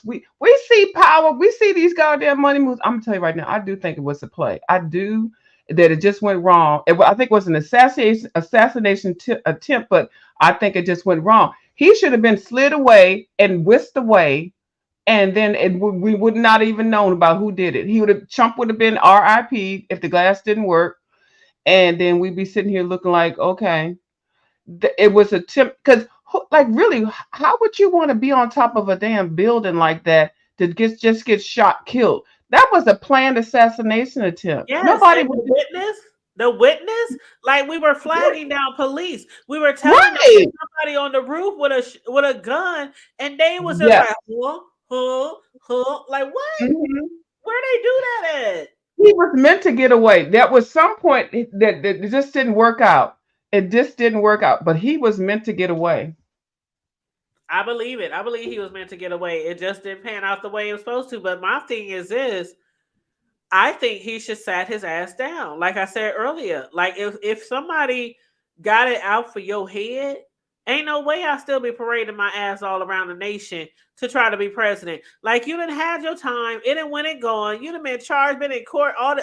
We see power. We see these goddamn money moves. I'm gonna tell you right now. I do think it was a play. I do. That it just went wrong. I think it was an assassination attempt, but I think it just went wrong. He should have been slid away and whisked away, and then we would not even known about who did it. Trump would have been RIP if the glass didn't work, and then we'd be sitting here looking like, okay, it was a attempt. Because like really, how would you want to be on top of a damn building like that to just get shot, killed? That was a planned assassination attempt. Yes, Nobody would would. The witness, like we were flagging down police. We were telling them somebody on the roof with a gun, and they was just like, like what? Where they do that at? He was meant to get away. That was some point that it just didn't work out. It just didn't work out. But he was meant to get away. I believe it. I believe he was meant to get away. It just didn't pan out the way it was supposed to. But my thing is this. I think he should sat his ass down. Like I said earlier, like if somebody got it out for your head, ain't no way I'll still be parading my ass all around the nation to try to be president. Like you done had your time, it done went and gone. You done been charged, been in court, all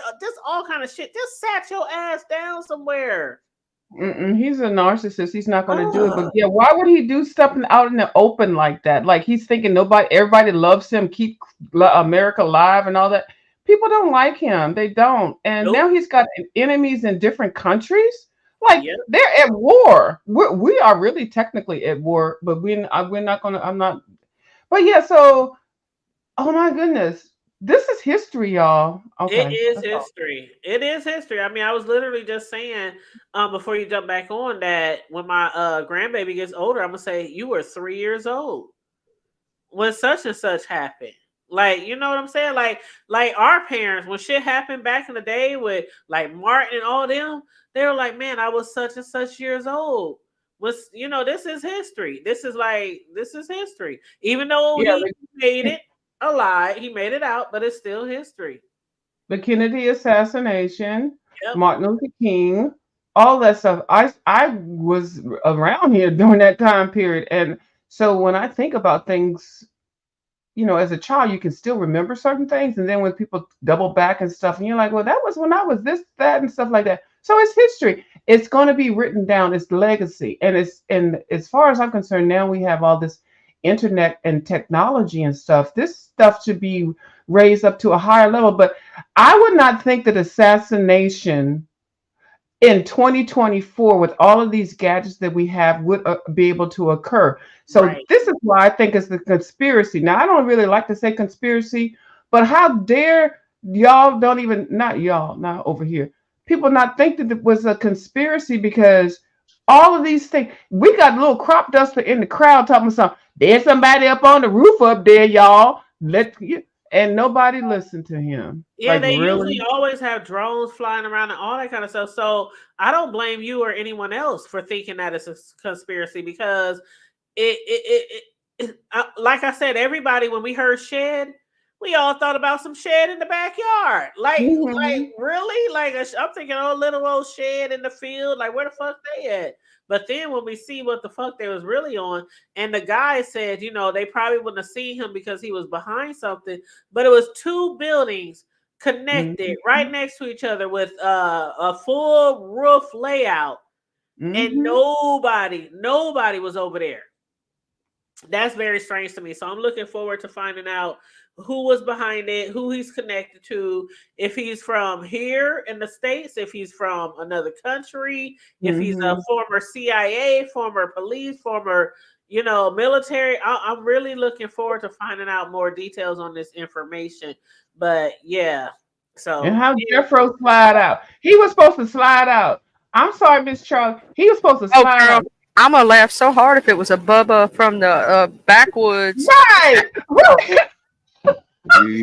kind of shit. Just sat your ass down somewhere. He's a narcissist. He's not going to do it. But yeah, why would he do something out in the open like that? Like he's thinking everybody loves him, keep America alive and all that. People don't like him. They don't. And now he's got enemies in different countries. Like they're at war. We are really technically at war, but we're not going to, I'm not. But yeah, so, oh my goodness. This is history, y'all. Okay. It is history. It is history. I mean, I was literally just saying before you jump back on that when my grandbaby gets older, I'm going to say, you were 3 years old when such and such happened. Like, you know what I'm saying? Like our parents, when shit happened back in the day with like Martin and all them, they were like, man, I was such and such years old. This is history. This is history. Even though he made it alive, he made it out, but it's still history. The Kennedy assassination, Martin Luther King, all that stuff. I was around here during that time period. And so when I think about things, as a child, you can still remember certain things. And then when people double back and stuff, and you're like, well, that was when I was this, that, and stuff like that. So it's history. It's going to be written down. It's legacy. And as far as I'm concerned, now we have all this internet and technology and stuff. This stuff should be raised up to a higher level. But I would not think that assassination in 2024 with all of these gadgets that we have would be able to occur. So this is why I think it's the conspiracy. Now, I don't really like to say conspiracy, but how dare y'all not over here. People not think that it was a conspiracy, because all of these things, we got a little crop duster in the crowd talking something. There's somebody up on the roof up there, y'all. And nobody listened to him. Yeah, they usually always have drones flying around and all that kind of stuff. So I don't blame you or anyone else for thinking that it's a conspiracy, because like I said, everybody, when we heard shed, we all thought about some shed in the backyard. Like really? Like I'm thinking, little old shed in the field. Like where the fuck they at? But then when we see what the fuck they was really on, and the guy said, they probably wouldn't have seen him because he was behind something, but it was two buildings connected right next to each other with a full roof layout, and nobody was over there. That's very strange to me. So I'm looking forward to finding out who was behind it, who he's connected to, if he's from here in the States, if he's from another country, if he's a former CIA, former police, former, military. I'm really looking forward to finding out more details on this information. But yeah, so. And how Jeffro slide out? He was supposed to slide out. I'm sorry, Miss Charlie. He was supposed to slide out. I'm gonna laugh so hard if it was a Bubba from the backwoods. Right. He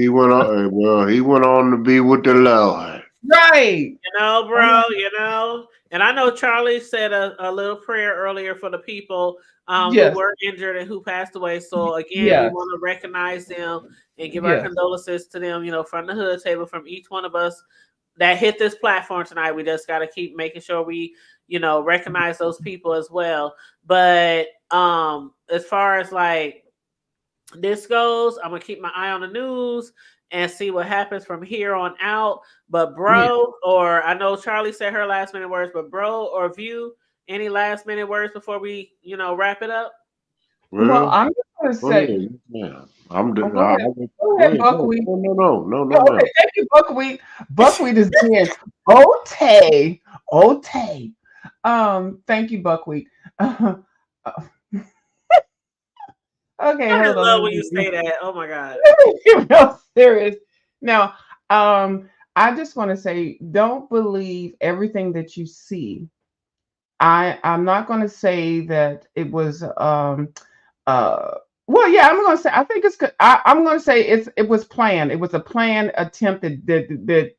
went on to be with the Lord. Right. You know, bro, you know. And I know Charlie said a little prayer earlier for the people Yes. who were injured and who passed away. So again, we Yes. want to recognize them and give our Yes. condolences to them, you know, from the hood table, from each one of us that hit this platform tonight. We just got to keep making sure we, you know, recognize those people as well. But as far as like this goes, I'm gonna keep my eye on the news and see what happens from here on out. But bro, or I know Charlie said her last minute words, but bro or View, any last minute words before we, you know, wrap it up? Well, I'm just gonna say, yeah, I'm go done. ahead, Buckwheat. No. Okay, thank you, Buckwheat. Buckwheat is being Otay. Thank you, Buckwheat. Okay, I hold on. love when you say that. Oh my God. You're real serious. Now, I just want to say, don't believe everything that you see. I'm not going to say that it was well, yeah, I'm going to say I think it's good. I'm going to say it was planned. It was a planned attempt that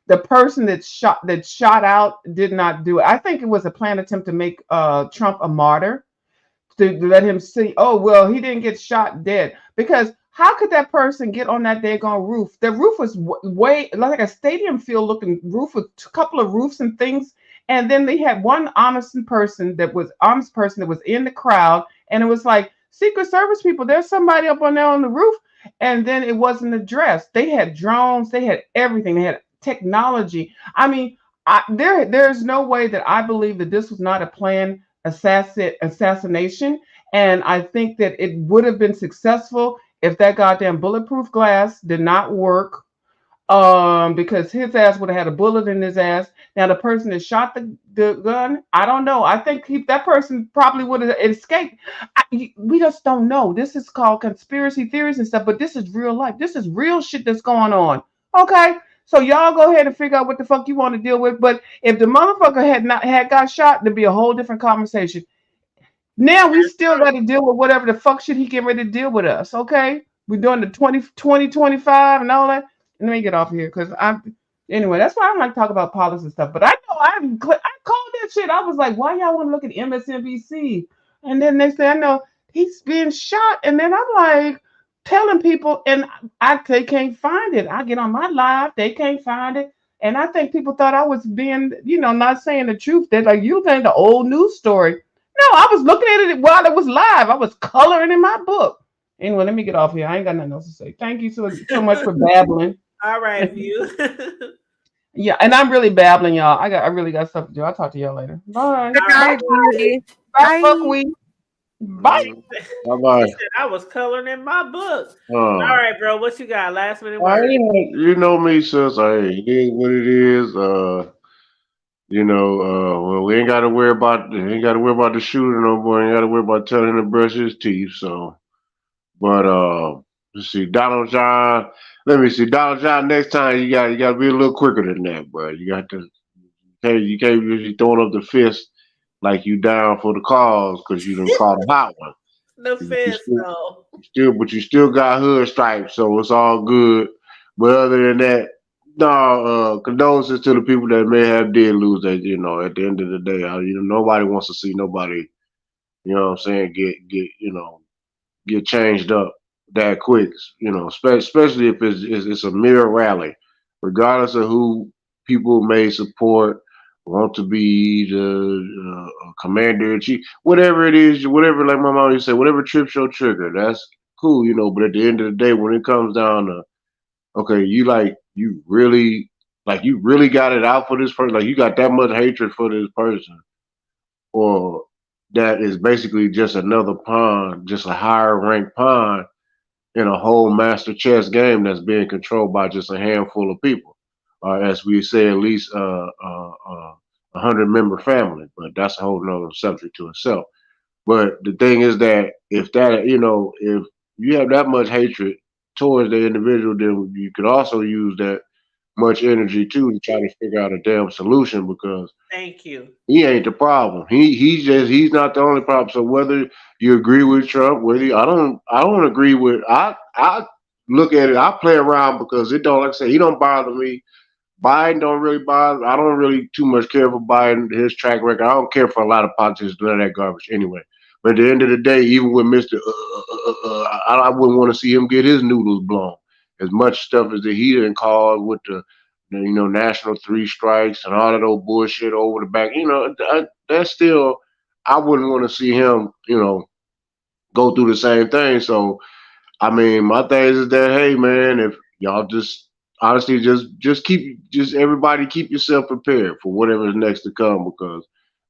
the person that shot out did not do it. I think it was a planned attempt to make Trump a martyr, to let him see, oh, well, he didn't get shot dead. Because how could that person get on that daggone roof? The roof was way like a stadium field looking roof with a couple of roofs and things. And then they had one honest person that was in the crowd. And it was like, Secret Service people, there's somebody up on there on the roof. And then it wasn't addressed. They had drones, they had everything, they had technology. I mean, there's no way that I believe that this was not a planned assassination. And I think that it would have been successful if that goddamn bulletproof glass did not work, because his ass would have had a bullet in his ass. Now the person that shot the gun, I don't know. I think that person probably would have escaped. We just don't know. This is called conspiracy theories and stuff, but this is real life. This is real shit that's going on. Okay, so y'all go ahead and figure out what the fuck you want to deal with. But if the motherfucker had got shot, there'd be a whole different conversation. Now we still got to deal with whatever the fuck shit he get ready to deal with us. Okay, we're doing the 2025 and all that. Let me get off here because anyway. That's why I don't like to talk about politics and stuff. But I know I called that shit. I was like, why y'all want to look at MSNBC? And then they say, I know he's being shot, and then I'm like telling people, and they can't find it. I get on my live, they can't find it. And I think people thought I was being, not saying the truth. They're like, you think the old news story. No, I was looking at it while it was live. I was coloring in my book. Anyway, let me get off here. I ain't got nothing else to say. Thank you so much for babbling. All right, View. Yeah, and I'm really babbling, y'all. I really got stuff to do. I'll talk to y'all later. Bye. Bye. Bye, Buckwheat. Bye. Bye-bye. I was coloring in my book. All right, bro. What you got? Last minute I word. you know me, sis. It is what it is. Well, we ain't got to worry about the shooter no more. Ain't got to worry about telling him to brush his teeth. So, but let's see, Donald John. Let me see, Donald John. Next time you got to be a little quicker than that, bro. You got to. You can't be throwing up the fist like you down for the cause because you done caught a hot one. The fist, though. But you still got hood stripes, so it's all good. But other than that, no, condolences to the people that may have did lose that. At the end of the day, nobody wants to see nobody, what I'm saying, get changed up that quick. Especially if it's a mere rally, regardless of who people may support, want to be the commander in chief, whatever it is, whatever, like my mom used to say, whatever trips your trigger, that's cool, but at the end of the day, when it comes down to, okay, you really got it out for this person, like you got that much hatred for this person, or that is basically just another pawn, just a higher ranked pawn in a whole master chess game that's being controlled by just a handful of people. As we say, at least 100-member family, but that's a whole nother subject to itself. But the thing is that if you have that much hatred towards the individual, then you could also use that much energy too to try to figure out a damn solution, because thank you. He ain't the problem. He's not the only problem. So whether you agree with Trump, I don't agree with. I look at it. I play around because it don't, like I say, he don't bother me. Biden don't really bother. I don't really too much care for Biden, his track record. I don't care for a lot of politics, none of that garbage anyway. But at the end of the day, even with Mr. I wouldn't want to see him get his noodles blown. As much stuff as he didn't call with the national 3 strikes and all that old bullshit over the back. That's still, I wouldn't want to see him, go through the same thing. So, I mean, my thing is that, hey, man, if y'all just honestly just everybody keep yourself prepared for whatever is next to come, because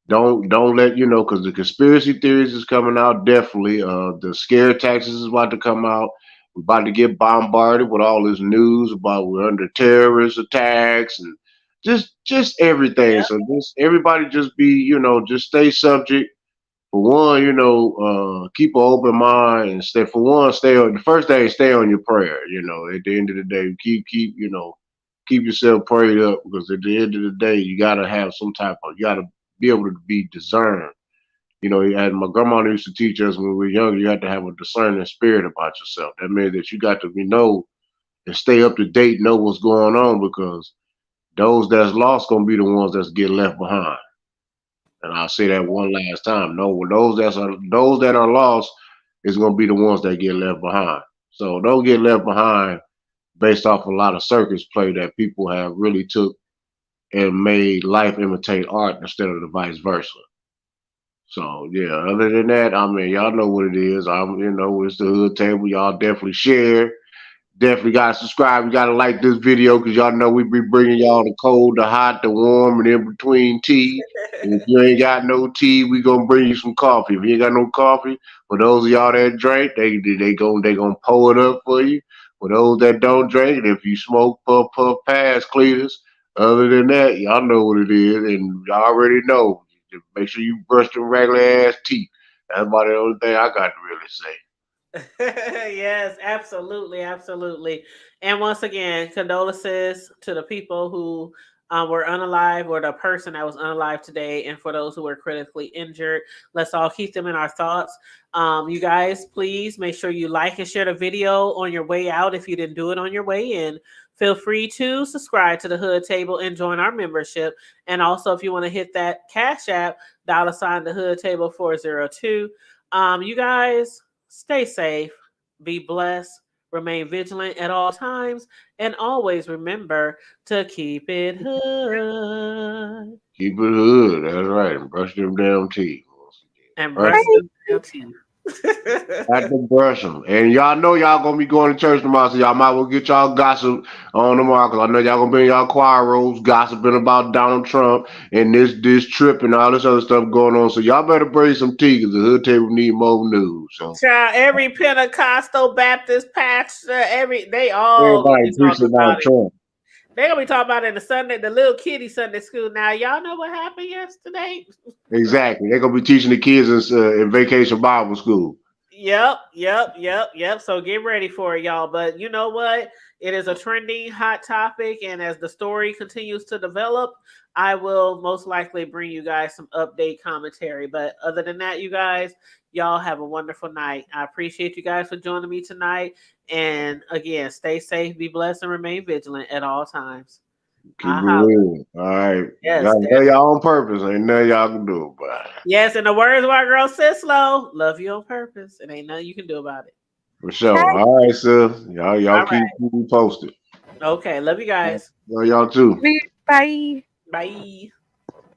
don't let because the conspiracy theories is coming out definitely. The scare tactics is about to come out. We're about to get bombarded with all this news about we're under terrorist attacks and just everything. Yeah. So just everybody just be just stay subject. For one, keep an open mind and stay on the first thing, stay on your prayer. At the end of the day, keep yourself prayed up, because at the end of the day, you gotta have you gotta be able to be discerned. And my grandma used to teach us when we were younger, you have to have a discerning spirit about yourself. That means that you got to know and stay up to date, know what's going on, because those that's lost gonna be the ones that's get left behind. And I'll say that one last time. No, those that are lost is going to be the ones that get left behind. So don't get left behind based off a lot of circus play that people have really took and made life imitate art instead of the vice versa. So yeah, other than that, I mean, y'all know what it is. It's the Hood Table. Y'all definitely share. Definitely gotta subscribe. You gotta like this video, because y'all know we be bringing y'all the cold, the hot, the warm, and in between tea. And if you ain't got no tea, we gonna bring you some coffee. If you ain't got no coffee, for those of y'all that drink, they gonna pour it up for you. For those that don't drink, if you smoke, puff pass, Cletus. Other than that, y'all know what it is, and y'all already know. Just make sure you brush them regular ass teeth. That's about the only thing I got to really say. Yes, absolutely. And once again, condolences to the people who were unalive, or the person that was unalive today, and for those who were critically injured. Let's all keep them in our thoughts. You guys, please make sure you like and share the video on your way out if you didn't do it on your way in. Feel free to subscribe to the Hood Table and join our membership. And also, if you want to hit that Cash App, $ the Hood Table 402. You guys, stay safe, be blessed, remain vigilant at all times, and always remember to keep it hood. Keep it hood, that's right. And brush them damn teeth. And brush them damn teeth. Had to brush them. And y'all know y'all gonna be going to church tomorrow, so y'all might well get y'all gossip on tomorrow, because I know y'all gonna be in y'all choir robes gossiping about Donald Trump and this trip and all this other stuff going on. So y'all better bring some tea, because the Hood Table need more news. So every Pentecostal Baptist pastor, they all everybody preaching about Trump. They're gonna be talking about it in the Sunday, the little kiddie Sunday school. Now, y'all know what happened yesterday? Exactly. They're gonna be teaching the kids in Vacation Bible School. Yep. So get ready for it, y'all. But you know what? It is a trending hot topic, and as the story continues to develop, I will most likely bring you guys some update commentary. But other than that, you guys, y'all have a wonderful night. I appreciate you guys for joining me tonight. And again, stay safe, be blessed, and remain vigilant at all times. Keep it real. All right. Yes, y'all on purpose. Ain't nothing y'all can do about it. Yes, in the words of our girl Sislo, love you on purpose. It ain't nothing you can do about it. For sure. All right, sis. Y'all keep me posted. Okay, love you guys. Love y'all too. Bye. Bye.